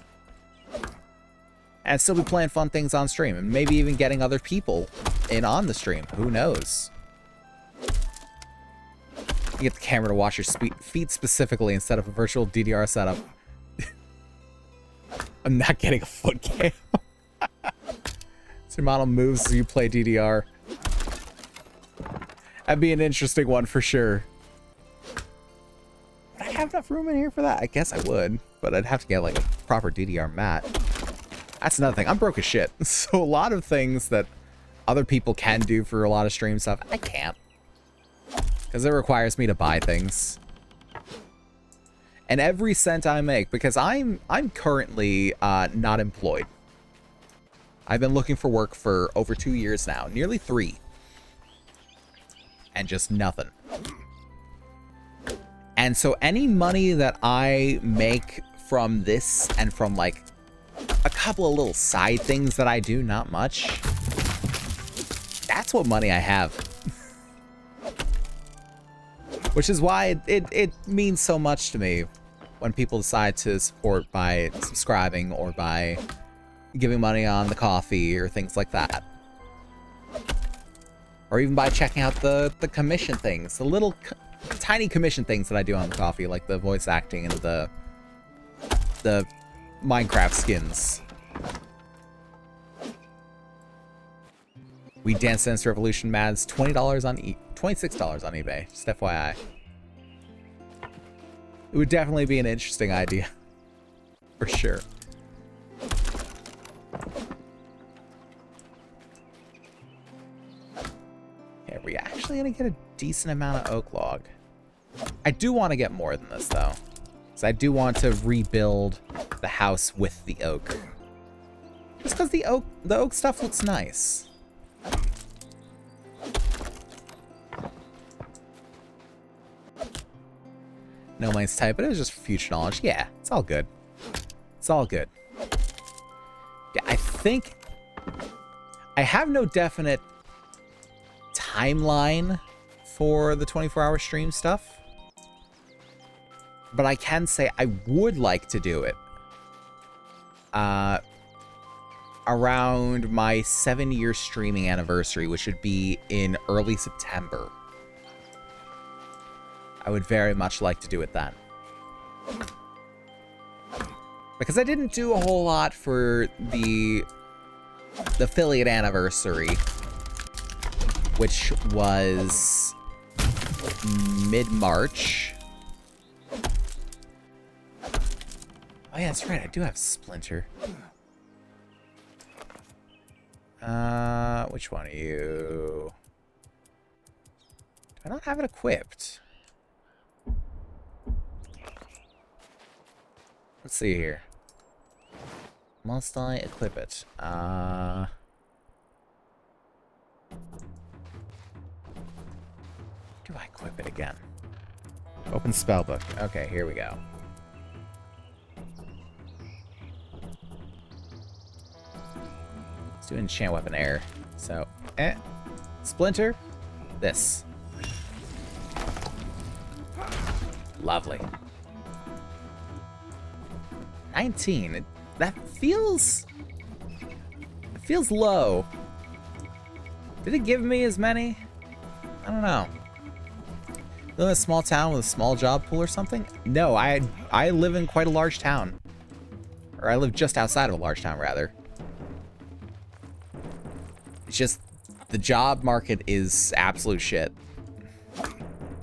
[SPEAKER 1] And still be playing fun things on stream, and maybe even getting other people in on the stream. Who knows? You get the camera to watch your feet specifically instead of a virtual DDR setup. I'm not getting a foot cam. So your model moves as you play DDR. That'd be an interesting one for sure. Would I have enough room in here for that? I guess I would, but I'd have to get like a proper DDR mat. That's another thing. I'm broke as shit. So a lot of things that other people can do for a lot of stream stuff, I can't. Because it requires me to buy things. And every cent I make, because I'm currently not employed. I've been looking for work for over 2 years now, nearly 3. And just nothing. And so any money that I make from this and from like a couple of little side things that I do, not much, that's what money I have. Which is why it means so much to me when people decide to support by subscribing or by giving money on the coffee or things like that. Or even by checking out the commission things, the little tiny commission things that I do on the coffee, like the voice acting and the Minecraft skins. We Dance Dance Revolution Mads, $20 on $26 on eBay, just FYI. It would definitely be an interesting idea. For sure. Okay, are we actually gonna get a decent amount of oak log? I do want to get more than this though. Because I do want to rebuild the house with the oak. Just because the oak stuff looks nice. No man's type, but it was just for future knowledge. Yeah, it's all good. It's all good. Yeah, I think I have no definite timeline for the 24-hour stream stuff, but I can say I would like to do it around my 7-year streaming anniversary, which would be in early September. I would very much like to do it then. Because I didn't do a whole lot for the affiliate anniversary, which was mid-March. Oh yeah, that's right, I do have Splinter. Which one are you? Do I not have it equipped? Let's see here. Must I equip it? Do I equip it again? Open spellbook. Okay, here we go. Let's do enchant weapon air. So, Splinter, this. Lovely. 19. That feels... It feels low. Did it give me as many? I don't know. Live in a small town with a small job pool or something? No, I live in quite a large town. Or I live just outside of a large town, rather. It's just... The job market is absolute shit.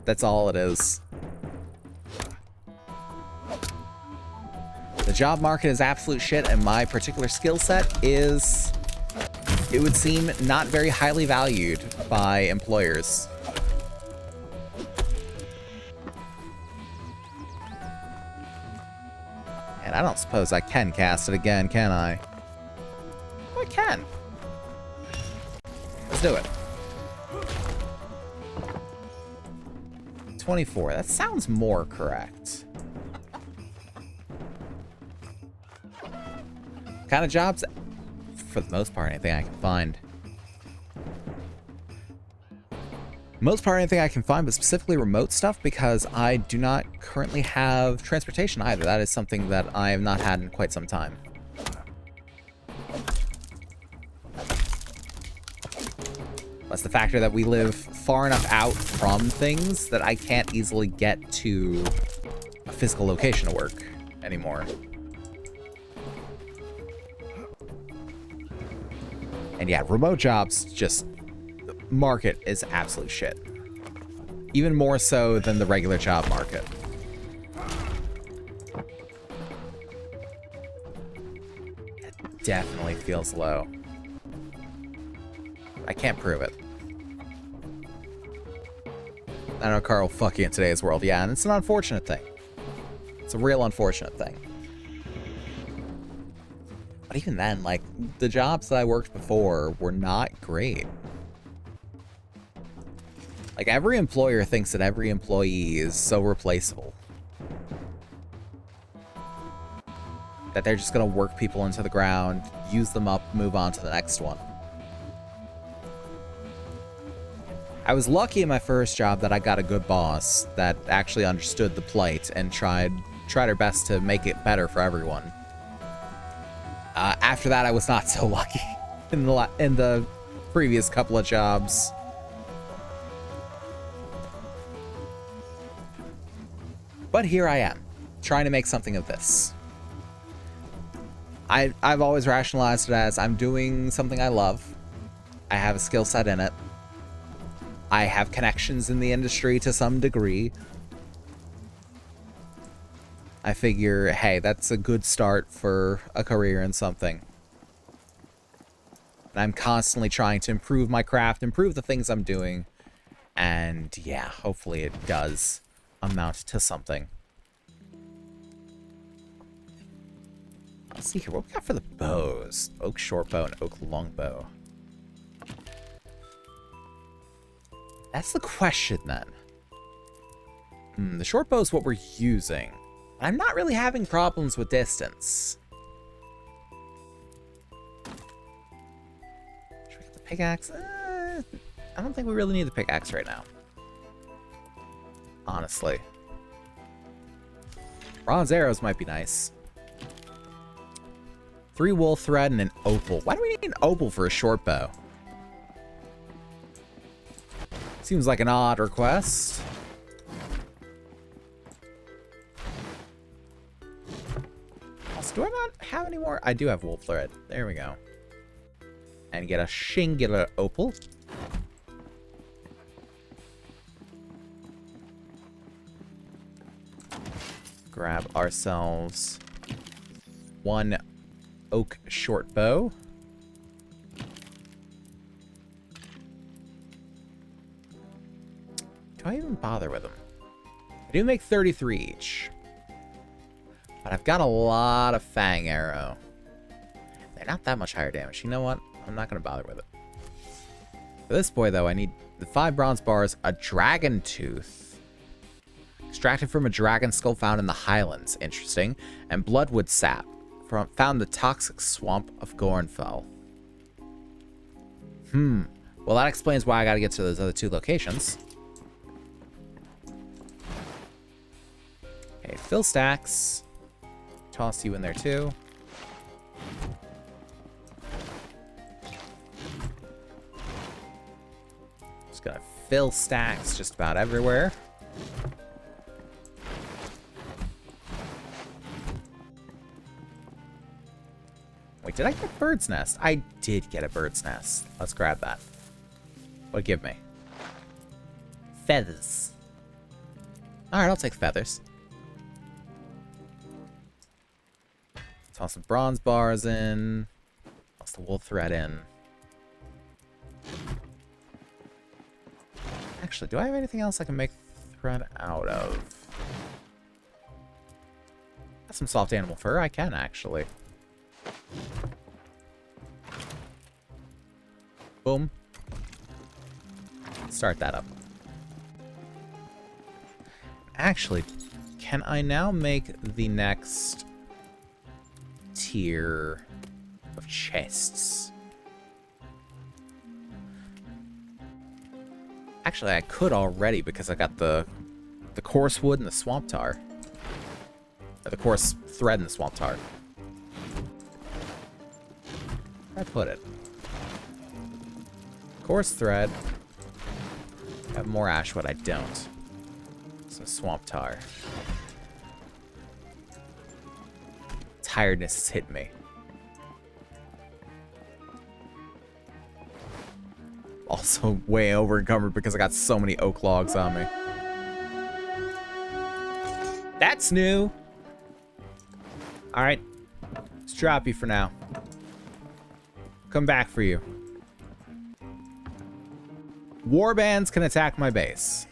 [SPEAKER 1] That's all it is. The job market is absolute shit, and my particular skill set is, it would seem, not very highly valued by employers. And I don't suppose I can cast it again, can I? Oh, I can. Let's do it. 24. That sounds more correct. Kind of jobs, for the most part, anything I can find. Most part, anything I can find, but specifically remote stuff, because I do not currently have transportation either. That is something that I have not had in quite some time. Plus the factor that we live far enough out from things that I can't easily get to a physical location to work anymore. And yeah, remote jobs, just, the market is absolute shit. Even more so than the regular job market. It definitely feels low. I can't prove it. I know Carl, fuck you in today's world. Yeah, and it's an unfortunate thing. It's a real unfortunate thing. But even then, like, the jobs that I worked before were not great. Like, every employer thinks that every employee is so replaceable. That they're just gonna work people into the ground, use them up, move on to the next one. I was lucky in my first job that I got a good boss that actually understood the plight and tried her best to make it better for everyone. After that, I was not so lucky in the previous couple of jobs. But here I am, trying to make something of this. I've always rationalized it as I'm doing something I love. I have a skill set in it. I have connections in the industry to some degree. I figure, hey, that's a good start for a career in something. And I'm constantly trying to improve my craft, improve the things I'm doing. And yeah, hopefully it does amount to something. Let's see here. What we got for the bows? Oak short bow and oak long bow. That's the question then. The short bow is what we're using. I'm not really having problems with distance. Should we get the pickaxe? I don't think we really need the pickaxe right now. Honestly. Bronze arrows might be nice. 3 wool thread and an opal. Why do we need an opal for a short bow? Seems like an odd request. Also, do I not have any more? I do have wool thread. There we go. And get a singular opal. Grab ourselves 1 oak short bow. Do I even bother with them? I do make 33 each. But I've got a lot of fang arrow. They're not that much higher damage. You know what? I'm not going to bother with it. For this boy, though, I need the 5 bronze bars, a dragon tooth. Extracted from a dragon skull found in the Highlands. Interesting. And bloodwood sap. Found in the toxic swamp of Gornfell. Well, that explains why I got to get to those other 2 locations. Okay, fill stacks. Toss you in there too. Just gonna fill stacks just about everywhere. Wait, did I get a bird's nest? I did get a bird's nest. Let's grab that. What'd it give me? Feathers. Alright, I'll take feathers. Toss some bronze bars in. Toss the wool thread in. Actually, do I have anything else I can make thread out of? Got some soft animal fur. I can, actually. Boom. Start that up. Actually, can I now make the next tier of chests? Actually, I could already because I got the coarse wood and the swamp tar. Or the coarse thread and the swamp tar. Where'd I put it? Coarse thread. I have more ashwood. I don't. So swamp tar. Tiredness is hitting me. Also way over encumbered because I got so many oak logs on me. That's new. Alright. Let's drop you for now. Come back for you. Warbands can attack my base.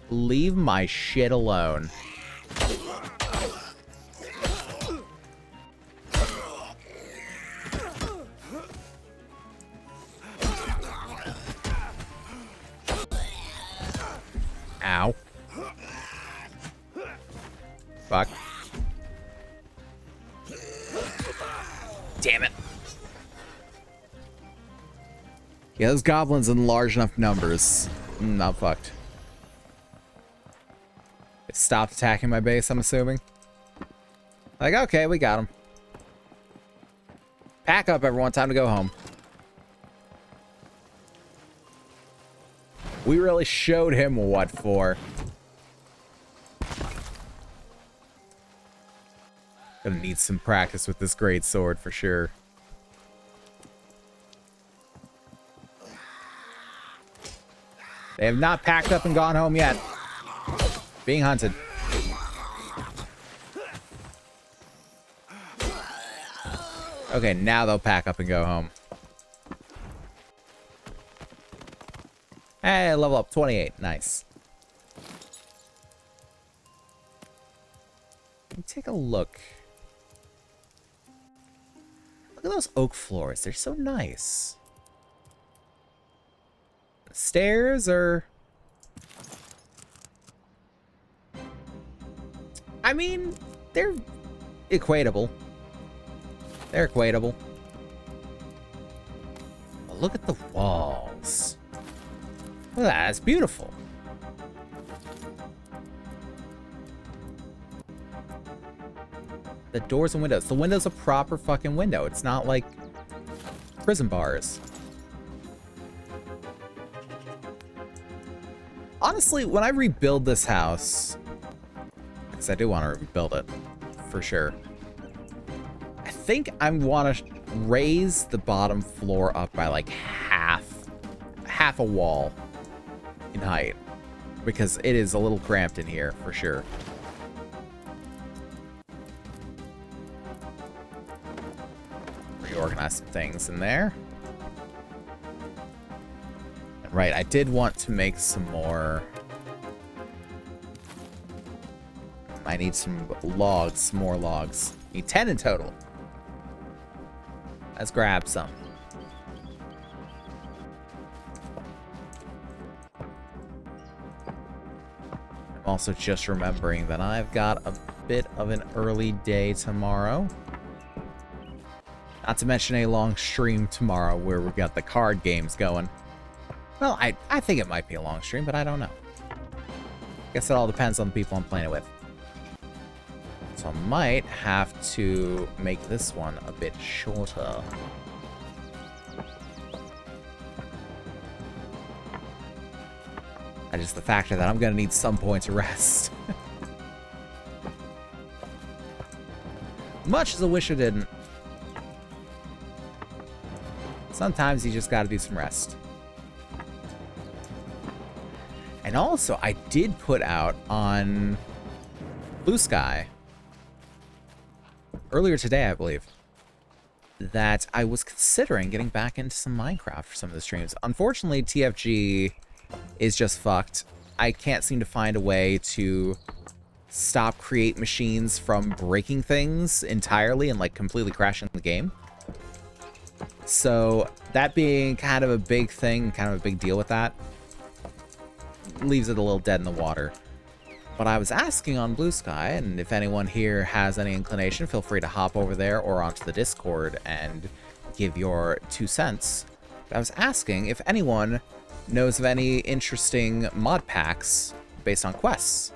[SPEAKER 1] Leave my shit alone. Ow. Fuck. Damn it. Yeah, those goblins in large enough numbers. Not fucked. It stopped attacking my base, I'm assuming. Like, okay, we got him. Pack up, everyone. Time to go home. We really showed him what for. Gonna need some practice with this great sword for sure. They have not packed up and gone home yet. Being hunted. Okay, now they'll pack up and go home. Hey, level up 28. Nice. Let me take a look. Look at those oak floors. They're so nice. The stairs are... I mean, they're equatable. They're equatable. But look at the walls. Look at that. It's beautiful. The doors and windows. The window's a proper fucking window. It's not like prison bars. Honestly, when I rebuild this house, because I do want to rebuild it, for sure. I think I want to raise the bottom floor up by like half a wall in height, because it is a little cramped in here, for sure. Reorganize some things in there. Right, I did want to make some more. I need some logs, some more logs. Need 10 in total. Let's grab some. I'm also just remembering that I've got a bit of an early day tomorrow. Not to mention a long stream tomorrow where we've got the card games going. Well, I think it might be a long stream, but I don't know. Guess it all depends on the people I'm playing it with. So I might have to make this one a bit shorter. And just the factor that I'm going to need some points of rest. Much as I wish I didn't. Sometimes you just got to do some rest. And also, I did put out on Blue Sky earlier today, I believe, that I was considering getting back into some Minecraft for some of the streams. Unfortunately, TFG is just fucked. I can't seem to find a way to stop create machines from breaking things entirely and like completely crashing the game. So that being kind of a big thing, kind of a big deal with that, leaves it a little dead in the water. But I was asking on Blue Sky, and if anyone here has any inclination, feel free to hop over there or onto the Discord and give your 2 cents. But I was asking if anyone knows of any interesting mod packs based on quests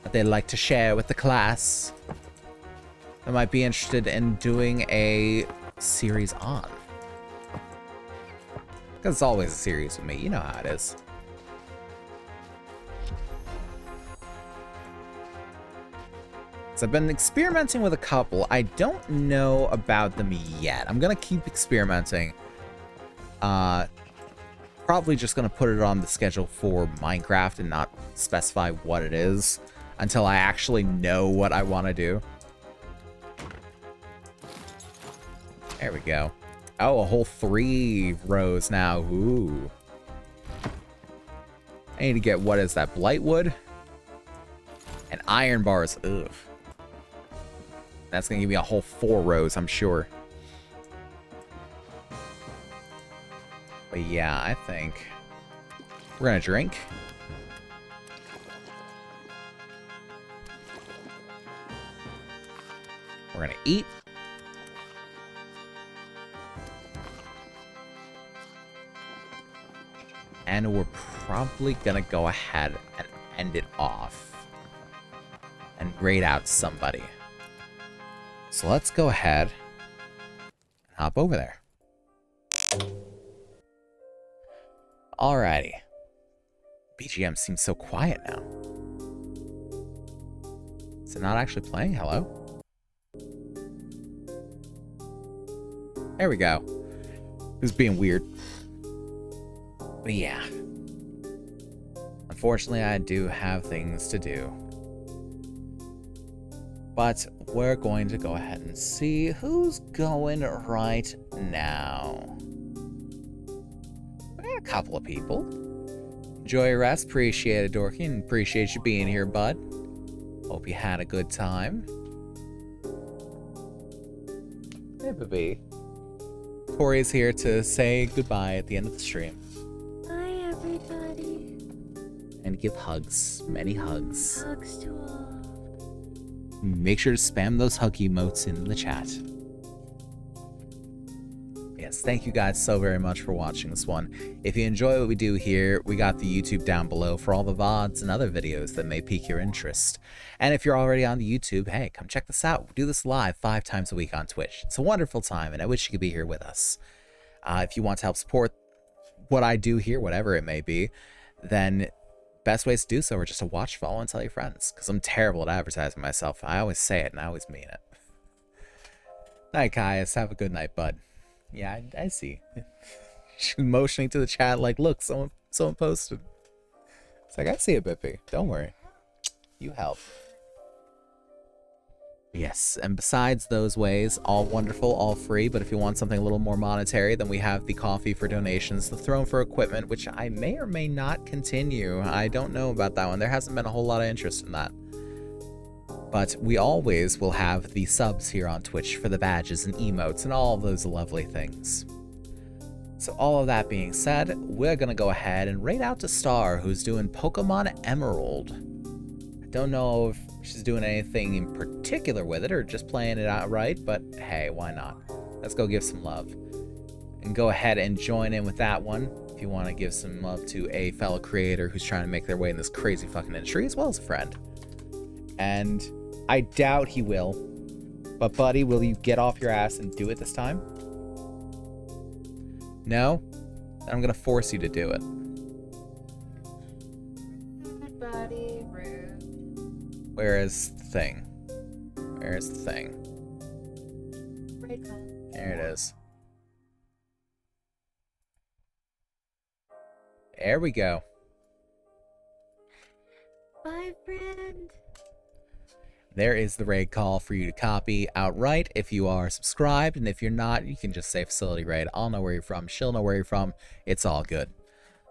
[SPEAKER 1] that they'd like to share with the class that might be interested in doing a series on. Because it's always a series with me, you know how it is. So I've been experimenting with a couple. I don't know about them yet. I'm gonna keep experimenting. Probably just gonna put it on the schedule for Minecraft and not specify what it is until I actually know what I want to do. There we go. Oh, a whole 3 rows now. Ooh. I need to get, what is that, Blightwood? And iron bars. Ugh. That's going to give me a whole 4 rows, I'm sure. But yeah, I think we're going to drink. We're going to eat. and we're probably gonna go ahead and end it off and raid out somebody. So let's go ahead and hop over there. Alrighty. BGM seems so quiet now. Is it not actually playing? Hello? There we go. It was being weird. But yeah. Unfortunately, I do have things to do. But we're going to go ahead and see who's going right now. We got a couple of people. Enjoy your rest. Appreciate it, Dorky, and appreciate you being here, bud. Hope you had a good time. Hey, baby. Tori's here to say goodbye at the end of the stream.
[SPEAKER 3] Hi, everybody.
[SPEAKER 1] And give hugs. Many hugs.
[SPEAKER 3] Hugs to all.
[SPEAKER 1] Make sure to spam those hug emotes in the chat. Yes, thank you guys so very much for watching this one. If you enjoy what we do here, we got the YouTube down below for all the VODs and other videos that may pique your interest. And if you're already on the YouTube, hey, come check this out. We do this live 5 times a week on Twitch. It's a wonderful time, and I wish you could be here with us. If you want to help support what I do here, whatever it may be, then best ways to do so are just to watch, follow, and tell your friends. Because I'm terrible at advertising myself. I always say it, and I always mean it. Night, Caius. Have a good night, bud. Yeah, I see. She's motioning to the chat like, look, someone posted. It's like, I see it, Bippy. Don't worry. You help. Yes, and besides those ways, all wonderful, all free, but if you want something a little more monetary, then we have the coffee for donations, the throne for equipment, which I may or may not continue. I don't know about that one. There hasn't been a whole lot of interest in that. But we always will have the subs here on Twitch for the badges and emotes and all of those lovely things. So all of that being said, we're going to go ahead and raid out to Star, who's doing Pokemon Emerald. I don't know if she's doing anything in particular with it or just playing it outright, but hey, why not? Let's go give some love. And go ahead and join in with that one if you want to give some love to a fellow creator who's trying to make their way in this crazy fucking industry, as well as a friend. And I doubt he will. But buddy, will you get off your ass and do it this time? No? Then I'm gonna force you to do it.
[SPEAKER 3] Buddy, rude.
[SPEAKER 1] Where is the thing? Where is the thing?
[SPEAKER 3] Right call.
[SPEAKER 1] There it is. There we go.
[SPEAKER 3] Bye, friend.
[SPEAKER 1] There is the raid call for you to copy outright if you are subscribed, and if you're not, you can just say facility raid. I'll know where you're from, she'll know where you're from, it's all good.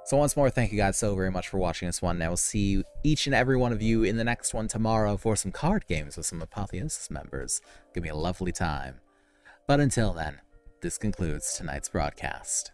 [SPEAKER 1] So once more, thank you guys so very much for watching this one, and I will see each and every one of you in the next one tomorrow for some card games with some Apotheosis members. Give me a lovely time. But until then, this concludes tonight's broadcast.